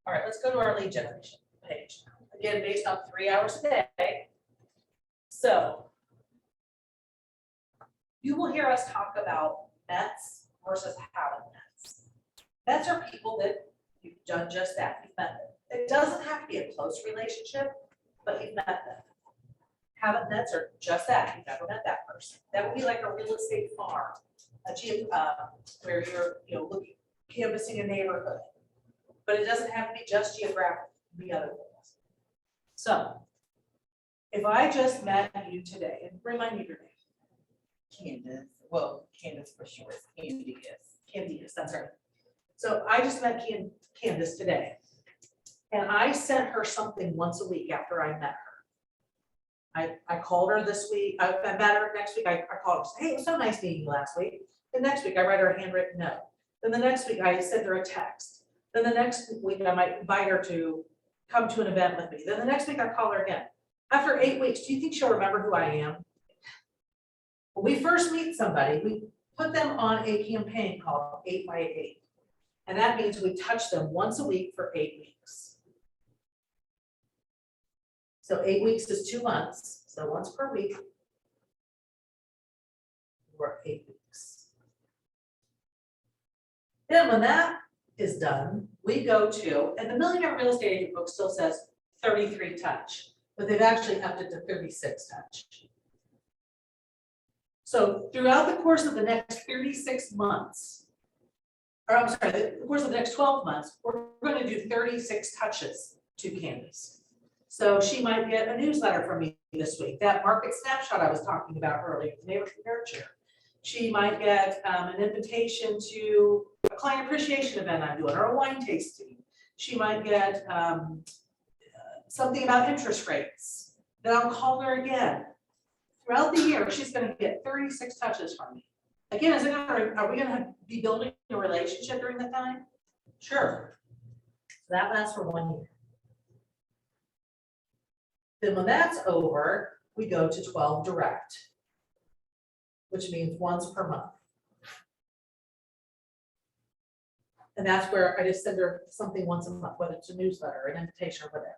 All right, let's go to our lead generation page. Again, based on 3 hours a day. So you will hear us talk about METs versus haven't METs. METs are people that you've done just that, you've met them. It doesn't have to be a close relationship, but you've met them. Haven't METs are just that, you've never met that person. That would be like a real estate farm, where you're looking, canvassing a neighborhood. But it doesn't have to be just geographic, it can be other things. So if I just met you today, and remind me your name. Candace. well, Candace for short, Candice, that's right. So I just met Candace today. And I sent her something once a week after I met her. I called her this week, I met her next week, I called her, said, hey, it was so nice meeting you last week. The next week I write her a handwritten note. Then the next week I send her a text. Then the next week I might invite her to come to an event with me. Then the next week I call her again. After 8 weeks, do you think she'll remember who I am? When we first meet somebody, we put them on a campaign called 8 by 8. And that means we touch them once a week for 8 weeks. So 8 weeks is 2 months, so once per week. For 8 weeks. Then when that is done, we go to, and the Millionaire Real Estate Agent book still says 33 touch, but they've actually upped it to 36 touch. So throughout the course of the next 36 months, or I'm sorry, the course of the next 12 months, we're going to do 36 touches to Candace. So she might get a newsletter from me this week, that market snapshot I was talking about earlier, the neighborhood nurture. She might get an invitation to a client appreciation event I'm doing, or a wine tasting. She might get something about interest rates. Then I'll call her again. Throughout the year, she's going to get 36 touches from me. Again, are we going to be building a relationship during that time? Sure. So that lasts for 1 year. Then when that's over, we go to 12 direct, which means once per month. And that's where I just send her something once a month, whether it's a newsletter, an invitation, or whatever.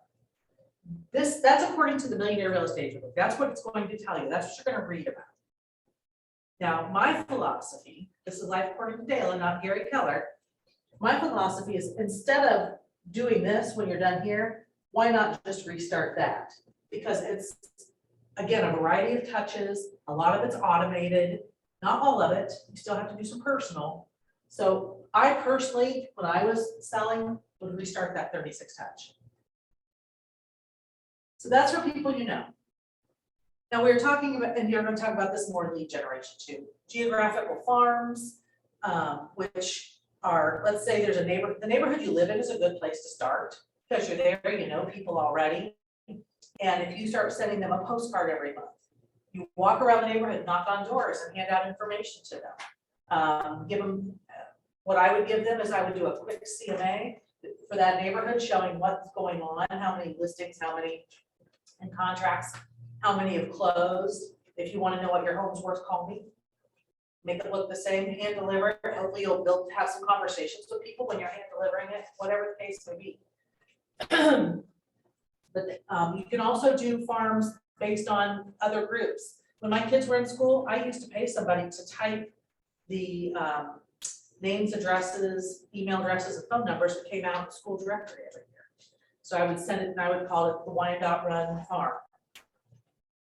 That's according to the Millionaire Real Estate Agent book. That's what it's going to tell you. That's what you're going to read about. Now, my philosophy, this is life according to Dale and not Gary Keller. My philosophy is, instead of doing this when you're done here, why not just restart that? Because it's, again, a variety of touches. A lot of it's automated, not all of it. You still have to do some personal. So I personally, when I was selling, would restart that 36 touch. So that's for people you know. Now we're talking about, and you're going to talk about this more lead generation too. Geographical farms, which are, let's say there's a neighborhood, the neighborhood you live in is a good place to start because you're there, you know people already. And if you start sending them a postcard every month, you walk around the neighborhood, knock on doors and hand out information to them. Give them, what I would give them is I would do a quick CMA for that neighborhood showing what's going on, how many listings, how many in contracts, how many have closed. If you want to know what your home's worth, call me. Make it look the same, hand deliver. Hopefully you'll have some conversations with people when you're hand delivering it, whatever the case may be. But you can also do farms based on other groups. When my kids were in school, I used to pay somebody to type the names, addresses, email addresses, and phone numbers that came out in the school directory every year. So I would send it and I would call it the Wyandotte Run Farm.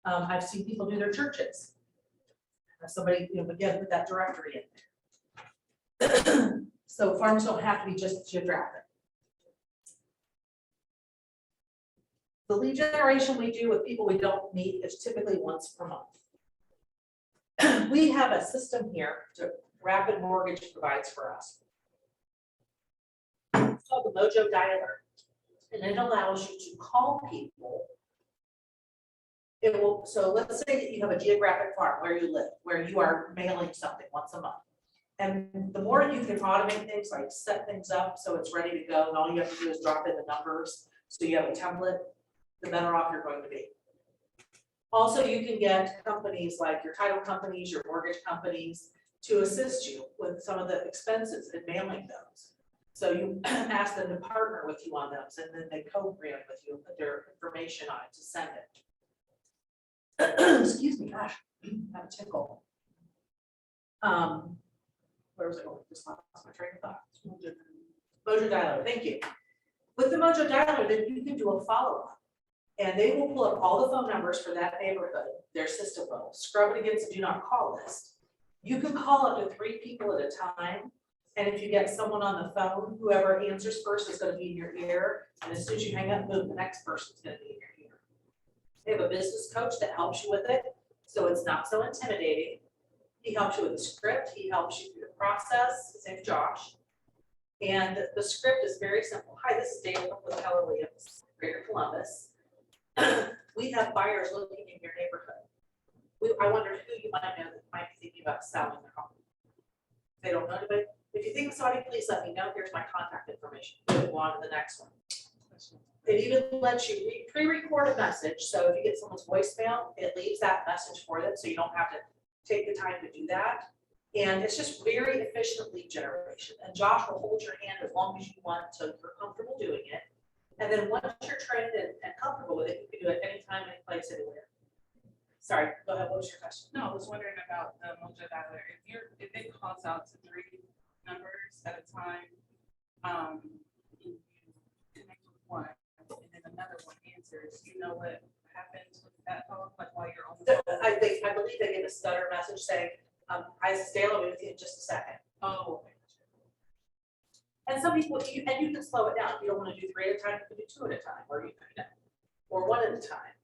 I've seen people do their churches. Somebody, again, put that directory in there. So farms don't have to be just geographic. The lead generation we do with people we don't meet is typically once per month. We have a system here that Rapid Mortgage provides for us. It's called the Mojo Dialer, and it allows you to call people. It will, so let's say that you have a geographic farm where you live, where you are mailing something once a month. And the more you can automate things, like set things up so it's ready to go, and all you have to do is drop in the numbers, so you have a template, the better off you're going to be. Also, you can get companies like your title companies, your mortgage companies to assist you with some of the expenses in mailing those. So you ask them to partner with you on those, and then they co-brand with you and put their information on it to send it. Excuse me, gosh, I have a tickle. Where was I going? Just lost my train of thought. Mojo Dialer, thank you. With the Mojo Dialer, then you can do a follow-up. And they will pull up all the phone numbers for that neighborhood. Their system will scrub it against the do not call list. You can call up to 3 people at a time. And if you get someone on the phone, whoever answers first is going to be in your ear. And as soon as you hang up, boom, the next person's going to be in your ear. They have a business coach that helps you with it, so it's not so intimidating. He helps you with the script, he helps you through the process, his name's Josh. And the script is very simple. Hi, this is Dana with Keller Williams, Greater Columbus. We have buyers looking in your neighborhood. I wondered who you might know that might be thinking about selling their home. They don't know anybody. If you think of somebody, please let me know. Here's my contact information. Go on to the next one. It even lets you pre-record a message. So if you get someone's voicemail, it leaves that message for them, so you don't have to take the time to do that. And it's just very efficient lead generation. And Josh will hold your hand as long as you want to, you're comfortable doing it. And then once you're trained and comfortable with it, you can do it anytime, any place, anywhere. Sorry, go ahead. What was your question? No, I was wondering about the Mojo Dialer. If it calls out to 3 numbers at a time, you connect with one, and then another one answers, you know what happens with that call, like while you're on the phone? I believe they get a stutter message saying, hi, this is Dale, I'll be with you in just a second. Oh, okay. And some people, you can slow it down. If you don't want to do 3 at a time, you can do 2 at a time, or or 1 at a time.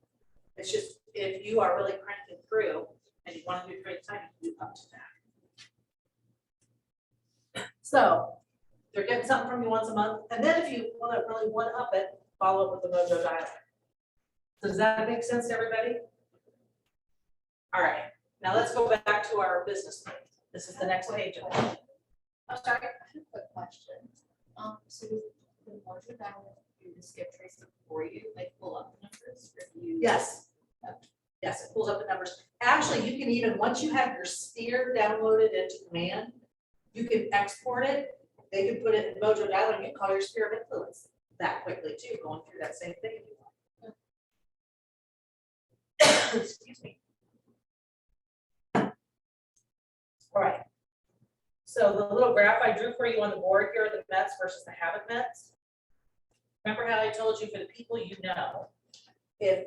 It's just, if you are really cranking through and you want to do 3 at a time, you can do up to that. So they're getting something from you once a month. And then if you want to really one up it, follow up with the Mojo Dialer. Does that make sense to everybody? All right, now let's go back to our business plan. This is the next page. I'm sorry, I have a quick question. So with the Mojo Dialer, do the skip trace for you, like pull up the numbers for you? Yes. Yes, it pulls up the numbers. Actually, you can even, once you have your sphere downloaded into Command, you can export it. They can put it in Mojo Dialer and you can call your sphere of influence that quickly too, going through that same thing if you want. Excuse me. All right. So the little graph I drew for you on the board here are the Mets versus the haven't Mets. Remember how I told you for the people you know, if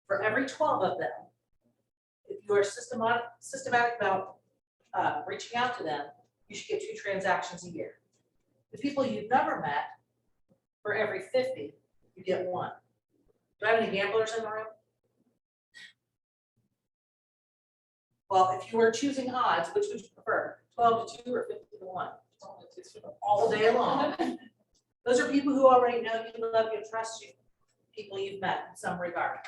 for every 12 of them, if you are systematic about reaching out to them, you should get 2 transactions a year. The people you've never met, for every 50, you get 1. Do I have any gamblers in the room? Well, if you were choosing odds, which would you prefer? 12 to 2 or 50 to 1? All day long. Those are people who already know you, love you, trust you. People you've met in some regard.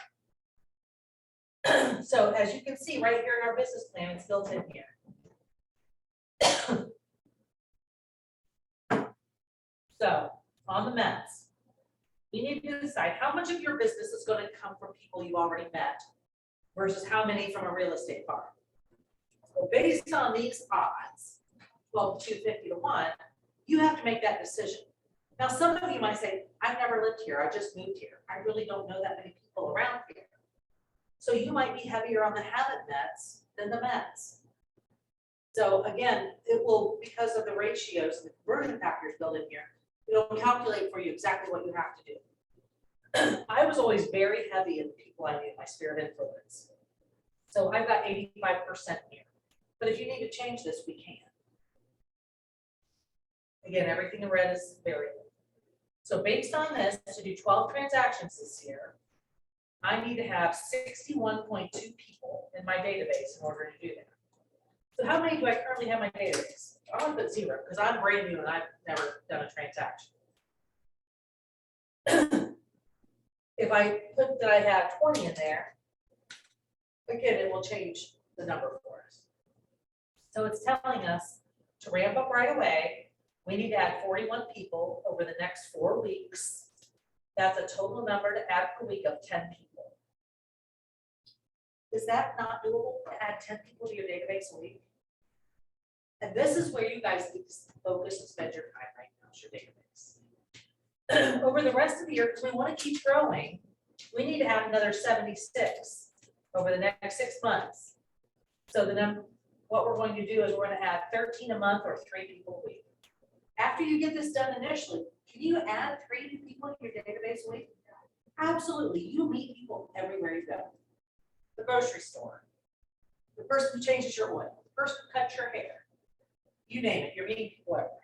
So as you can see right here in our business plan, it's built in here. So on the Mets, we need to decide how much of your business is going to come from people you've already met versus how many from a real estate farm. So based on these odds, 12 to 2, 50 to 1, you have to make that decision. Now, some of you might say, I've never lived here, I just moved here. I really don't know that many people around here. So you might be heavier on the haven't Mets than the Mets. So again, it will, because of the ratios and the conversion factors built in here, it'll calculate for you exactly what you have to do. I was always very heavy in the people I knew, my sphere of influence. So I've got 85% here. But if you need to change this, we can. Again, everything in red is variable. So based on this, to do 12 transactions this year, I need to have 61.2 people in my database in order to do that. So how many do I currently have in my database? I'm gonna put 0 because I'm brand new and I've never done a transaction. If I put that I have 20 in there, again, it will change the number for us. So it's telling us to ramp up right away. We need to add 41 people over the next 4 weeks. That's a total number to add per week of 10 people. Is that not doable to add 10 people to your database a week? And this is where you guys need to focus and spend your time right now, is your database. Over the rest of the year, because we want to keep growing, we need to add another 76 over the next 6 months. So what we're going to do is we're going to add 13 a month or 3 people a week. After you get this done initially, can you add 3 new people in your database a week? Absolutely. You meet people everywhere you go. The grocery store, the person who changes your oil, the person who cuts your hair, you name it, you're meeting people everywhere.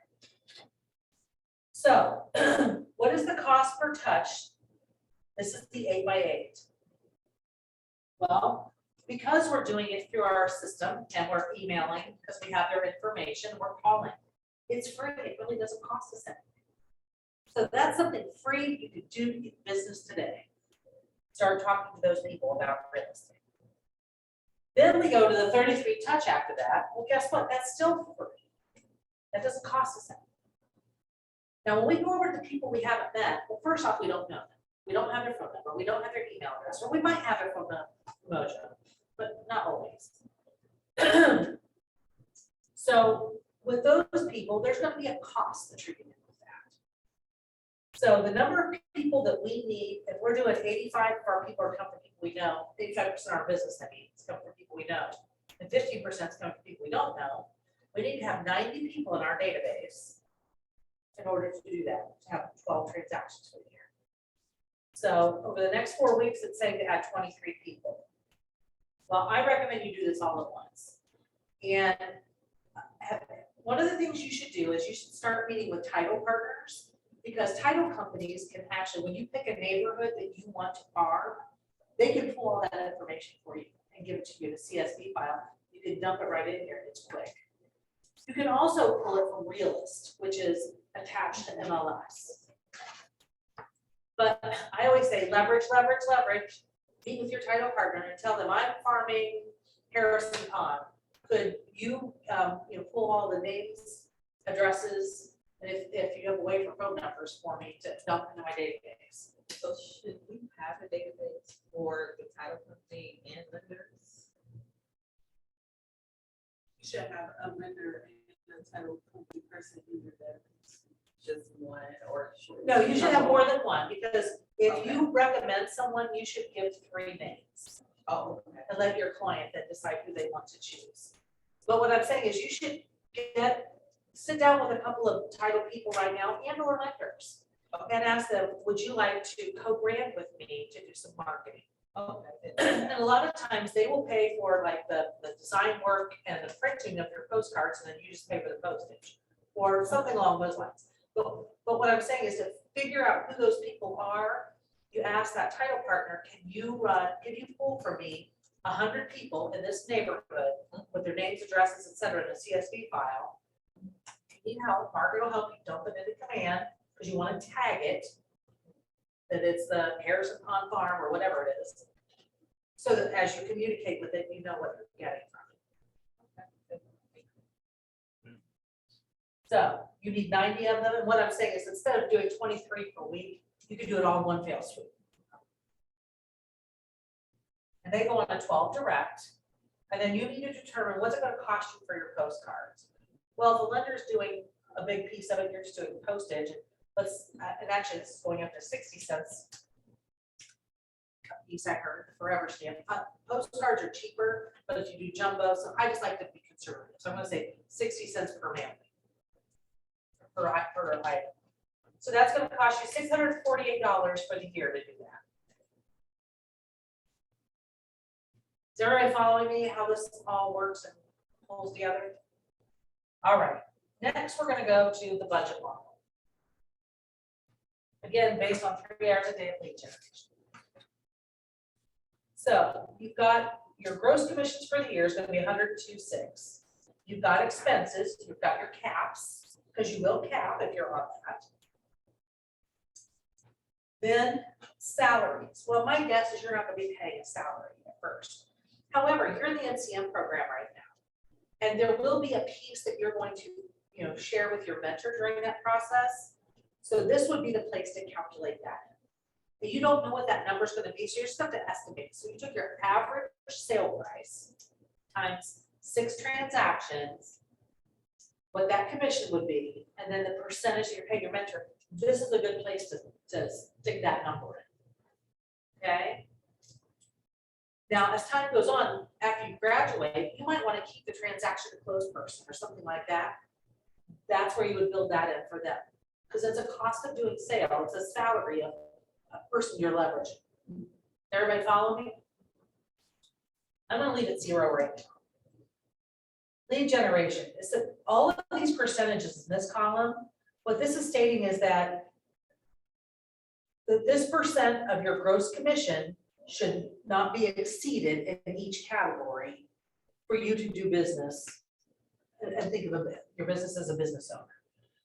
So what is the cost per touch? This is the 8x8. Well, Because we're doing it through our system and we're emailing, because we have their information, we're calling. It's free, it really doesn't cost us anything. So that's something free you could do to get business today. Start talking to those people about real estate. Then we go to the 33 touch after that. Well, guess what? That's still free. That doesn't cost us anything. Now, when we go over to people we haven't met, well, first off, we don't know them. We don't have their phone number, we don't have their email address, or we might have it from the Mojo, but not always. So with those people, there's gonna be a cost attributed with that. So the number of people that we need, if we're doing 85 of our people are coming from people we know, 85% of our business, that means, come from people we know, and 15% is coming from people we don't know, we need to have 90 people in our database in order to do that, to have 12 transactions for the year. So over the next 4 weeks, it's saying to add 23 people. Well, I recommend you do this all at once. And one of the things you should do is you should start meeting with title partners, because title companies can actually, when you pick a neighborhood that you want to farm, they can pull all that information for you and give it to you in a CSV file. You can dump it right in here, it's quick. You can also pull it from Realist, which is attached to MLS. But I always say leverage, leverage, leverage. Meet with your title partner and tell them, I'm farming Harrison Pond. Could you, pull all the names, addresses, and if you have a way for phone numbers for me to dump into my database. So should we have a database for the title company and lenders? You should have a lender and a title company person in your database. Just one, or should? No, you should have more than one, because if you recommend someone, you should give 3 names. Oh, okay. And let your client then decide who they want to choose. But what I'm saying is you should sit down with a couple of title people right now and or lenders and ask them, would you like to co-brand with me to do some marketing? Okay. And a lot of times they will pay for like the design work and the printing of your postcards, and then you just pay for the postage or something along those lines. But what I'm saying is to figure out who those people are, you ask that title partner, can you pull for me 100 people in this neighborhood with their names, addresses, et cetera, in a CSV file? If you need help, Margaret will help you dump it into command, because you want to tag it, that it's the Harrison Pond Farm or whatever it is. So that as you communicate with it, you know what you're getting from it. So you need 90 of them, and what I'm saying is instead of doing 23 per week, you could do it all in one fell swoop. And they go on a 12 direct, and then you need to determine what's it going to cost you for your postcards. Well, if the lender's doing a big piece of it, you're just doing postage, and actually this is going up to 60 cents. You said her forever stamp. Postcards are cheaper, but if you do jumbo, so I just like to be conservative. So I'm going to say 60 cents per mailing. Per item. So that's going to cost you $648 for the year to do that. Is everybody following me how this all works and pulls together? All right, next we're going to go to the budget model. Again, based on 3 hours a day of lead generation. So you've got your gross commissions for the year is going to be 102.6. You've got expenses, you've got your caps, because you will cap if you're on that. Then salaries. Well, my guess is you're not going to be paying a salary at first. However, you're in the NCM program right now, and there will be a piece that you're going to, share with your mentor during that process. So this would be the place to calculate that. But you don't know what that number is going to be, so you just have to estimate. So you took your average sale price times 6 transactions, what that commission would be, and then the percentage that you're paying your mentor. This is a good place to stick that number in. Okay. Now, as time goes on, after you graduate, you might want to keep the transaction to close person or something like that. That's where you would build that in for them, because it's a cost of doing sale. It's a salary of a person you're leveraging. Everybody follow me? I'm going to leave it 0 right now. Lead generation is that all of these percentages in this column. What this is stating is that this percent of your gross commission should not be exceeded in each category for you to do business. And think of your business as a business owner.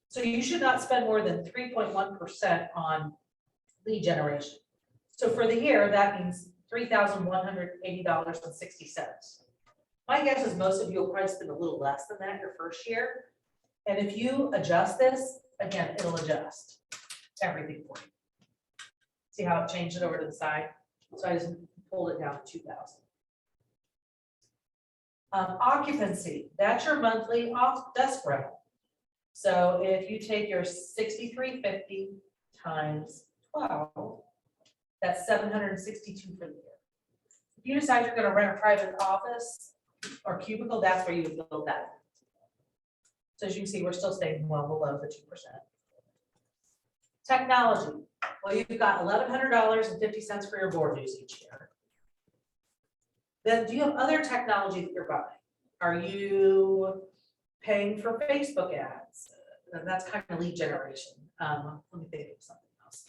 So you should not spend more than 3.1% on lead generation. So for the year, that means $3,180.60. My guess is most of you will probably spend a little less than that your first year. And if you adjust this, again, it'll adjust everything for you. See how it changed it over to the side? So I just pulled it down to 2,000. Occupancy, that's your monthly off desk rental. So if you take your 6,350 times 12, that's 762 for the year. If you decide you're gonna rent a private office or cubicle, that's where you would build that. So as you can see, we're still staying well below the 2%. Technology, well, you've got $1,100.50 for your board dues each year. Then do you have other technology that you're buying? Are you paying for Facebook ads? And that's kind of lead generation. Let me think of something else.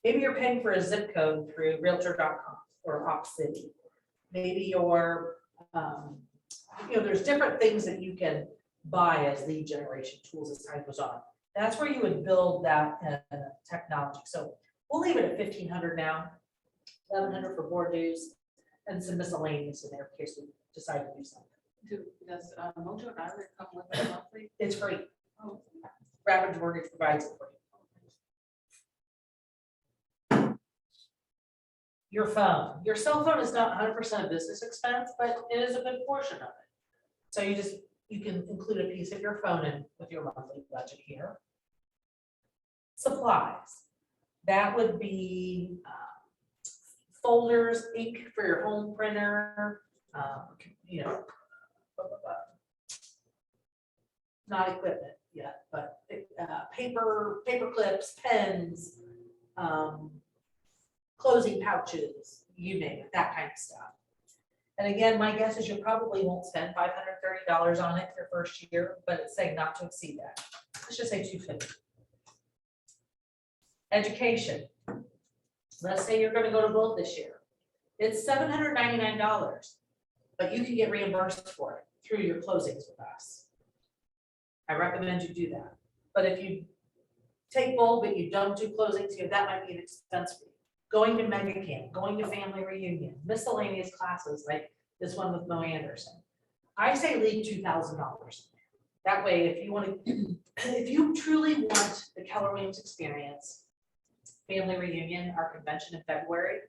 Maybe you're paying for a zip code through Realtor.com or Opcity. Maybe you're, there's different things that you can buy as lead generation tools as time goes on. That's where you would build that technology. So we'll leave it at 1,500 now, 1,100 for board dues, and some miscellaneous in there in case we decide to do something. Does Mojo Diary come with it monthly? It's free. Oh. Rapid Mortgage provides it for you. Your phone. Your cell phone is not 100% a business expense, but it is a good portion of it. So you can include a piece of your phone in with your monthly budget here. Supplies. That would be folders, ink for your home printer, not equipment yet, but paper clips, pens, closing pouches, you name it, that kind of stuff. And again, my guess is you probably won't spend $530 on it your first year, but it's saying not to exceed that. Let's just say $250. Education. Let's say you're gonna go to both this year. It's $799, but you can get reimbursed for it through your closings with us. I recommend you do that. But if you take both, but you don't do closings, that might be an expense for you. Going to mega camp, going to family reunion, miscellaneous classes like this one with Mo Anderson. I say leave $2,000. That way, if you truly want the Keller Williams experience, family reunion, our convention in February,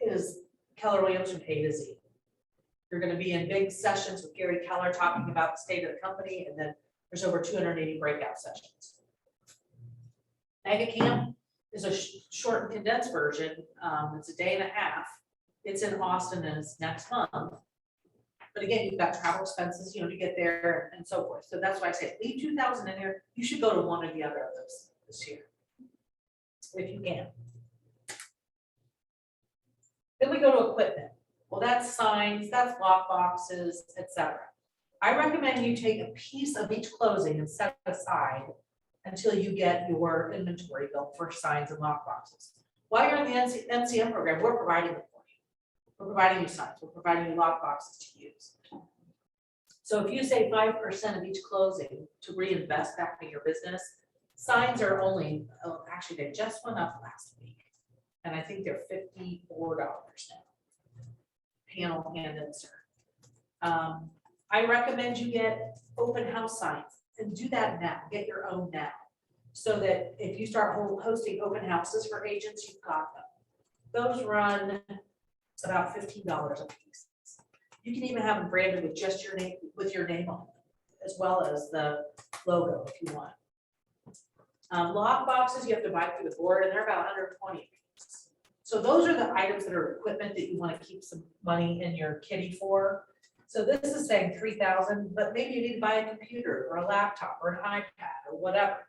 is Keller Williams from A to Z. You're going to be in big sessions with Gary Keller talking about the state of the company, and then there's over 280 breakout sessions. Mega Camp is a short and condensed version. It's a day and a half. It's in Austin and it's next month. But again, you've got travel expenses, to get there and so forth. So that's why I say leave 2,000 in there. You should go to one or the other of those this year, if you can. Then we go to equipment. Well, that's signs, that's lock boxes, etc. I recommend you take a piece of each closing and set it aside until you get your inventory built for signs and lock boxes. While you're in the NCM program, we're providing it for you. We're providing you signs, we're providing you lock boxes to use. So if you say 5% of each closing to reinvest back in your business, signs are only, actually they just went up last week. And I think they're $54 now. Panel and insert. I recommend you get open house signs and do that now, get your own now. So that if you start hosting open houses for agents, you've got them. Those run about $15 a piece. You can even have them branded with just your name, with your name on them, as well as the logo if you want. Lock boxes you have to buy through the board, and they're about 120. So those are the items that are equipment that you want to keep some money in your kitty for. So this is saying 3,000, but maybe you need to buy a computer or a laptop or an iPad or whatever.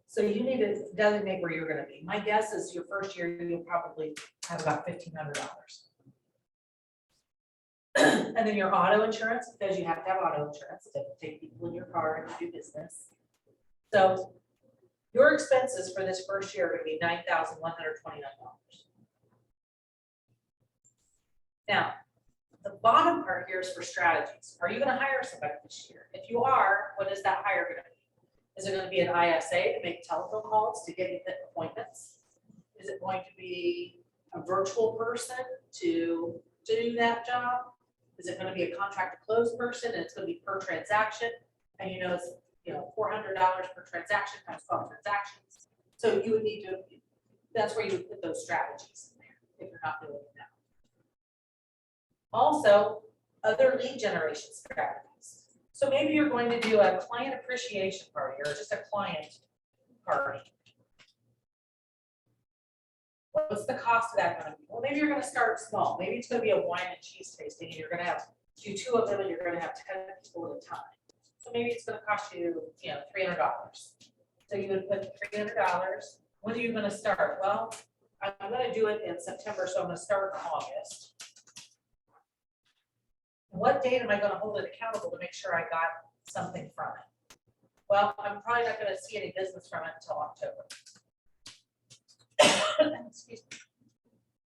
So you need to designate where you're going to be. My guess is your first year, you'll probably have about $1,500. And then your auto insurance, because you have to have auto insurance to take people in your car and do business. So your expenses for this first year are going to be $9,129. Now, the bottom part here is for strategies. Are you gonna hire somebody this year? If you are, what is that hire gonna be? Is it gonna be an ISA to make telephone calls to get you appointments? Is it going to be a virtual person to do that job? Is it gonna be a contract to close person and it's gonna be per transaction? And it's, $400 per transaction times 12 transactions. So you would need to, that's where you would put those strategies in there if you're not doing it now. Also, other lead generation strategies. So maybe you're going to do a client appreciation party or just a client party. What's the cost of that going to be? Well, maybe you're going to start small. Maybe it's going to be a wine and cheese tasting and you're going to do 2 of them and you're going to have 10 people at a time. So maybe it's going to cost you, $300. So you would put $300. When are you going to start? Well, I'm going to do it in September, so I'm going to start in August. What date am I going to hold it accountable to make sure I got something from it? Well, I'm probably not going to see any business from it until October. Excuse me.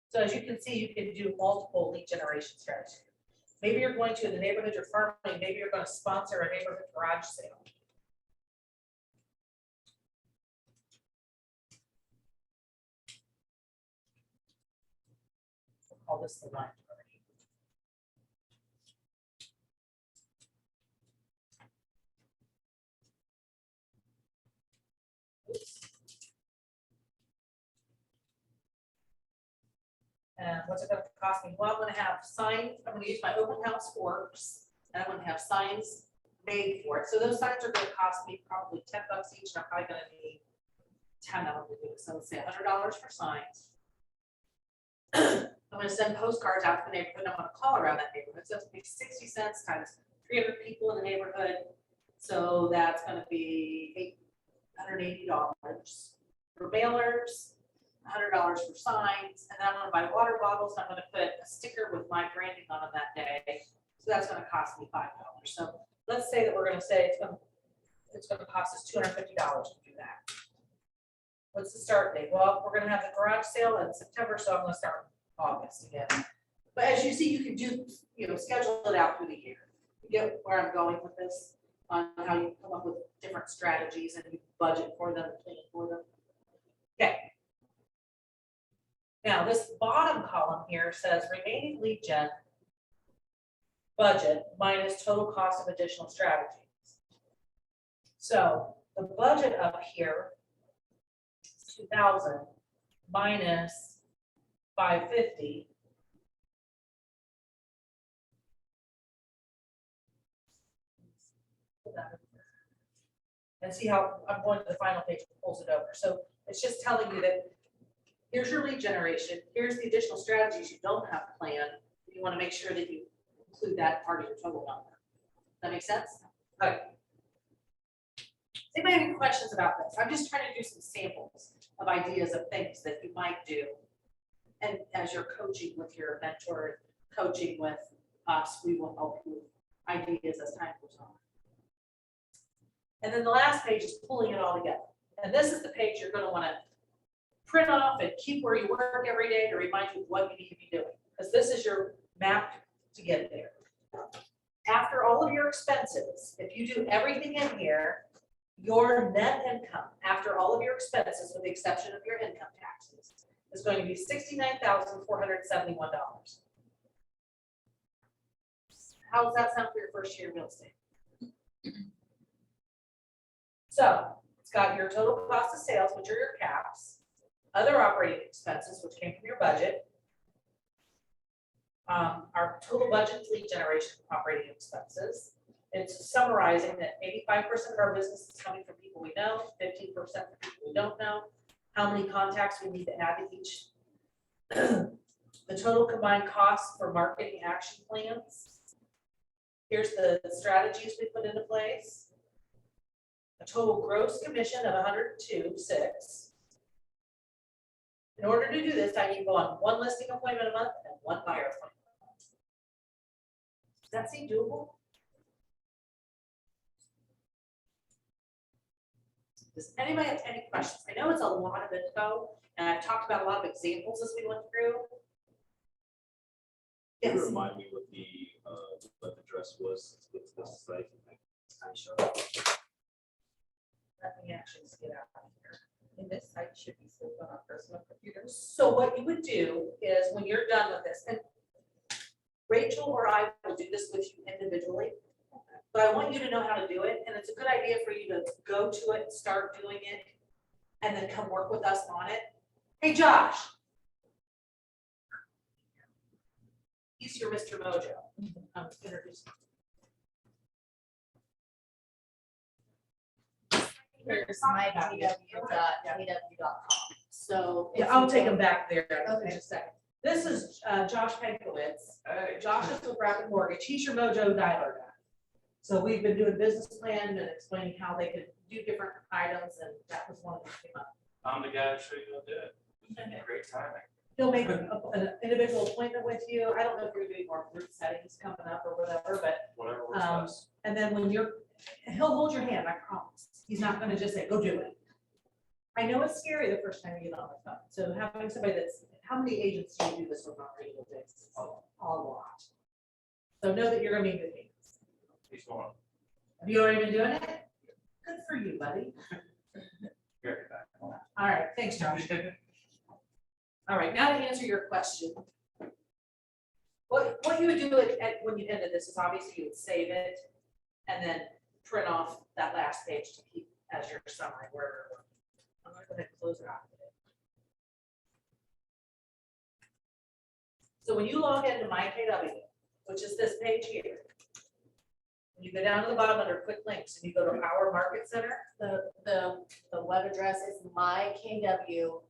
So as you can see, you can do multiple lead generation strategies. Maybe you're going to, in the neighborhood you're farming, maybe you're going to sponsor a neighborhood garage sale. We'll call this the wine party. And what's it going to cost me? Well, I'm going to have signs. I'm going to use my open house forks, and I'm going to have signs made for it. So those signs are going to cost me probably $10 each, and I'm probably going to need 10 of them to do it. So let's say $100 for signs. I'm going to send postcards out to the neighborhood. I'm going to call around that neighborhood. So it's going to be 60 cents times 300 people in the neighborhood. So that's going to be $880 for mailers. $100 for signs, and then I'm gonna buy water bottles. I'm gonna put a sticker with my branding on them that day. So that's gonna cost me $5. So let's say that we're gonna say it's gonna cost us $250 to do that. What's the start date? Well, we're gonna have the garage sale in September, so I'm gonna start in August again. But as you see, you can do, schedule it out through the year. You get where I'm going with this, on how you come up with different strategies and you budget for them, plan for them. Okay. Now, this bottom column here says remaining lead gen budget minus total cost of additional strategies. So the budget up here is 2,000 minus 550. And see how I'm going to the final page, it pulls it over. So it's just telling you that here's your lead generation. Here's the additional strategies you don't have planned. You want to make sure that you include that part of your total number. That make sense? Okay. Does anybody have any questions about this? I'm just trying to do some samples of ideas of things that you might do. And as you're coaching with your mentor, coaching with us, we will help you with ideas as time goes on. And then the last page is pulling it all together. And this is the page you're going to want to print off and keep where you work every day to remind you what you need to be doing, because this is your map to get there. After all of your expenses, if you do everything in here, your net income after all of your expenses, with the exception of your income taxes, is going to be $69,471. How does that sound for your first year in real estate? So it's got your total cost of sales, which are your caps, other operating expenses, which came from your budget, our total budget lead generation operating expenses. It's summarizing that 85% of our business is coming from people we know, 15% from people we don't know, how many contacts we need to add to each, the total combined costs for marketing action plans. Here's the strategies we put into place. A total gross commission of 102.6. In order to do this, I need to go on one listing appointment a month and one buyer appointment a month. Does that seem doable? Does anybody have any questions? I know it's a lot of info, and I've talked about a lot of examples as we went through. Can you Yes. remind me what the dress was, what's the site? I'm sure. Let me actually just get out of here. And this site should be saved on our personal computers. So what you would do is when you're done with this, and Rachel or I will do this with you individually, but I want you to know how to do it, and it's a good idea for you to go to it, start doing it, and then come work with us on it. Hey, Josh. He's your Mr. Mojo. Introduce him. Here's my www.kw.com. So. Yeah, if I'll you take go- him back there in Okay. just a second. This is Josh Pankowitz. Josh is with Rapid Mortgage. He's your Mojo dialer guy. So we've been doing business plan and explaining how they could do different items, and that was one of them came up. I'm the guy to show you how to do it. Great timing. He'll make an individual appointment with you. I don't know if you're doing more group settings coming up or whatever, but, Whatever works Um, best. and then when he'll hold your hand, I promise. He's not gonna just say, go do it. I know it's scary the first time you get on the phone. So having somebody how many agents do you do this with on a regular basis? A lot. So know that you're gonna be in good hands. He's going. Have you already been doing it? Good for you, buddy. Very back. All right, thanks, Josh. All right, now to answer your question. What you would do when you ended this is obviously you would save it and then print off that last page to keep as your summary wherever. I'm gonna go ahead and close it out. So when you log into My KW, which is this page here, when you go down to the bottom under quick links and you go to our market center, The web address is mykw.kw.com.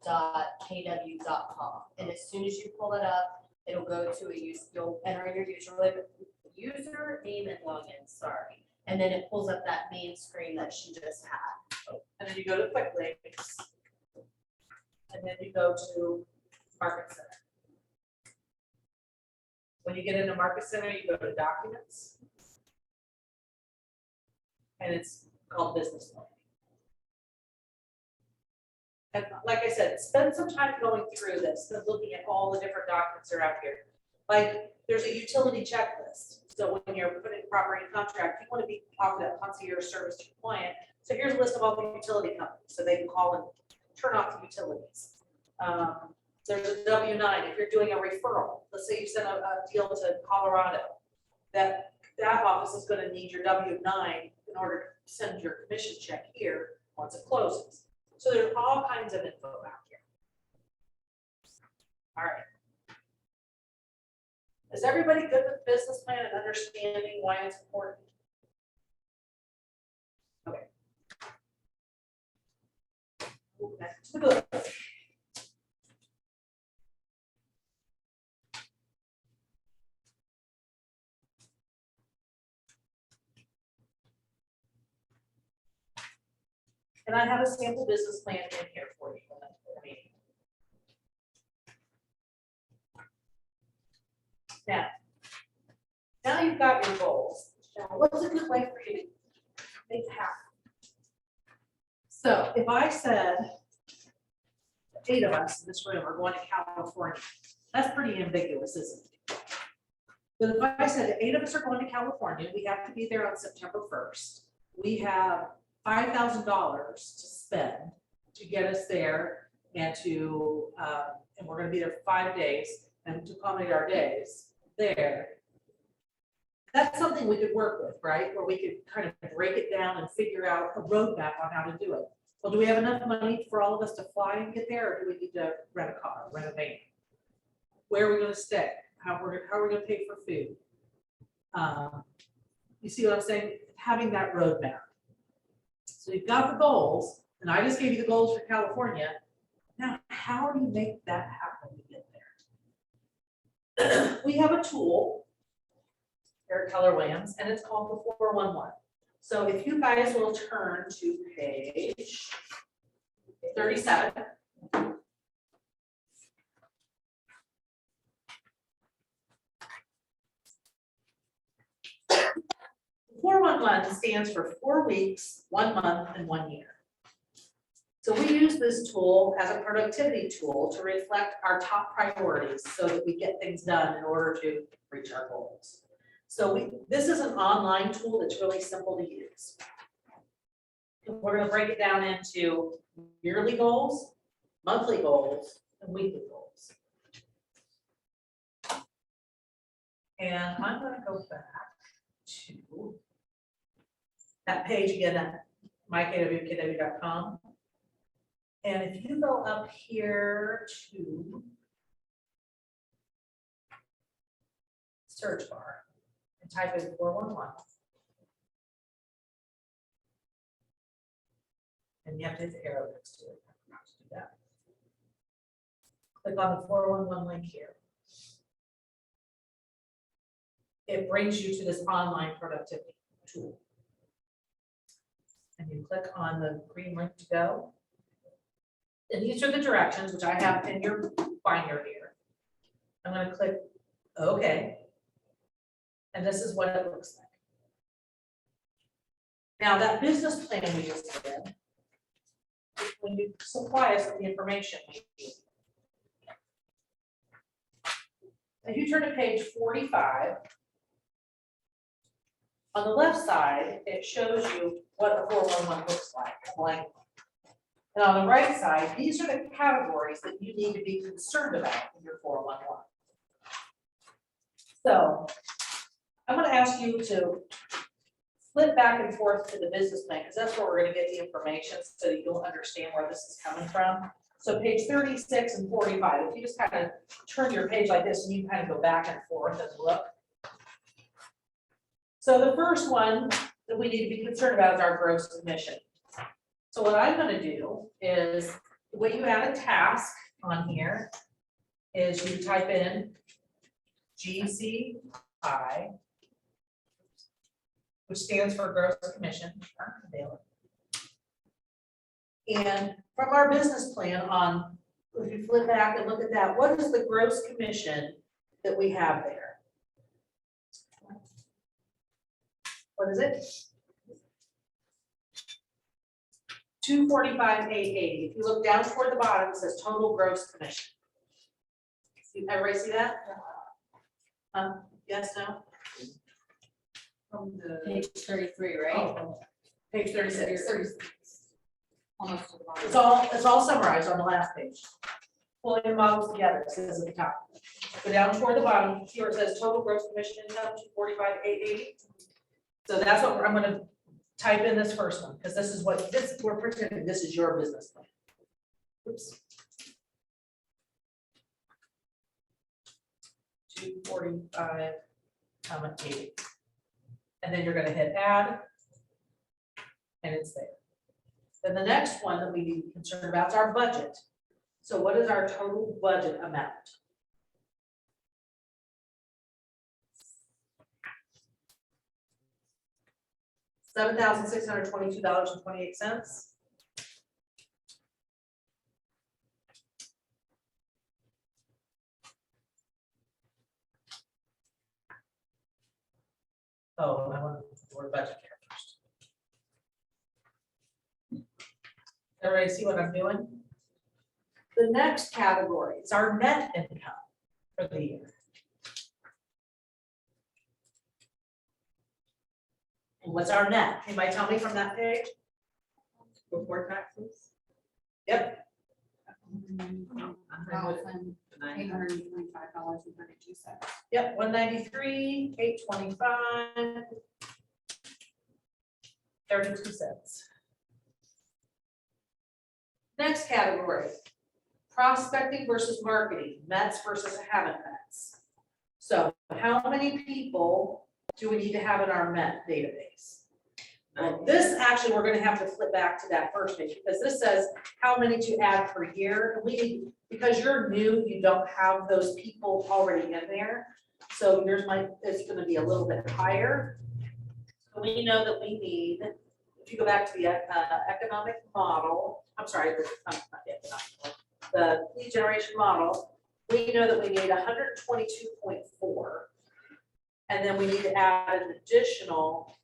And as soon as you pull it up, it'll go to you'll enter in your user name and login, sorry. And then it pulls up that main screen that she just had. and then you go to quick links. And then you go to market center. When you get into market center, you go to documents. And it's called business plan. And like I said, spend some time going through this and looking at all the different documents that are out here. Like, there's a utility checklist. So when you're putting property in contract, you want to be talking about concierge service to your client. So here's a list of all the utility companies, so they can call and turn off the utilities. There's a W-9, if you're doing a referral, let's say you send a deal to Colorado, that office is gonna need your W-9 in order to send your commission check here once it closes. So there's all kinds of info out here. All right. Is everybody good with business plan and understanding why it's important? Okay. Move back to the book. And I have a sample business plan in here for you. Now you've got your goals. Now, what's a good way for you to make it happen? So if I said 8 of us in this room are going to California, that's pretty ambiguous, isn't it? But if I said 8 of us are going to California, we have to be there on September 1st. We have $5,000 to spend to get us there and and we're gonna be there for 5 days and to accommodate our days there. That's something we could work with, right? Where we could kind of break it down and figure out a roadmap on how to do it. Well, do we have enough money for all of us to fly and get there, or do we need to rent a car, rent a van? Where are we gonna stay? How are we gonna pay for food? You see what I'm saying? Having that roadmap. So you've got the goals, and I just gave you the goals for California. Now, how do you make that happen to get there? We have a tool here at Keller Williams, and it's called the 411. So if you guys will turn to page 37. 411 stands for 4 weeks, 1 month, and 1 year. So we use this tool as a productivity tool to reflect our top priorities so that we get things done in order to reach our goals. So this is an online tool that's really simple to use. We're gonna break it down into yearly goals, monthly goals, and weekly goals. And I'm gonna go back to that page again at mykwkw.com. And if you go up here to search bar and type in 411. And you have to hit the arrow next to it. I forgot to do that. Click on the 411 link here. It brings you to this online productivity tool. And you click on the green link to go. And these are the directions, which I have in your binder here. I'm going to click OK. And this is what it looks like. Now that business plan we just did, when you supply us with the information we need. If you turn to page 45, on the left side, it shows you what a 411 looks like, blank. And on the right side, these are the categories that you need to be concerned about in your 411. So I'm going to ask you to flip back and forth to the business plan, because that's where we're going to get the information so that you'll understand where this is coming from. So page 36 and 45, if you just kind of turn your page like this and you kind of go back and forth and look. So the first one that we need to be concerned about is our gross commission. So what I'm going to do is, the way you add a task on here is you type in GCI, which stands for gross commission. And from our business plan on, if you flip back and look at that, what is the gross commission that we have there? What is it? 245,880. If you look down toward the bottom, it says total gross commission. Everybody see that? Yes, no? From the Page 33, right? Oh, page 36. 36. Almost to the bottom. It's all summarized on the last page. Pulling the models together, it says at the top. Go down toward the bottom, see where it says total gross commission income, 245,880. So that's what I'm gonna type in this first one, because this is what we're pretending this is your business plan. Oops. 245,80. And then you're gonna hit add. And it's there. Then the next one that we need to be concerned about is our budget. So what is our total budget amount? $7,622.28. Oh, I want to put the word budget here first. Everybody see what I'm doing? The next category is our net income for the year. And what's our net? Anybody tell me from that page? Before taxes? Yep. $825.32. Yep, 193, 825. 32 cents. Next category, prospecting versus marketing, Mets versus haven't Mets. So how many people do we need to have in our Met database? Well, this actually, we're gonna have to flip back to that first page, because this says how many to add per year. And we need, because you're new, you don't have those people already in there. So yours it's gonna be a little bit higher. So we know that we need, if you go back to the economic model, I'm sorry, the lead generation model, we know that we need 122.4. And then we need to add an additional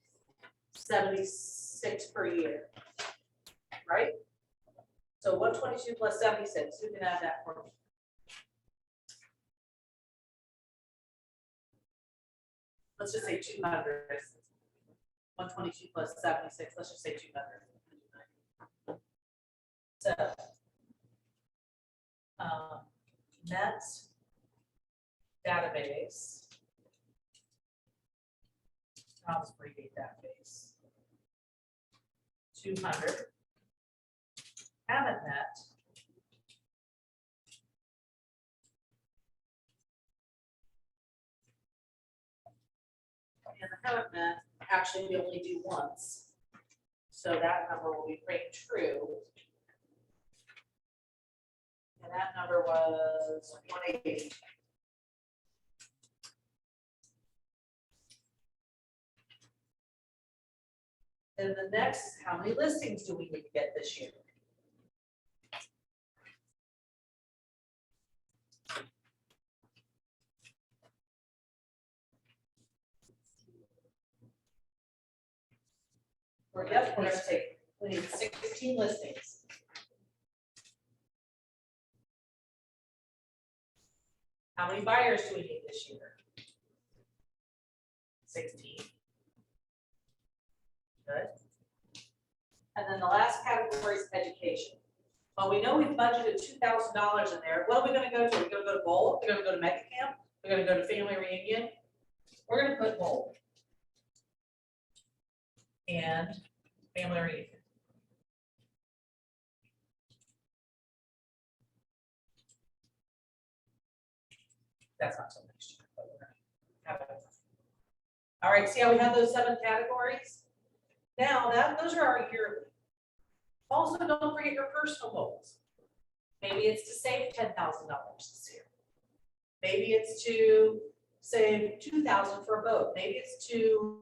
76 per year, right? So 122 plus 76, who can add that for me? Let's just say 200. 122 plus 76, let's just say 200. So, Met's database. I'll just abbreviate database. 200. Haven't met. And the haven't met, actually, we only do once. So that number will be rate true. And that number was 180. And the next, how many listings do we need to get this year? We're gonna take, we need 16 listings. How many buyers do we need this year? 16. Good. And then the last category is education. Well, we know we've budgeted $2,000 in there. What are we gonna go to? We're gonna go to bowl, we're gonna go to mega camp, we're gonna go to family reunion. We're gonna put bowl. And family reunion. That's not so next year, but we're gonna have it. All right, see how we have those 7 categories? Now those are our yearly. Also, don't forget your personal goals. Maybe it's to save $10,000 this year. Maybe it's to save $2,000 for a boat. Maybe it's to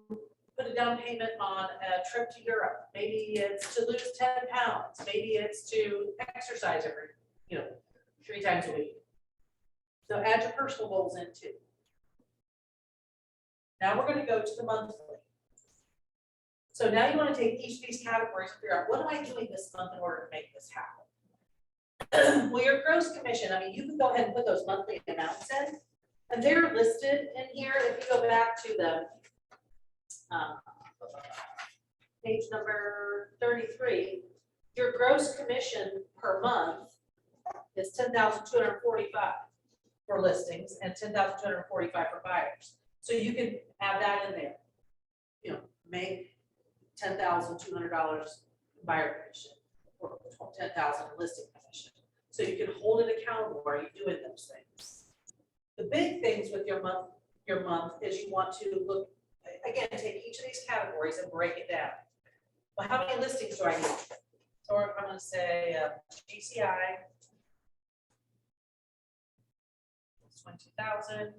put a down payment on a trip to Europe. Maybe it's to lose 10 pounds. Maybe it's to exercise every, 3 times a week. So add your personal goals in too. Now we're going to go to the monthly. So now you want to take each of these categories and figure out, what am I doing this month in order to make this happen? Well, your gross commission, you can go ahead and put those monthly amounts in, and they're listed in here. If you go back to the page number 33, your gross commission per month is $10,245 for listings and $10,245 for buyers. So you can add that in there. Make $10,200 buyer commission or $10,000 listing commission. So you can hold it accountable. Are you doing those things? The big things with your month is you want to look, again, take each of these categories and break it down. Well, how many listings do I need? So I'm going to say GCI, 20,000.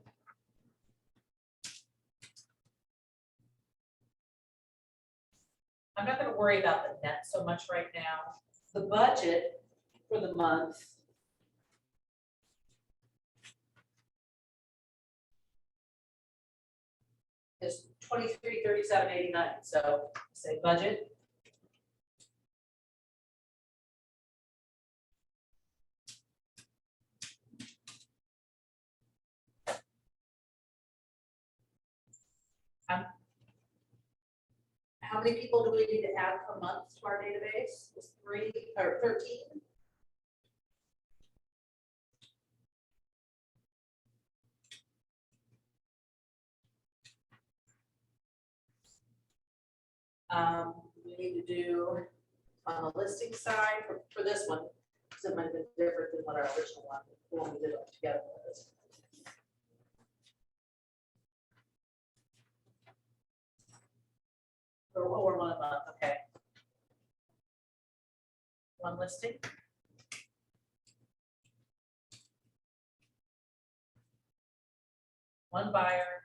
I'm not going to worry about the net so much right now. The budget for the month is $23,37.89. So say budget. How many people do we need to add per month to our database? It's 3 or 13. We need to do on the listing side for this one, because it might have been different than what our original one, the one we did it together was. Or 1 month, okay. 1 listing. One buyer.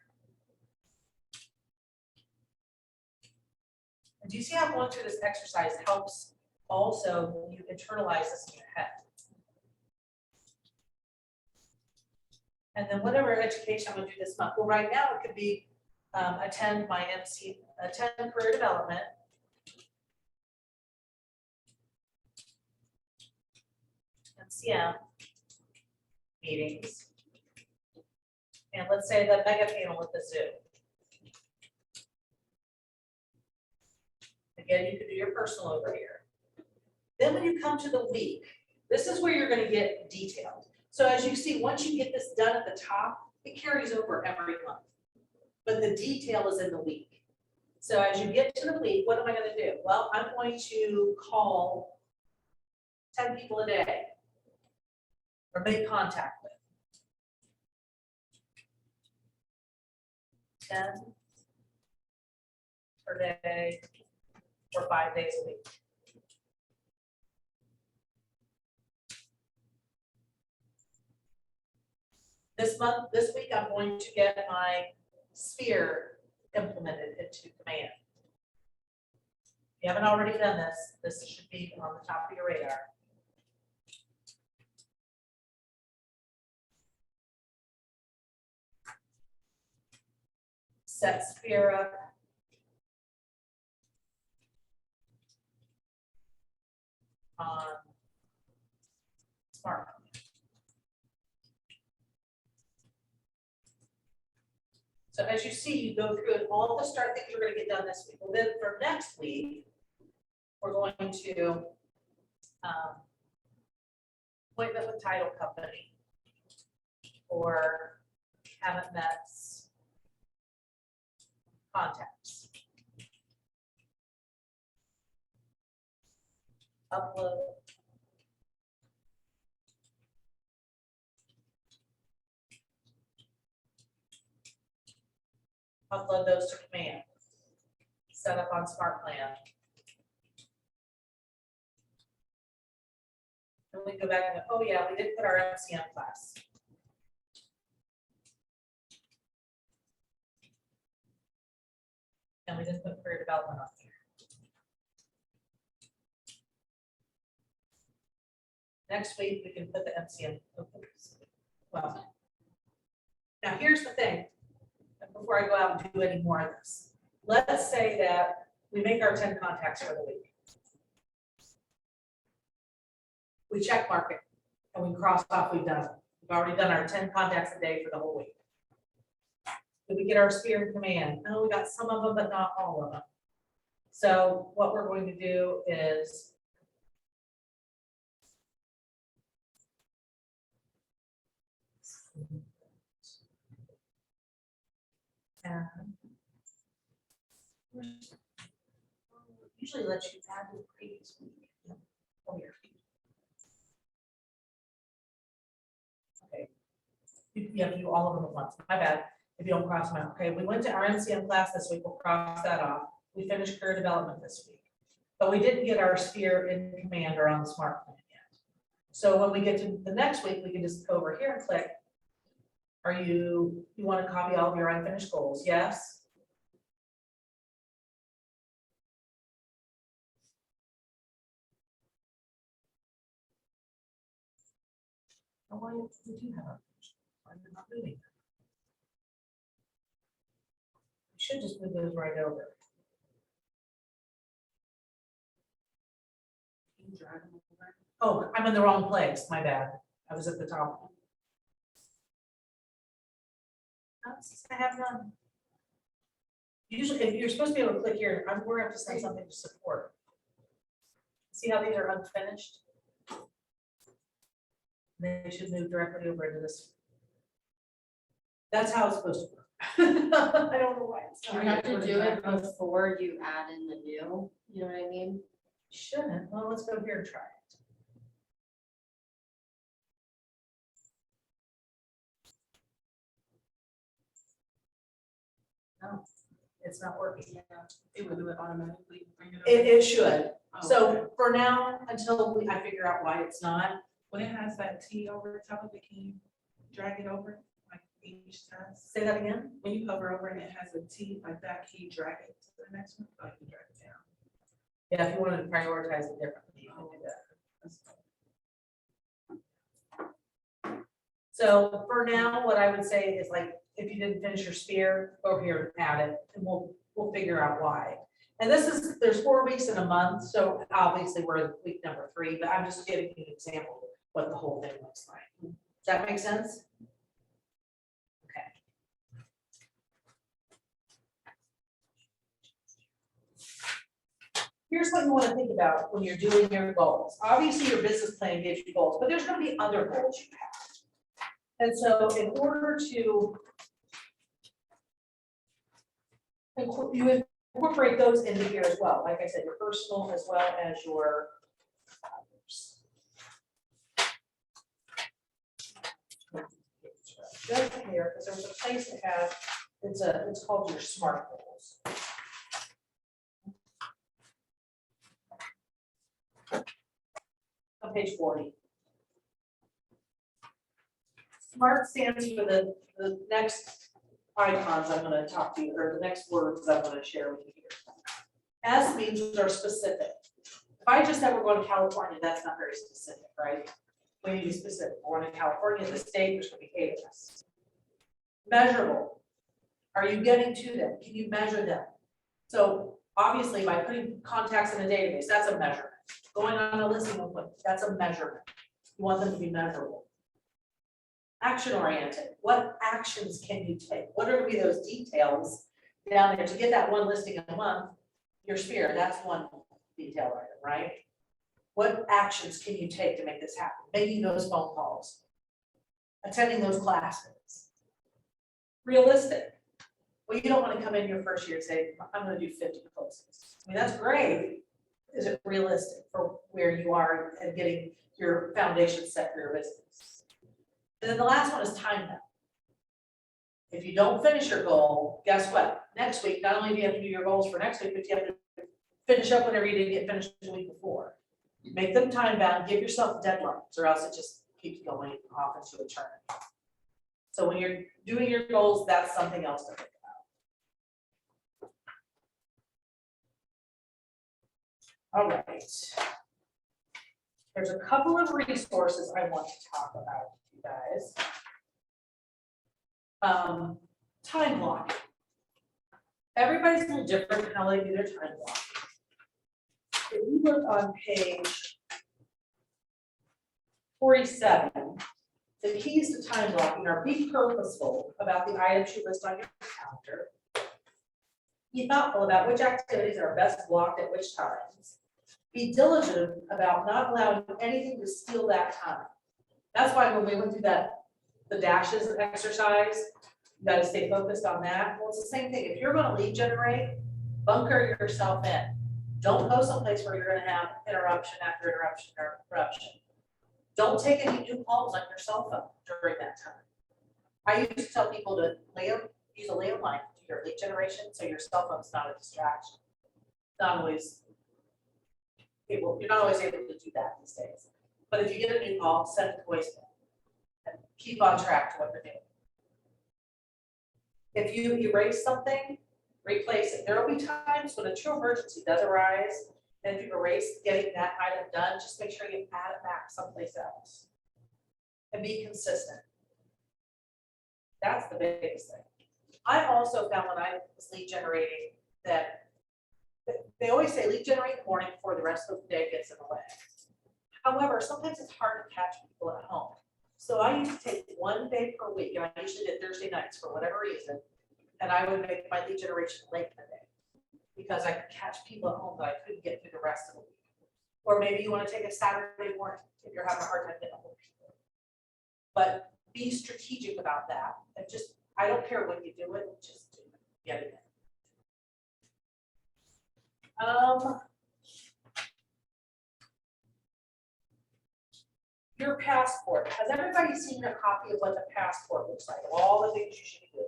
And do you see how going through this exercise helps also you internalize this in your head? And then whatever education I'm going to do this month. Well, right now it could be attend career development. MCM meetings. And let's say the mega panel with the Zoom. Again, you could do your personal over here. Then when you come to the week, this is where you're gonna get detailed. So as you see, once you get this done at the top, it carries over every month. But the detail is in the week. So as you get to the week, what am I gonna do? Well, I'm going to call 10 people a day or make contact with. 10 per day for 5 days a week. This week, I'm going to get my sphere implemented into Command. If you haven't already done this, this should be on the top of your radar. Set sphere up. On Smart. So as you see, you go through and all the start things you're going to get done this week. Well, then for next week, we're going to appointment with title company or haven't met contacts. Upload. Upload those to Command. Set up on Smart Plan. And we go back and go, oh yeah, we did put our MCM class. And we didn't put career development on here. Next week, we can put the MCM. Well, now here's the thing. Before I go out and do any more of this, let's say that we make our 10 contacts for the week. We check mark it and we cross off we've done it. We've already done our 10 contacts a day for the whole week. Did we get our sphere in Command? No, we got some of them, but not all of them. So what we're going to do is usually lets you add the previous week. Oh, here. Okay. You have to do all of them at once. My bad. If you don't cross them out. Okay, we went to our MCM class this week. We'll cross that off. We finished career development this week. But we didn't get our sphere in Command or on the Smart Plan yet. So when we get to the next week, we can just go over here and click. You want to copy all of your unfinished goals? Yes. Oh, why did you have unfinished? Why are you not moving them? You should just move those right over. Can you drag them over? Oh, I'm in the wrong place. My bad. I was at the top. I have none. Usually, if you're supposed to be able to click here, we're going to have to send something to support. See how these are unfinished? They should move directly over into this. That's how it's supposed to work. I don't know why it's not. You have to do it before you add in the new, you know what I mean? Shouldn't. Well, let's go here and try it. No, it's not working. It will do it automatically. Bring it It should. Oh, So okay. for now, until I figure out why it's not. When it has that T over the top of it, can you drag it over like each time? Say that again? When you hover over and it has a T like that, can you drag it to the next one? Oh, you can drag it down. Yeah, if you wanted to prioritize it differently, you can do that. That's fine. So for now, what I would say is like, if you didn't finish your sphere, go over here and add it, and we'll figure out why. And there's 4 weeks in a month, so obviously we're in week number 3, but I'm just giving you an example of what the whole thing looks like. Does that make sense? Okay. Here's what you want to think about when you're doing your goals. Obviously, your business plan gives you goals, but there's going to be other goals you have. And so in order to you incorporate those into here as well, like I said, your personal as well as your just here, because there's a place that has, it's called your SMART goals. On page 40. SMART stands for the next icons I'm going to talk to you, or the next words I'm going to share with you here. S means they're specific. If I just said we're going to California, that's not very specific, right? We need to be specific. We're going to California, the state, there's going to be 8 of us. Measurable. Are you getting to them? Can you measure them? So obviously by putting contacts in a database, that's a measurement. Going on a listing appointment, that's a measurement. You want them to be measurable. Action oriented. What actions can you take? What are going to be those details down there to get that one listing a month? Your sphere, that's one detail item, right? What actions can you take to make this happen? Making those phone calls, attending those classes. Realistic. Well, you don't want to come in your first year and say, I'm going to do 50 closings. I mean, that's great. Is it realistic for where you are and getting your foundation set for your business? And then the last one is time bound. If you don't finish your goal, guess what? Next week, not only do you have to do your goals for next week, but you have to finish up whatever you didn't get finished the week before. Make them time bound, give yourself deadlines, or else it just keeps going off into a turn. So when you're doing your goals, that's something else to think about. All right. There's a couple of resources I want to talk about with you guys. Time block. Everybody's a little different in how they do their time block. If you look on page 47, the keys to time blocking are be purposeful about the items you list on your calendar. Be thoughtful about which activities are best blocked at which times. Be diligent about not allowing anything to steal that time. That's why when we went through the dashes exercise, you gotta stay focused on that. Well, it's the same thing. If you're gonna lead generate, bunker yourself in. Don't go someplace where you're gonna have interruption after interruption or interruption. Don't take any new calls on your cell phone during that time. I used to tell people to use a landline to your lead generation, so your cell phone's not a distraction. Not always you're not always able to do that these days. But if you get a new call, send it to voicemail and keep on track to what you're doing. If you erase something, replace it. There will be times when a true emergency does arise, and if you erase getting that item done, just make sure you add it back someplace else. And be consistent. That's the biggest thing. I also found when I was lead generating that they always say lead generate in the morning before the rest of the day gets in the way. However, sometimes it's hard to catch people at home. So I used to take one day per week, and I usually did Thursday nights for whatever reason, and I would make my lead generation late in the day because I could catch people at home that I couldn't get through the rest of the week. Or maybe you want to take a Saturday morning if you're having a hard time getting a hold of people. But be strategic about that, and just, I don't care when you do it, just do it, get it in. Your passport. Has everybody seen a copy of what the passport looks like? Of all the things you should do?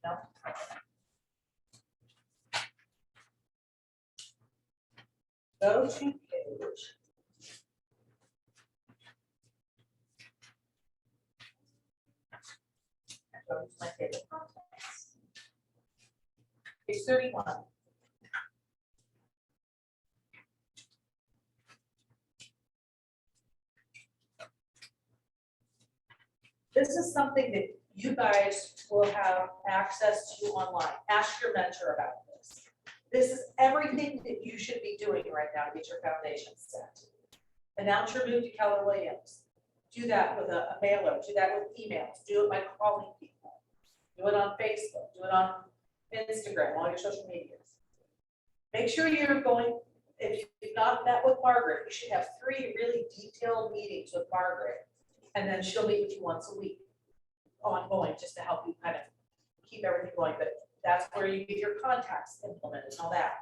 No? Go to page. Go to my favorite contacts. Page 31. This is something that you guys will have access to online. Ask your mentor about this. This is everything that you should be doing right now to get your foundation set. Announce your move to Keller Williams. Do that with a mailer, do that with emails, do it by calling people. Do it on Facebook, do it on Instagram, all your social medias. Make sure you're going, if you've not met with Margaret, you should have 3 really detailed meetings with Margaret. And then she'll meet with you once a week, ongoing, just to help you kind of keep everything going. But that's where you get your contacts implemented and all that.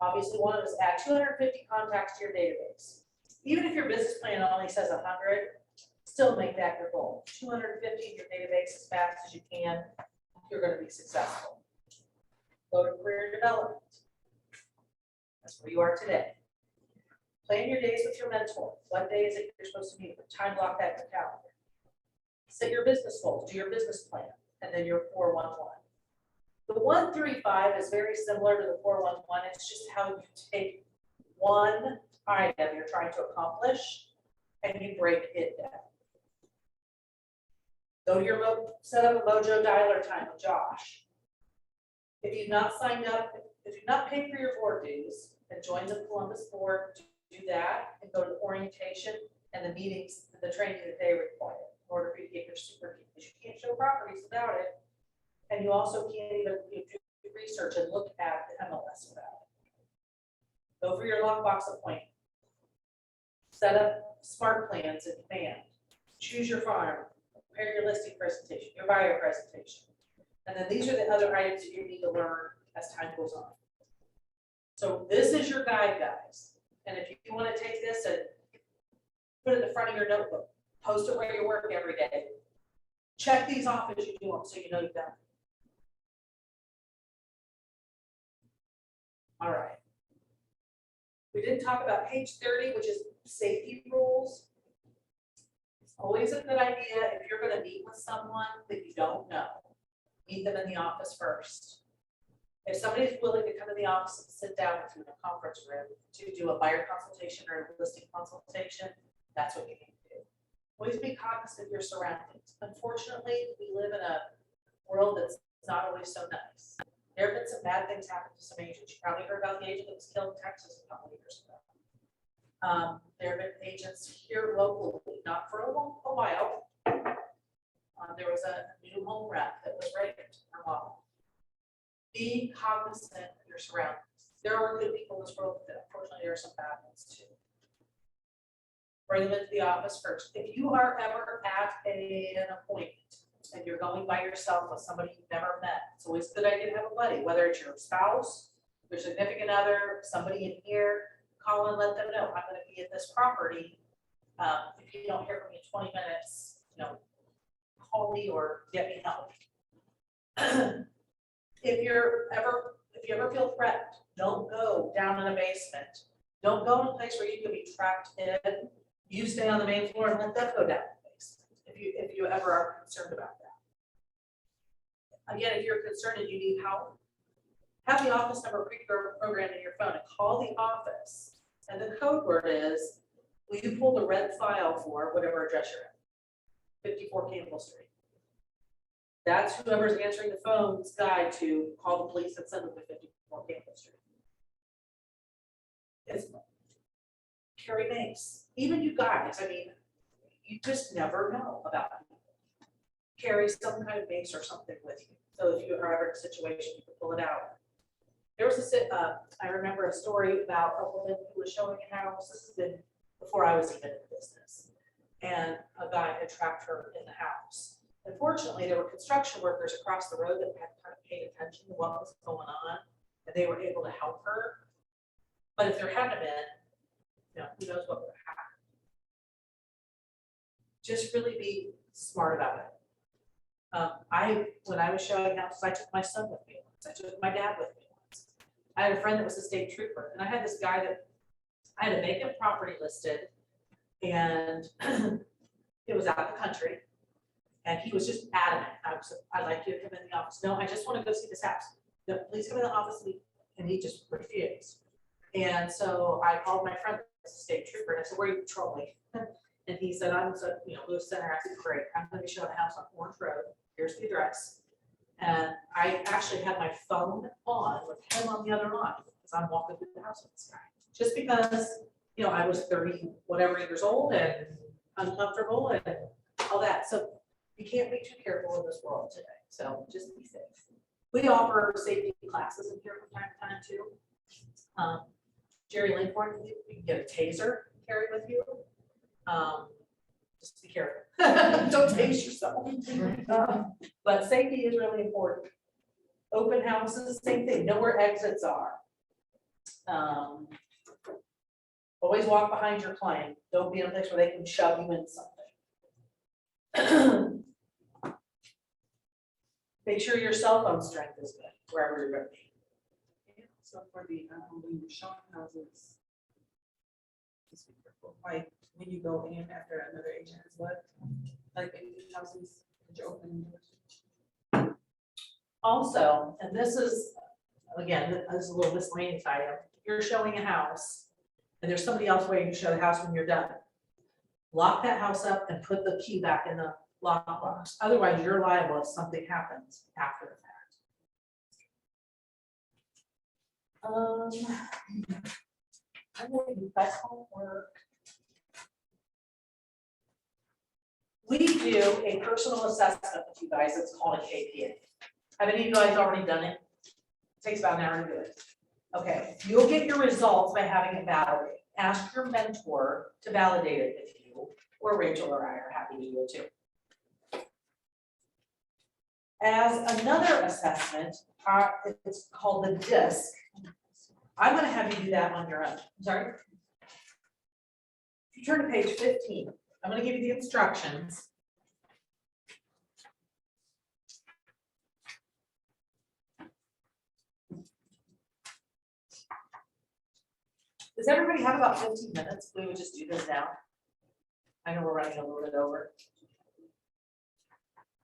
Obviously, one of us add 250 contacts to your database. Even if your business plan only says 100, still make that your goal. 250 in your database as fast as you can, you're going to be successful. Go to career development. That's where you are today. Plan your days with your mentor. What day is it you're supposed to meet? Time block that in your calendar. Set your business goals, do your business plan, and then your 411. The 135 is very similar to the 411. It's just how you take one item you're trying to accomplish and you break it down. Go to your set up a Mojo dialer time with Josh. If you've not signed up, if you've not paid for your board dues, then join the Columbus board, do that, and go to the orientation and the meetings, the training that they require in order for you to get your super key, because you can't show properties without it. And you also can't even do research and look at the MLS without it. Go for your lockbox appointment. Set up smart plans in command. Choose your farm. Prepare your listing presentation, your buyer presentation. And then these are the other items that you need to learn as time goes on. So this is your guide, guys. And if you want to take this and put it in the front of your notebook, post it where you work every day. Check these off as you do them so you know you've done it. All right. We didn't talk about page 30, which is safety rules. It's always a good idea if you're going to meet with someone that you don't know, meet them in the office first. If somebody's willing to come to the office and sit down with you in a conference room to do a buyer consultation or a listing consultation, that's what you need to do. Always be cognizant of your surroundings. Unfortunately, we live in a world that's not always so nice. There have been some bad things happen to some agents. You probably heard about the agent that was killed in Texas a couple of years ago. There have been agents here locally, not for a while. There was a new home rep that was raped or robbed. Be cognizant of your surroundings. There are good people in this world, but unfortunately there are some bad ones too. Bring them into the office first. If you are ever at an appointment and you're going by yourself with somebody you've never met, it's always a good idea to have a buddy, whether it's your spouse, your significant other, somebody in here, call and let them know, I'm going to be at this property. If you don't hear from me in 20 minutes, call me or get me help. If you ever feel threatened, don't go down in a basement. Don't go in a place where you could be trapped in. You stay on the main floor and let them go down the basement if you ever are concerned about that. Again, if you're concerned and you need help, have the office number pre-programmed in your phone and call the office. And the code word is, will you pull the red file for whatever address you're at? 54 Campbell Street. That's whoever's answering the phone's guide to call the police and send them to 54 Campbell Street. It's carry names. Even you guys, I mean, you just never know about people. Carry some kind of mace or something with you. So if you are ever in a situation, you can pull it out. There was I remember a story about a woman who was showing a house. This has been before I was even in business. And a guy had trapped her in the house. Unfortunately, there were construction workers across the road that had kind of paid attention to what was going on, and they were able to help her. But if there hadn't been, who knows what would have happened. Just really be smart about it. When I was showing houses, I took my son with me once. I took my dad with me once. I had a friend that was a state trooper, and I had this guy that I had a vacant property listed, and it was out in the country. And he was just adamant. I'd like you to come in the office. No, I just want to go see this house. No, please come in the office. And he just refused. And so I called my friend, the state trooper, and I said, where are you patrolling? And he said, I'm Lewis Center. I said, great. I'm going to be showing the house on Orange Road. Here's the address. And I actually had my phone on with him on the other line because I'm walking through the house with this guy. Just because you know, I was 30, whatever years old and uncomfortable and all that. So you can't be too careful in this world today. So just be safe. We offer safety classes in here from time to time too. Jerry Lincoln, you can get a taser carried with you. Just be careful. Don't tase yourself. But safety is really important. Open houses, same thing, know where exits are. Always walk behind your client. Don't be in a place where they can shove you into something. Make sure your cell phone strength is good, wherever you're gonna be. So for the, when you're showing houses, just be careful, like when you go in after another agent has left, like in houses, that you open doors. Also, and this is, again, this is a little miscellaneous item, you're showing a house, and there's somebody else waiting to show the house when you're done. Lock that house up and put the key back in the lockbox, otherwise you're liable if something happens after the fact. I'm going to do best homework. We do a personal assessment with you guys, it's called a KPA. Have any of you guys already done it? Takes about an hour to do it. Okay, you'll get your results by having it validated. Ask your mentor to validate it if you, or Rachel or I are happy to do it too. As another assessment, it's called the DISC. I'm gonna have you do that on your own. Sorry. If you turn to page 15, I'm gonna give you the instructions. Does everybody have about 15 minutes? We would just do this now. I know we're running a little bit over.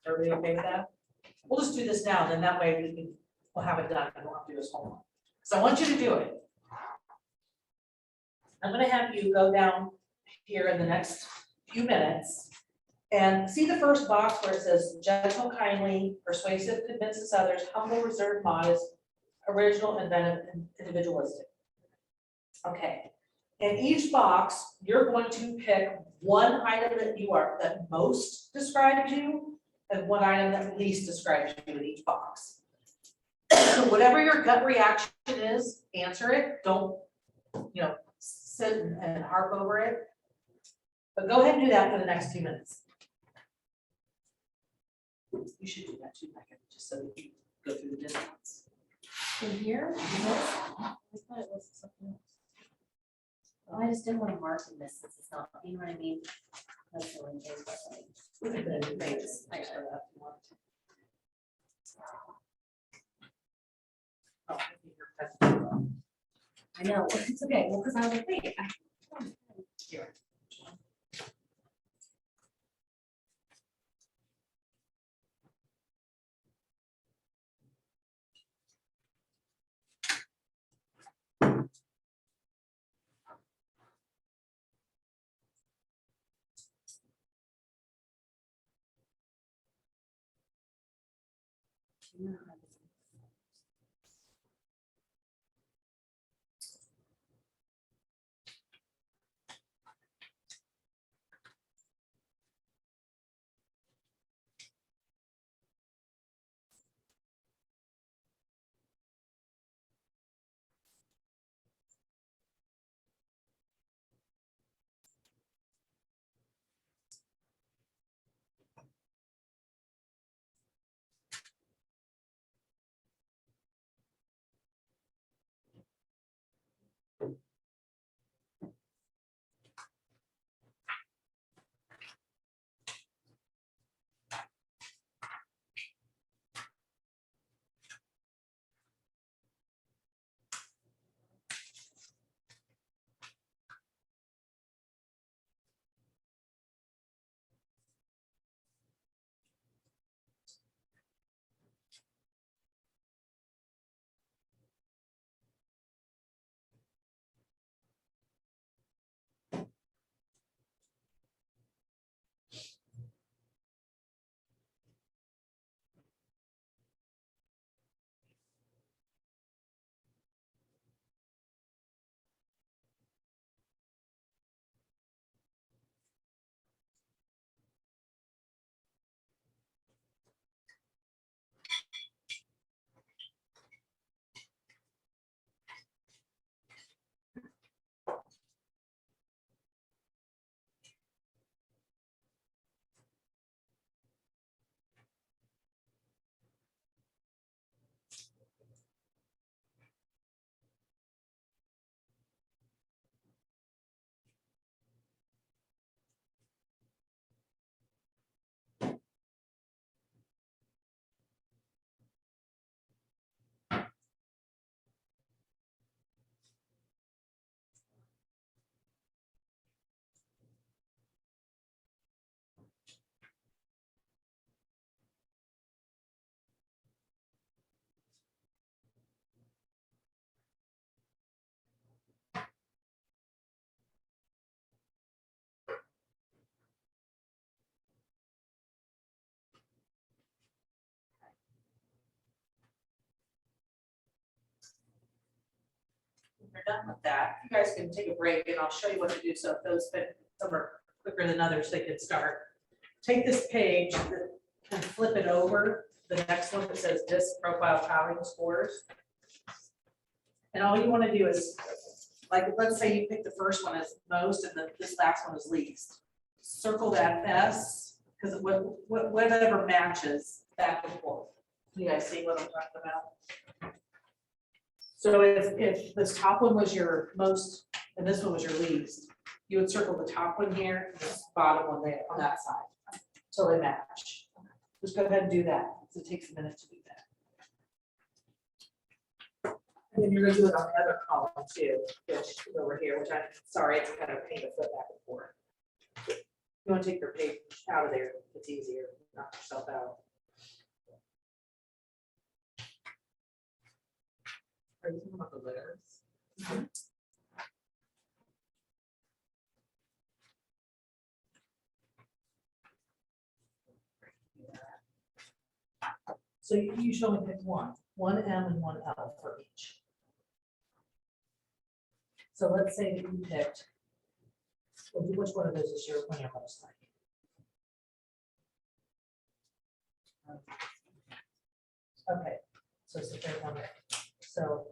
Everybody okay with that? We'll just do this now, then that way we'll have it done and we'll have to do this homework. So I want you to do it. I'm gonna have you go down here in the next few minutes and see the first box where it says gentle, kindly, persuasive, convinces others, humble, reserved, modest, original, inventive, and individualistic. Okay, in each box, you're going to pick one item that most describes you and one item that least describes you in each box. Whatever your gut reaction is, answer it. Don't, sit and harp over it. But go ahead and do that for the next 2 minutes. You should do that too, Megan, just so that you go through the distance. In here? I thought it was something else. Well, I just didn't want to mark in this since it's not, you know what I mean? That's the only thing. We can put it in Vegas. I got it up if you want. Oh, I know, it's okay, well, because I was like, wait. here. you're done with that, you guys can take a break and I'll show you what to do. So if those fit, some are quicker than others, they can start. Take this page and flip it over, the next one that says DISC profile powering scores. And all you want to do is, like, let's say you pick the first one as most and this last one is least. Circle that S, because whatever matches back and forth. You guys see what I'm talking about? So if this top one was your most, and this one was your least, you would circle the top one here, and this bottom one there on that side, till they match. Just go ahead and do that, because it takes a minute to do that. And then you're gonna do it on the other column too, which is over here, which I'm sorry, it's kind of a pain to flip back and forth. You wanna take your page out of there, it's easier, knock yourself out. Are you talking about the letters? So you should only pick one M and one L for each. So let's say that you picked, well, which one of those is your one you're most like? Okay, so it's the third one there. So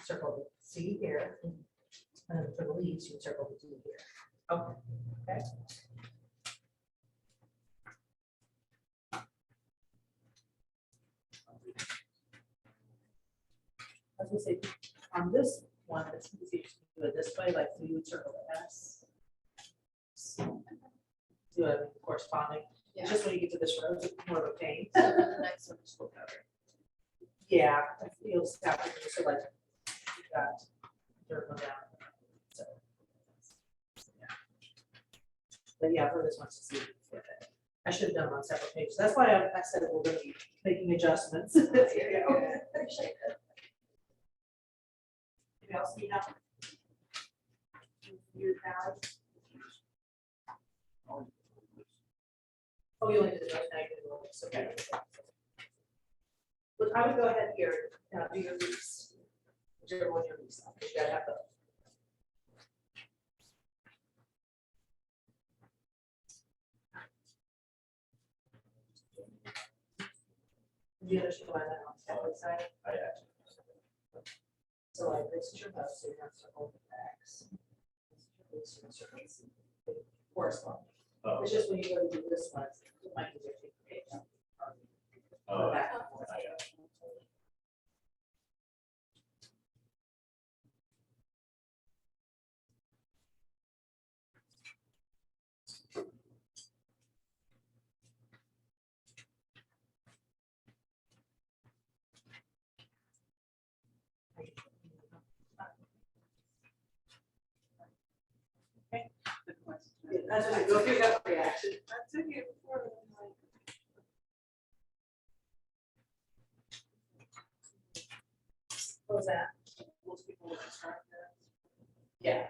circle the C here, and then for the leaves, you circle the D here. Okay. Okay. As we say, on this one, it's easier to do it this way, like so you would circle the S. Do a corresponding, Yeah. just when you get to this row, it's more of a pain. So then the next one is full cover. Yeah, you'll stop it, so like, you got dirt one down. So, yeah. But yeah, for this one to see. I should have done it on separate pages. That's why I said we're gonna be making adjustments. There you go. Appreciate it. Anybody else need help? Your guys? Oh, you only did the most negative ones, okay. But I would go ahead here, do your lease. Whichever one your lease, because you gotta have both. Do you understand why that on the separate side? I actually. So like this is your most, so you're gonna circle the X. This is your lease, you're gonna circle the corresponding. Oh. It's just when you go to do this one, it might be your take the page out. Oh, Back I and forth. got you. That's what I go through that reaction. I took it before, like, What was that? Most people would start that. Yeah.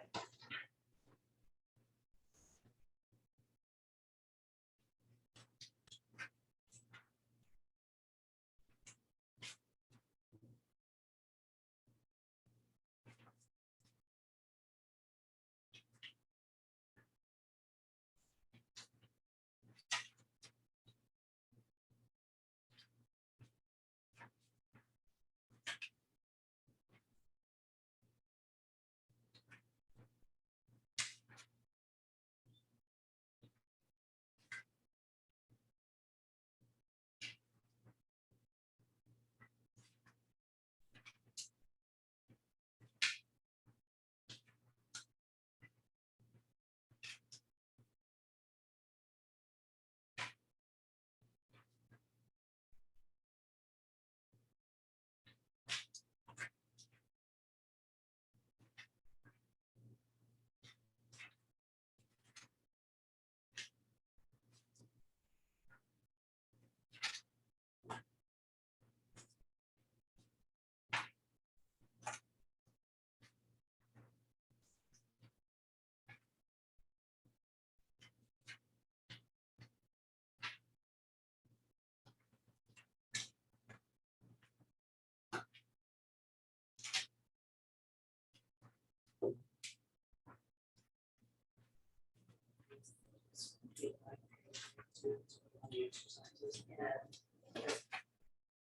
exercises, and just,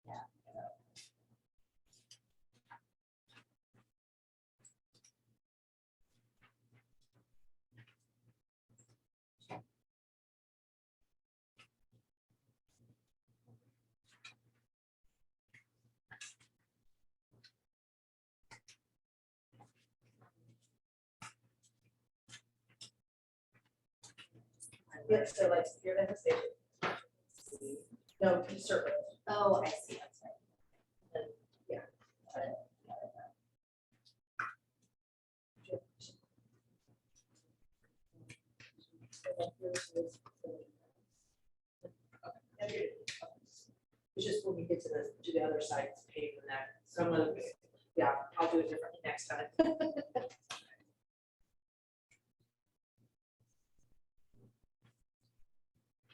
yeah. Yep, so like, you're in the station. No, you circle. Oh, I see, I'm sorry. Yeah. It's just when we get to the other side, it's a pain in the neck. So I'm gonna, yeah, I'll do it differently next time.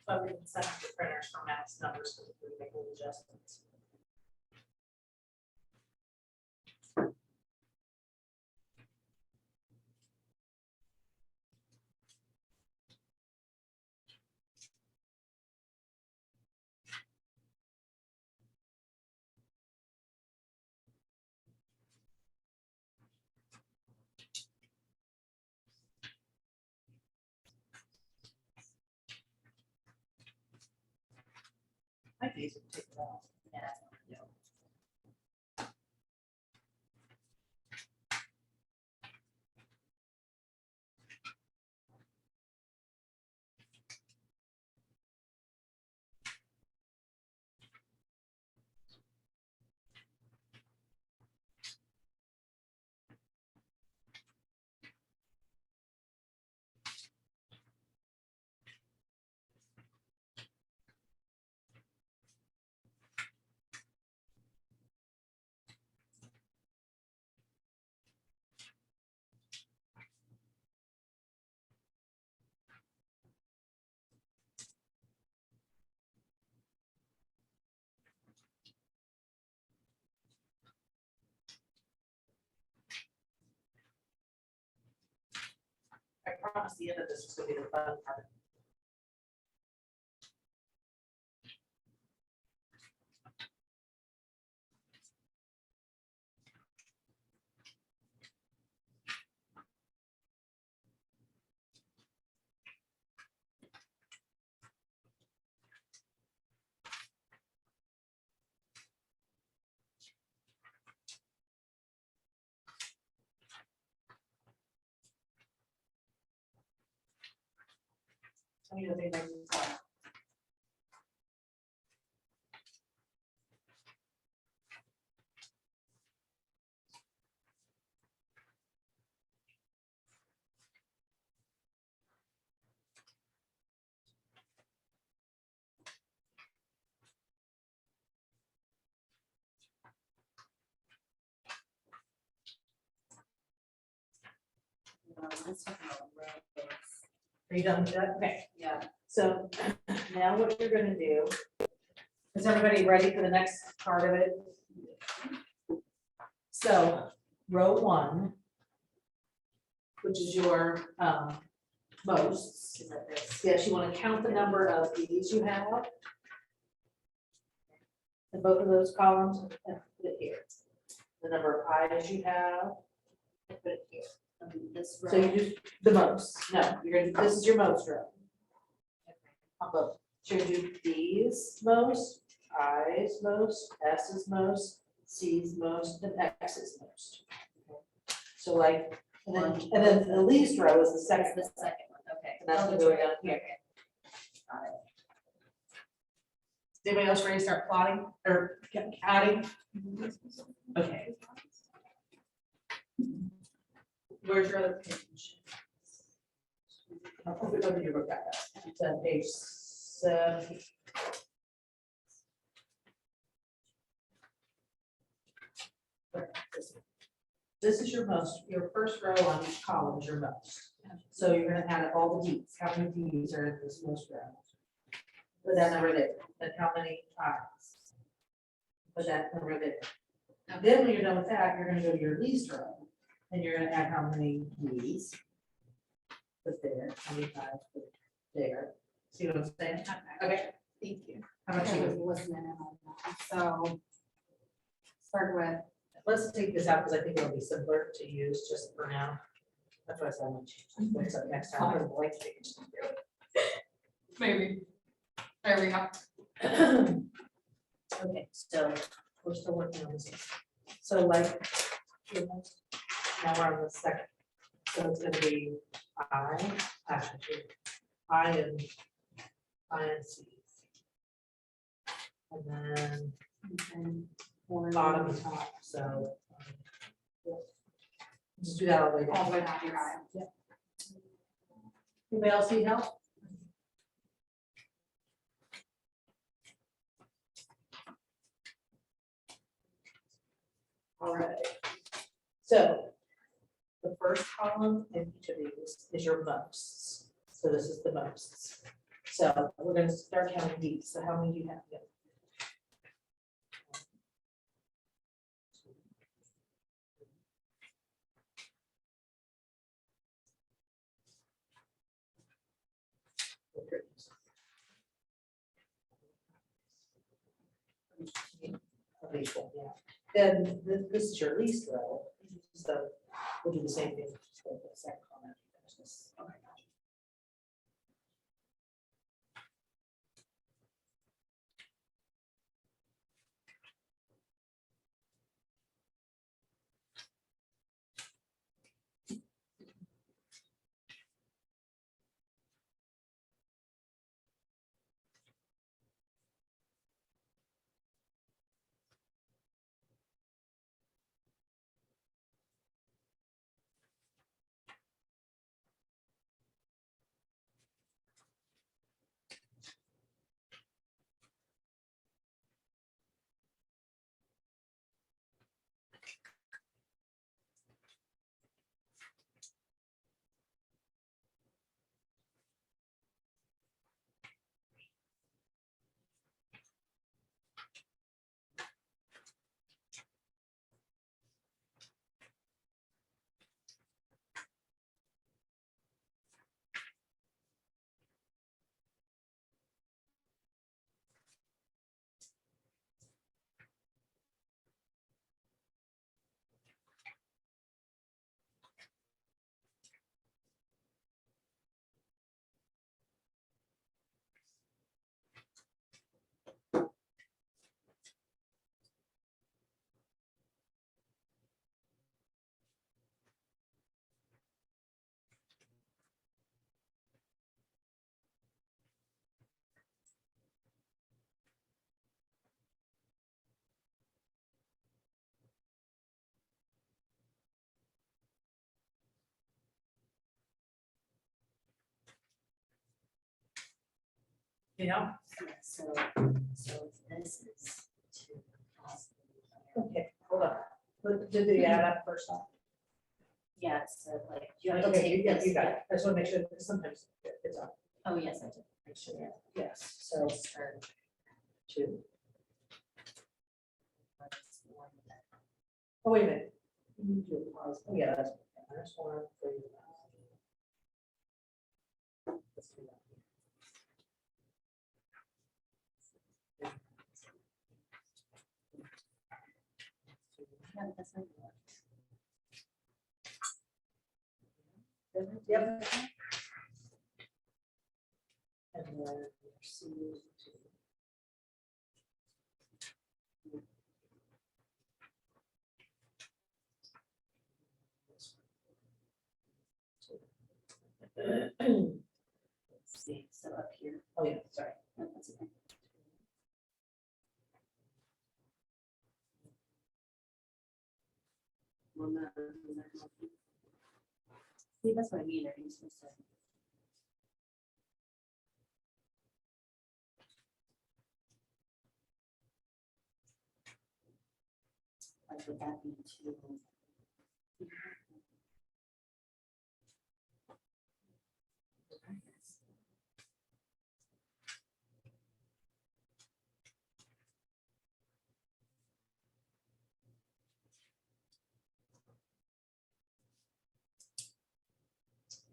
But we can send the printers from Matt's numbers because we make little adjustments. I can easily take it off. Yeah. I promise the end of this is gonna be the fun part. Tell me the thing that you saw. Are you done with that? Okay. Yeah. So now what you're gonna do, is everybody ready for the next part of it? So row one, which is your most, Is that this? yes, you want to count the number of Ds you have. In both of those columns, and put it here. The number of Is you have, and put it here. This So you row. do the most, no, you're gonna, this is your most row. On both, so you're gonna do D's most, I's most, S's most, C's most, and X's most. So like, and then the least row is the That's second, the second one, okay. and that's Oh, gonna go down here. Okay. Got it. Is anybody else ready to start plotting or counting? Okay. Where's your other page? I'll put it over your book back up. It's on page 7. This is your most, your first row on each column is your most. So you're gonna add up all the Ds. How many Ds are in this most row? Put that number there. Then how many I's? Put that number there. Then when you're done with that, you're gonna go to your least row. And you're gonna add how many D's. Put there, how many I's put there. See what I'm saying? Okay, Thank you. How about I was you? listening in on that. So start with, Let's take this out because I think it'll be simpler to use just for now. That's why I said I'm gonna change this, so next time I don't like it. maybe, there we go. Okay, so we're still working on this. So like, now we're on the second. So it's gonna be actually, I and C. And then bottom and top, so. Just do that all the way down. All the way down, you got it. Anybody else need help? All right. So the first column in each of these is your most. So this is the most. So we're going to start counting these. So how many do you have? Yeah. Then this is your least row, so we'll do the same thing. Just go to the second column after you finish this. Okay. Yeah. So this is two. Okay, hold on. Did they add up first off? Yeah, so like, you have to Okay, take yeah, this. you got it. I just want to make sure that sometimes it's up. Oh, yes, I did. Actually, yeah. Yes, so Start. two. Oh, wait a minute. You need to pause. Oh, yeah, that's, there's one, three. Let's do that. Yeah, that's not good. Yep. And then C two. Let's see, so up here. Oh, yeah, sorry. No, that's okay. Well, no, see, that's what I mean, everything's supposed to. Like, would that be two?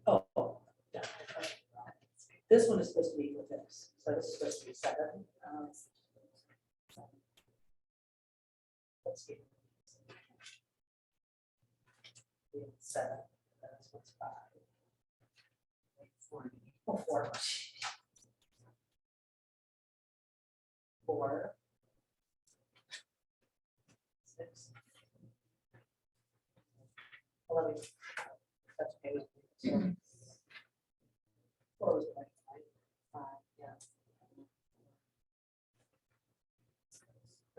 Oh. Yeah. This one is supposed to be with this, so this is supposed to be 7. Let's see. 7, that's what's 5. 4. Oh, 4. 4. 6. 11. That's okay with me. So, 4 was 25. 5, yeah.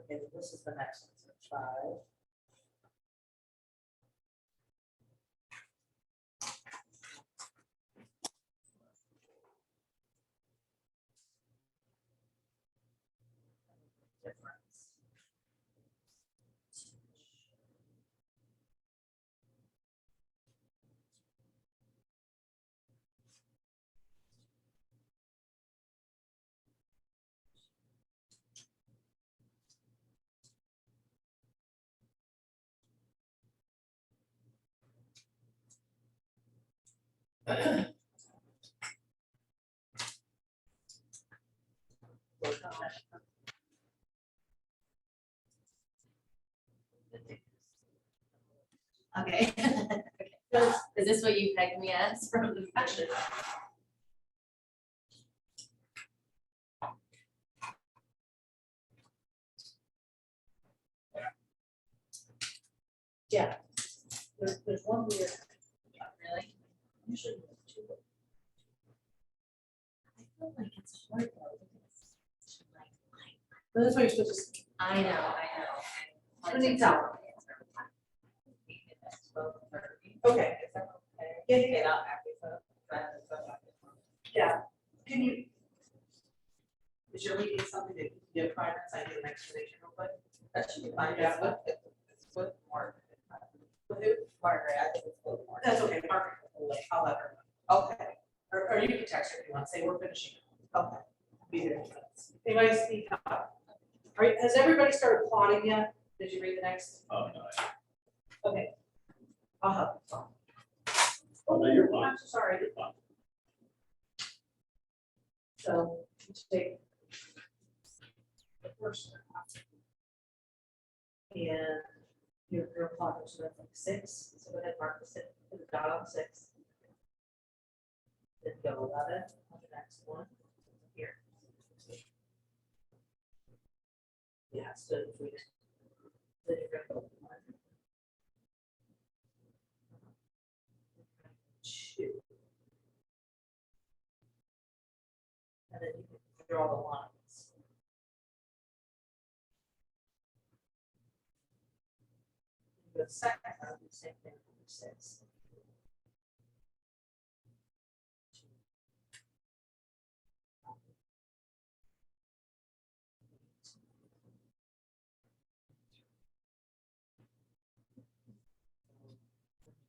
Okay, then this is the next one, so 5. Difference. Okay. Is this what you pegged me as from the fashion? Yeah. There's one weird. Really? Usually there's 2. I feel like it's hard though. because, like, But that's why you're supposed to. I know. Who needs help? Okay. Yeah, Get out after the. Yeah, can you? Is your meeting something that you can give progress? I need an explanation real quick. That should be fine, yeah, but it's with Margaret. With who? Margaret, I think it's with Margaret. That's okay, Margaret, I'll let her know. Okay, Or you can text her if you want, say we're finishing. okay. Be there in 2 minutes. Anybody speak up? All right, has everybody started plotting yet? Did you read the next? Oh, no. Okay. I'll help. Oh, no, you're fine. I'm so sorry. You're fine. So, let's take the first one. And your plot is like 6, so go ahead, mark the 6, put a dot on 6. Then go 11 on the next one, here. Yeah, so if we just, then you're gonna go 1, 2. And then you can draw the lines. The second one, the same thing, 6.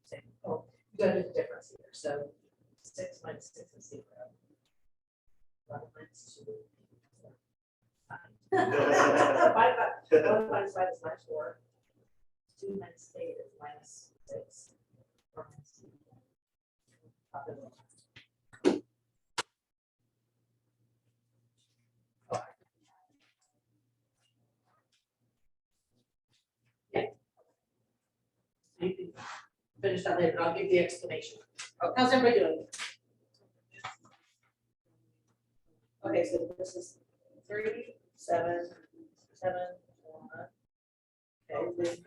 Same. Oh, you gotta do the difference here. So 6 minus 6 is 0. 11 minus 2. 1 minus 5 is minus 4. 2 minus 8 is minus 6. 4 minus 2. Yeah. You can finish that later, but I'll give the explanation. How's everybody doing? Okay, so this is 3, 7, 7, 1. Okay.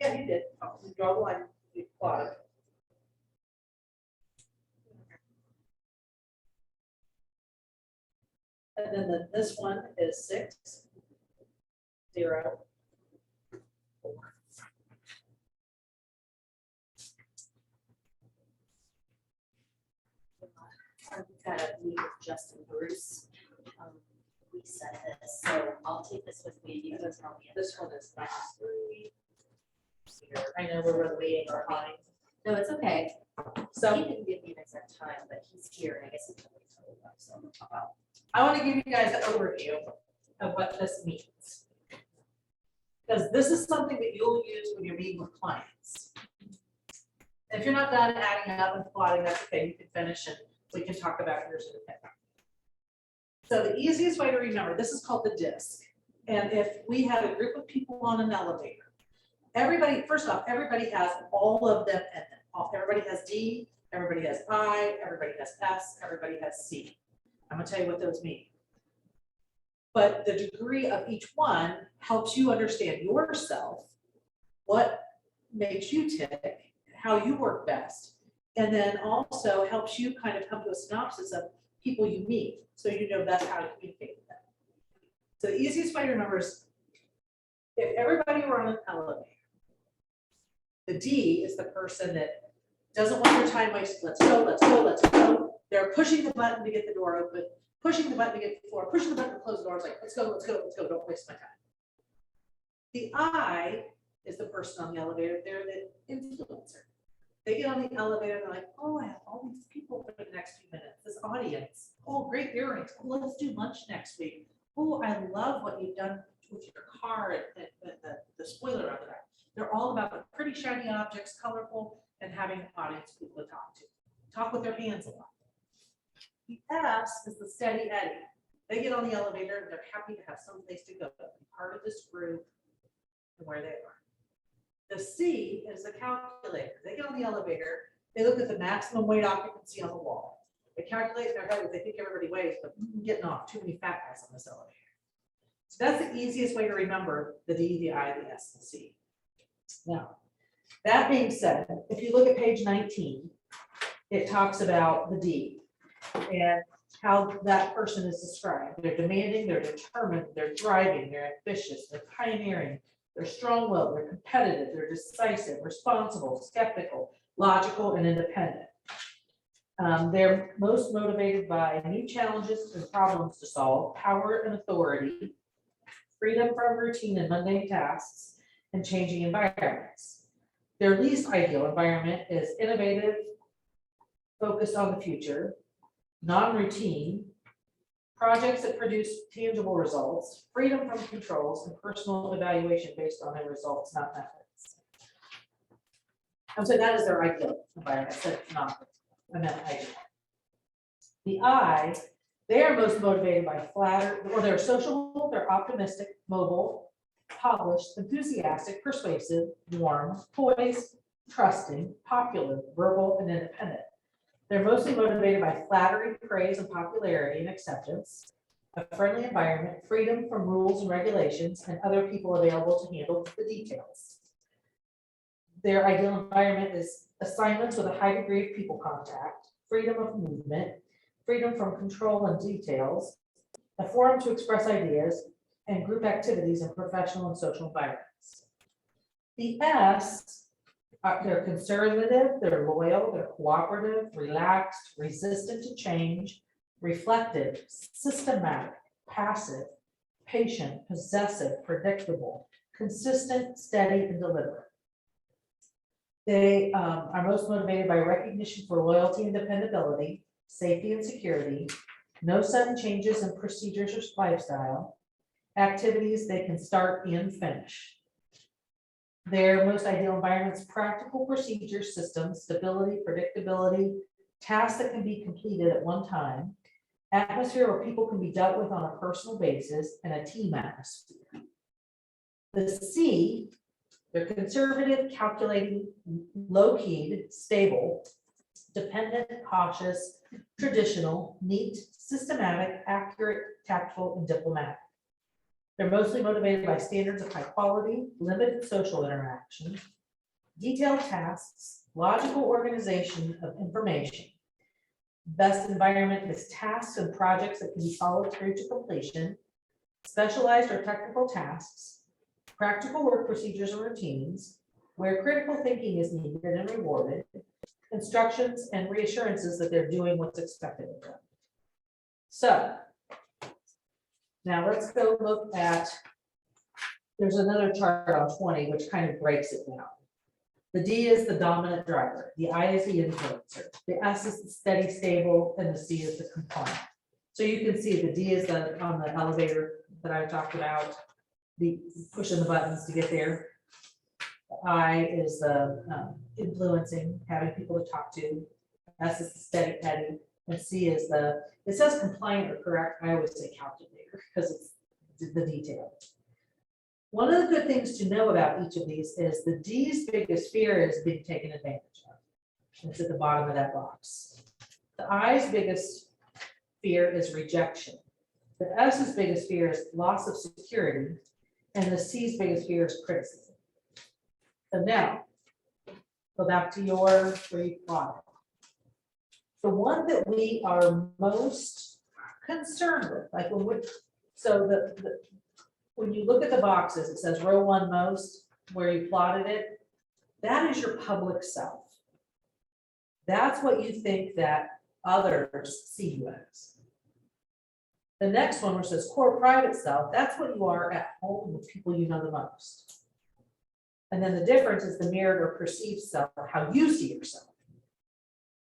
Yeah, you did. You draw the line, you plot it. And then this one is 6, 0, 4. We've got to meet with Justin Bruce. We said this, so I'll take this with me. You can tell me. This one is -3. I know we're waiting our line. No, it's okay. So He didn't give me an exact time, but he's here, and I guess he told me so. I want to give you guys an overview of what this means. Because this is something that you'll use when you're meeting with clients. If you're not done adding up and plotting, that's okay, you can finish and we can talk about yours in a minute. So the easiest way to remember, this is called the DISC. And if we had a group of people on an elevator, everybody, first off, everybody has all of them in them. Everybody has D, everybody has I, everybody has S, everybody has C. I'm gonna tell you what those mean. But the degree of each one helps you understand yourself, what makes you tick, how you work best, and then also helps you kind of come to a synopsis of people you meet, so you know that's how to communicate with them. So the easiest way to remember is if everybody were on an elevator, the D is the person that doesn't want their time wasted. Let's go, let's go, let's go. They're pushing the button to get the door open, pushing the button to get the floor, pushing the button to close the door. It's like, let's go, let's go, let's go. Don't waste my time. The I is the person on the elevator. They're the influencer. They get on the elevator and they're like, oh, I have all these people for the next few minutes, this audience. Oh, great earrings. Oh, let's do lunch next week. Oh, I love what you've done with your car and the spoiler on the back. They're all about the pretty shiny objects, colorful, and having an audience of people to talk to. Talk with their hands a lot. The S is the steady Eddie. They get on the elevator and they're happy to have some place to go, be part of this group and where they are. The C is the calculator. They get on the elevator, they look at the maximum weight occupancy on the wall. They calculate in their head what they think everybody weighs, but getting off too many fat guys on this elevator. So that's the easiest way to remember the D, the I, the S, and the C. Now, that being said, if you look at page 19, it talks about the D and how that person is described. They're demanding, they're determined, they're driving, they're ambitious, they're pioneering, they're strong-willed, they're competitive, they're decisive, responsible, skeptical, logical, and independent. They're most motivated by new challenges and problems to solve, power and authority, freedom from routine and mundane tasks, and changing environments. Their least ideal environment is innovative, focused on the future, non-routine, projects that produce tangible results, freedom from controls, and personal evaluation based on their results, not methods. And so that is their ideal environment. I said not, I meant ideal. The I, they are most motivated by they're social, they're optimistic, mobile, polished, enthusiastic, persuasive, warm, poised, trusting, popular, verbal, and independent. They're mostly motivated by flattery, praise, and popularity and acceptance, a friendly environment, freedom from rules and regulations, and other people available to handle the details. Their ideal environment is assignments with a high degree of people contact, freedom of movement, freedom from control and details, a forum to express ideas, and group activities in professional and social environments. The S, they're conservative, they're loyal, they're cooperative, relaxed, resistant to change, reflective, systematic, passive, patient, possessive, predictable, consistent, steady, and deliberate. They are most motivated by recognition for loyalty and dependability, safety and security, no sudden changes in procedures or lifestyle, activities they can start and finish. Their most ideal environments, practical procedures, systems, stability, predictability, tasks that can be completed at one time, atmosphere where people can be dealt with on a personal basis, and a team atmosphere. The C, they're conservative, calculating, low-keyed, stable, dependent, cautious, traditional, neat, systematic, accurate, tactful, and diplomatic. They're mostly motivated by standards of high quality, limited social interaction, detailed tasks, logical organization of information. Best environment is tasks and projects that can be followed through to completion, specialized or technical tasks, practical work procedures and routines, where critical thinking is needed and rewarded, instructions and reassurances that they're doing what's expected of them. So, now let's go look at, there's another chart on 20, which kind of breaks it down. The D is the dominant driver, the I is the influencer, the S is the steady, stable, and the C is the compliant. So you can see the D is the on the elevator that I talked about, the pushing the buttons to get there. The I is the influencing, having people to talk to. S is the steady, And C is it says compliant or correct, I always say calculator, because it's the detail. One of the good things to know about each of these is the D's biggest fear is being taken advantage of. It's at the bottom of that box. The I's biggest fear is rejection. The S's biggest fear is loss of security, and the C's biggest fear is criticism. So now, go back to your free product. The one that we are most concerned with, like when we, so when you look at the boxes, it says row 1 most, where you plotted it, that is your public self. That's what you think that others see you as. The next one, which says core private self, that's what you are at home with people you know the most. And then the difference is the mirrored or perceived self, or how you see yourself.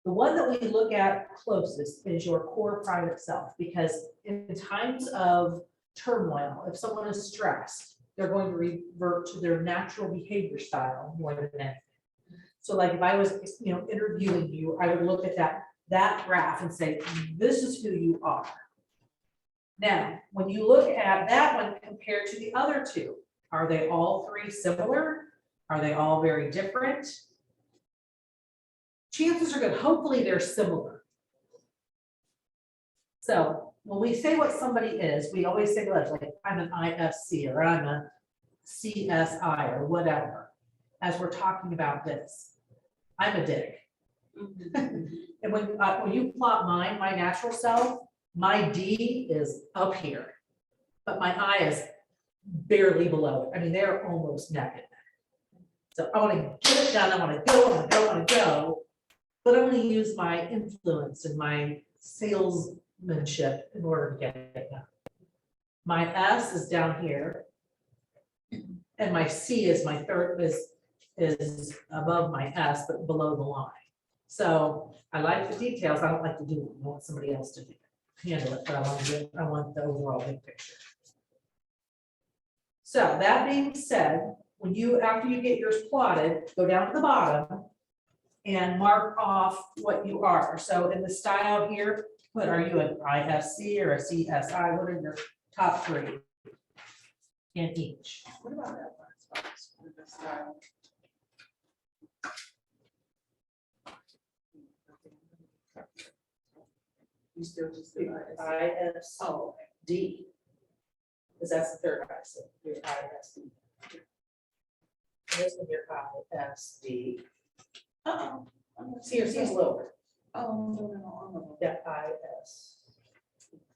The one that we look at closest is your core private self, because in times of turmoil, if someone is stressed, they're going to revert to their natural behavior style more than anything. So like if I was, interviewing you, I would look at that graph and say, this is who you are. Now, when you look at that one compared to the other two, are they all three similar? Are they all very different? Chances are good, hopefully they're similar. So when we say what somebody is, we always say like I'm an ISC or I'm a CSI or whatever, as we're talking about this. I'm a dick. And when you plot my natural self, my D is up here, but my I is barely below it. I mean, they're almost neck and neck. So I want to get it done. I want to go, I want to go, I want to go, but I only use my influence and my salesmanship in order to get it done. My S is down here, and my C is my third is above my S, but below the line. So I like the details. I don't like to do it. I want somebody else to handle it, but I want the overall big picture. So that being said, when after you get yours plotted, go down to the bottom and mark off what you are. So in the style here, what are you, an ISC or a CSI? What are your top 3 in each? What about that last box with the style? You still just do ISD. Because that's the third ISD, your ISD. This is your ISD. See, your C is lower. No. Yeah,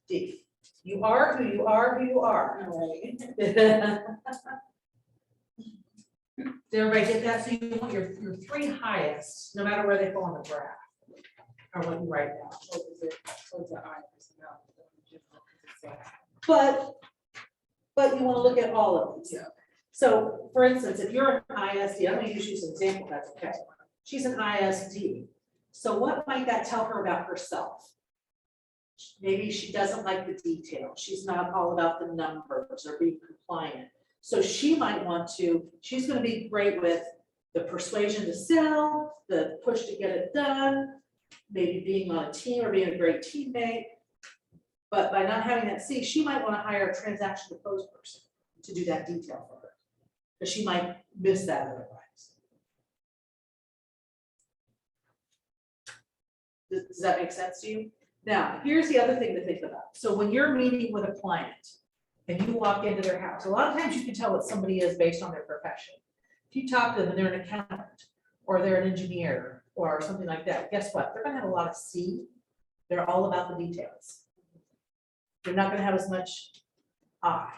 ISD. You are who you are, who you are. Did everybody get that? So you want your 3 highest, no matter where they fall on the graph, are what you write down. But you want to look at all of these. Yeah. So for instance, if you're an ISD, I'm going to use you as an example, that's okay. She's an ISD. So what might that tell her about herself? Maybe she doesn't like the detail. She's not all about the numbers or being compliant. So she might want to, she's going to be great with the persuasion to sell, the push to get it done, maybe being on a team or being a great teammate. But by not having that C, she might want to hire a transaction to close person to do that detail for her, because she might miss that otherwise. Does that make sense to you? Now, here's the other thing to think about. So when you're meeting with a client and you walk into their house, a lot of times you can tell what somebody is based on their profession. If you talk to them and they're an accountant or they're an engineer or something like that, guess what? They're going to have a lot of C. They're all about the details. You're not going to have as much I.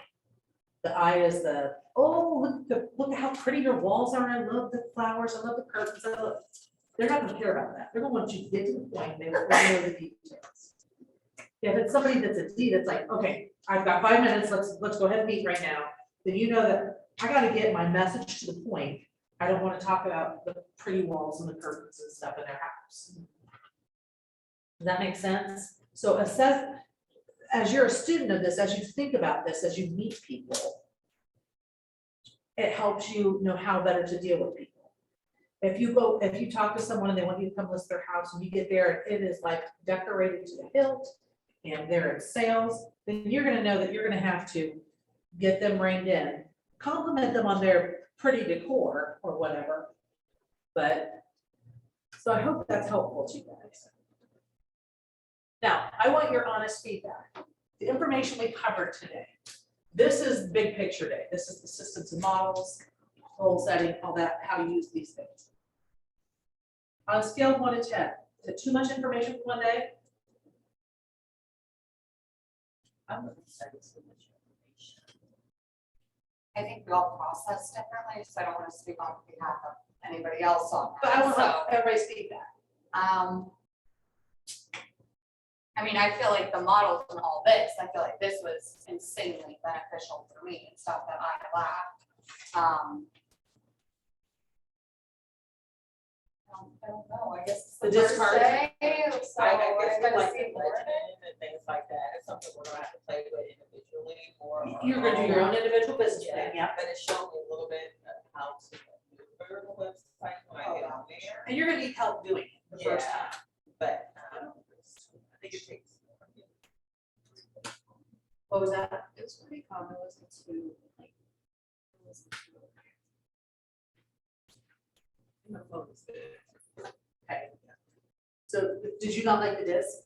The I is the, oh, look at how pretty your walls are. I love the flowers. I love the curtains. They're not going to care about that. They're going to want you to get to the point. They will know the details. If it's somebody that's a D that's like, okay, I've got 5 minutes. Let's go ahead and meet right now. Then you know that I got to get my message to the point. I don't want to talk about the pretty walls and the curtains and stuff in their house. Does that make sense? So assess. As you're a student of this, as you think about this, as you meet people, it helps you know how better to deal with people. If you talk to someone and they want you to come list their house and you get there and it is like decorated to the hilt and they're in sales, then you're gonna know that you're gonna have to get them reined in, compliment them on their pretty decor or whatever. But, so I hope that's helpful to you guys. Now, I want your honest feedback. The information we covered today, this is big picture day. This is the systems and models, goal setting, all that, how to use these things. On a scale of 1 to 10, is it too much information for one day? I'm gonna say it's too much information. I think we all process differently, so I don't want to speak on behalf of anybody else on But I that, want so. everybody's feedback. I mean, I feel like the models and all this, I feel like this was insanely beneficial for me and stuff that I lacked. I don't know, I guess it's The the first discard? day, so I I guess gotta like see the more. budgeting and things like that, it's something we're gonna have to play with individually or. You're gonna do your own individual business Yeah, plan, yeah. but it showed me a little bit of how to maneuver the website when I get on there. And you're gonna need help doing it the first Yeah. time. But, I think it takes. What was that? It was pretty common, listening to like. listen to- Okay. So did you not like the disc?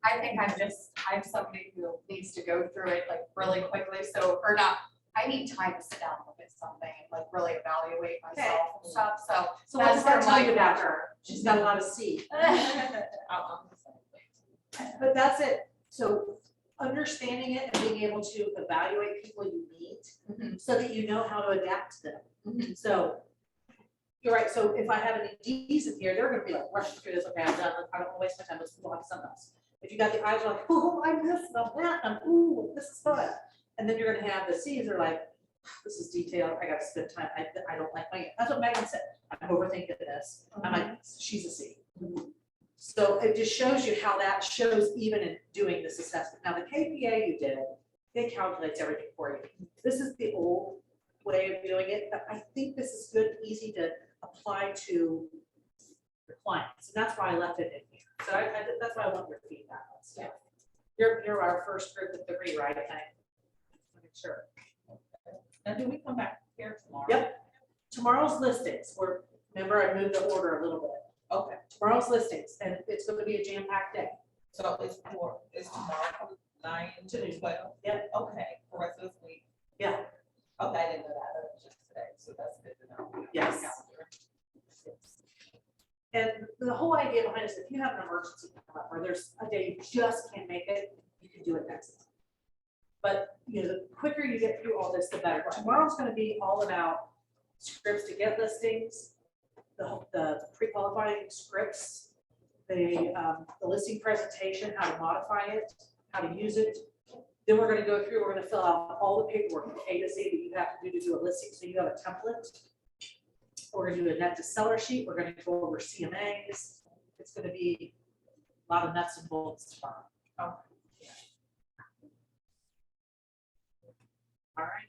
I think I'm somebody who needs to go through it like really quickly, so, or not, I need time to sit down and look at something, and like really evaluate myself and stuff, so. So what does that That's tell where you my- about her? She's got a lot of C. But that's it. So understanding it and being able to evaluate people you meet Mhm. so that you know how to adapt to them. Mhm. So you're right. So if I have any Ds in here, they're gonna be like rushing through this. Okay, I'm done. I don't wanna waste my time. Let's move on to something else. If you got the I's, like, oh, I'm this, and I'm that, and ooh, this is fun. And then you're gonna have the C's are like, this is detailed. I gotta spend time. I don't like my, that's what Megan said. I'm overthinking this. I'm like, she's a C. So it just shows you how that shows even in doing this assessment. Now, the KPA you did, it calculates everything for you. This is the old way of doing it, but I think this is good, easy to apply to your clients. And that's why I left it in here. So that's why I want your feedback on stuff. You're our first group of 3, right? Sure. And do we come back here tomorrow? Yep. Tomorrow's listings, remember I moved the order a little bit. Okay, Tomorrow's listings, and it's gonna be a jam-packed day. so it's tomorrow from 9 to 12? Yep. Okay, for the rest of this week. Yeah. Okay, I didn't know that, that was just today, so that's good to know. Yes. And the whole idea behind it is if you have an emergency come up, or there's a day you just can't make it, you can do it next time. But, you know, the quicker you get through all this, the better. Tomorrow's gonna be all about scripts to get listings, the pre-qualifying scripts, the listing presentation, how to modify it, how to use it. Then we're gonna go through, we're gonna fill out all the paperwork from A to Z that you have to do a listing, so you have a template. We're gonna do a net to seller sheet, we're gonna go over CMAs. It's gonna be a lot of nuts and bolts tomorrow. Oh. All right.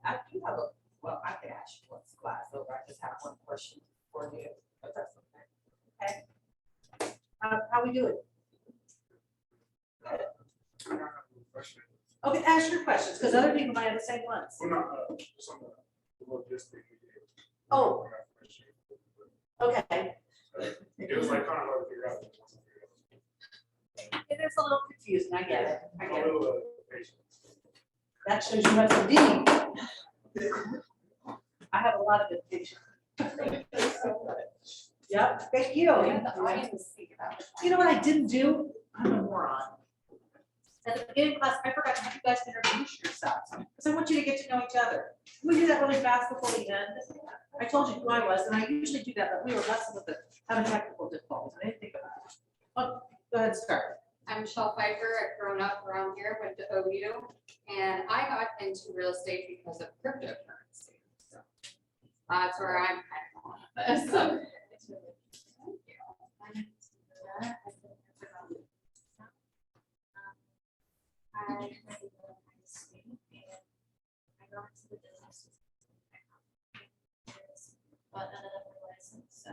I do have well, I can ask you what's class over, I just have one question for you, but that's okay. How we doing? Okay, ask your questions, because other people might have the same ones. Oh, okay. It was like kind of hard to figure out. It is a little confusing, I get it, I get it. Patience. That shows you have some D. I have a lot of good patience. Yep, thank you. You know what I didn't do? I'm a moron. At the beginning of class, I forgot to have you guys introduce yourselves, because I want you to get to know each other. We do that really fast before the end. I told you who I was, and I usually do that, but we were messing with it, having technical difficulties. I didn't think about it. Oh, go ahead, start. I'm Michelle Pfeiffer. I've grown up around here, went to OU, and I got into real estate because of cryptocurrency. So that's where I'm kind of on this. So, But none of them realized So.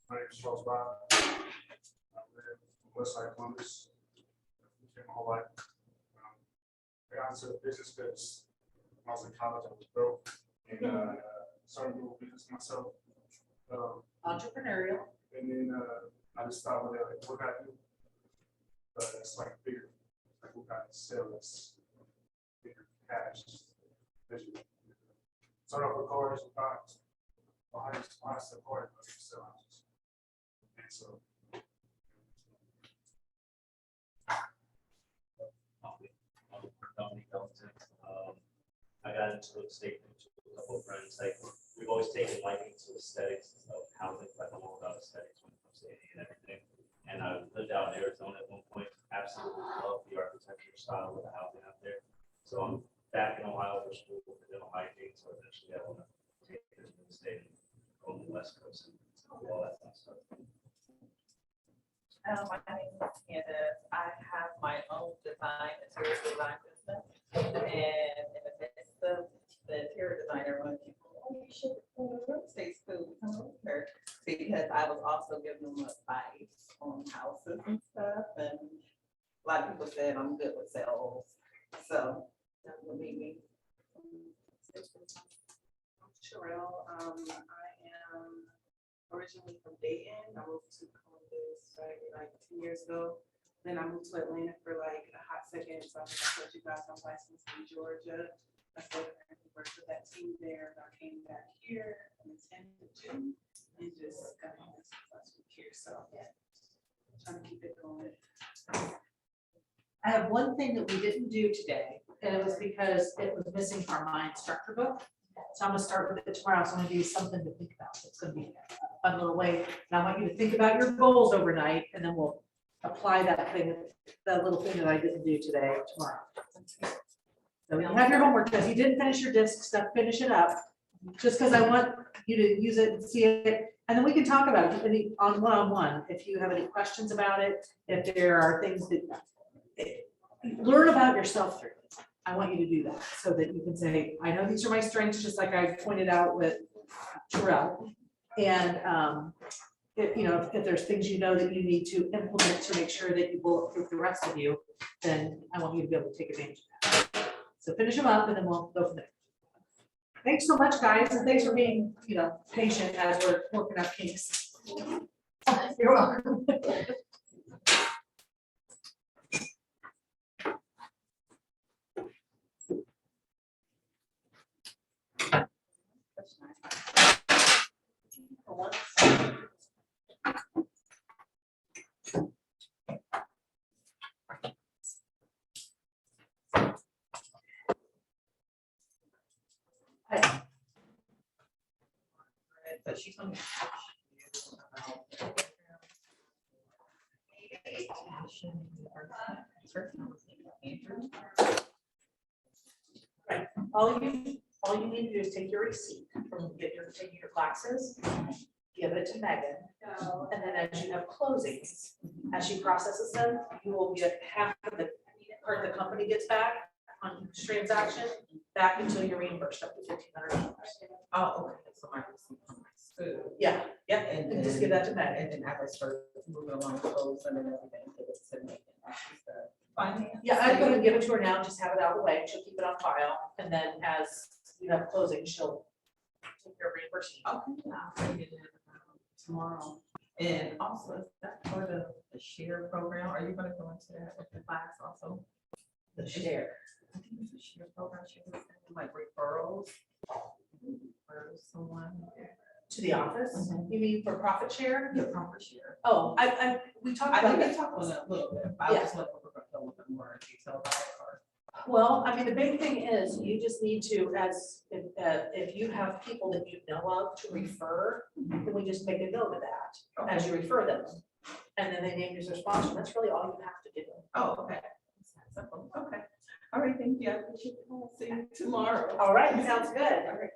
My name is Charles Bob. I live in Westside Columbus. Been my whole life. I got into business because when I was in college, I was broke and started a little business myself. Entrepreneurial. And then I just thought, well, like, what can I do? It's like bigger, like what kind of sell that's bigger cash. Vision. Started off with cars, with bikes. I just sell cars, but I used to sell houses. And so. Dominic Elton. I got into real estate with a couple of friends. Like we've always taken liking to aesthetics of housing. Like I'm all about aesthetics when it comes to any and everything. And I lived out in Arizona at one point. Absolutely love the architecture style of the housing out there. So I'm back in Ohio for school for dental hygiene. So eventually I want to take this real estate and go on the West Coast and do all that fun stuff. My name is Candace. I have my own interior design business. And in the midst of the interior designer, when people, oh, you should go to real estate school, become a realtor. Because I was also giving them advice on houses and stuff. And a lot of people said I'm good with sales. So that would be me. Sherelle, I am originally from Dayton. I moved to Columbus like 2 years ago. Then I moved to Atlanta for like a hot second. So I think I told you guys I'm licensed in Georgia. I still worked with that team there. I came back here on the 10th of June and just got on this last week here. So yeah, trying to keep it going. I have one thing that we didn't do today, and it was because it was missing from my instructor book. So I'm gonna start with it tomorrow. So I'm gonna give you something to think about. It's gonna be a fun little way. And I want you to think about your goals overnight, and then we'll apply that thing, that little thing that I didn't do today tomorrow. So you have your homework, because you didn't finish your disc stuff, finish it up. Just because I want you to use it and see it, and then we can talk about it on one-on-one. If you have any questions about it, if there are things that learn about yourself through it. I want you to do that so that you can say, I know these are my strengths, just like I pointed out with Terrell. And if there's things you know that you need to implement to make sure that you bulletproof the rest of you, then I want you to be able to take advantage of that. So finish them up and then we'll go from there. Thanks so much, guys, and thanks for being, patient as we're working up kinks. You're welcome. But she's gonna. Right, all you need to do is take your receipt from taking your classes, give it to Megan, and then as you have closings, as she processes them, you will get half of the part the company gets back on each transaction, back until you're reimbursed up to $1,500. Oh, okay, so my receipt from my school. Yeah, yep, and just give that to Megan. And then as I start moving along close and then everything, give it to Megan. She's the finance. Yeah, I'd go and give it to her now, just have it out of the way, she'll keep it on file, and then as you have closing, she'll take your reimbursement. Okay, I'll bring it in tomorrow. And also, is that part of the share program? Are you gonna go into that with the class also? The share. I think it's a share program, she was sending like referrals. Or someone. To the office, you mean for profit share? Yeah, profit share. Oh, we talked I about think that. we talked about that a little bit, but I Yeah. just want to go a little bit more detail about it. Well, I mean, the big thing is you just need to, if you have people that you know of to refer, then we just make a note of that as you refer them. And then they name you as their sponsor. That's really all you have to do. Oh, okay. Simple. Okay. All right, thank you. I appreciate it. See you tomorrow. All right, sounds good. All right.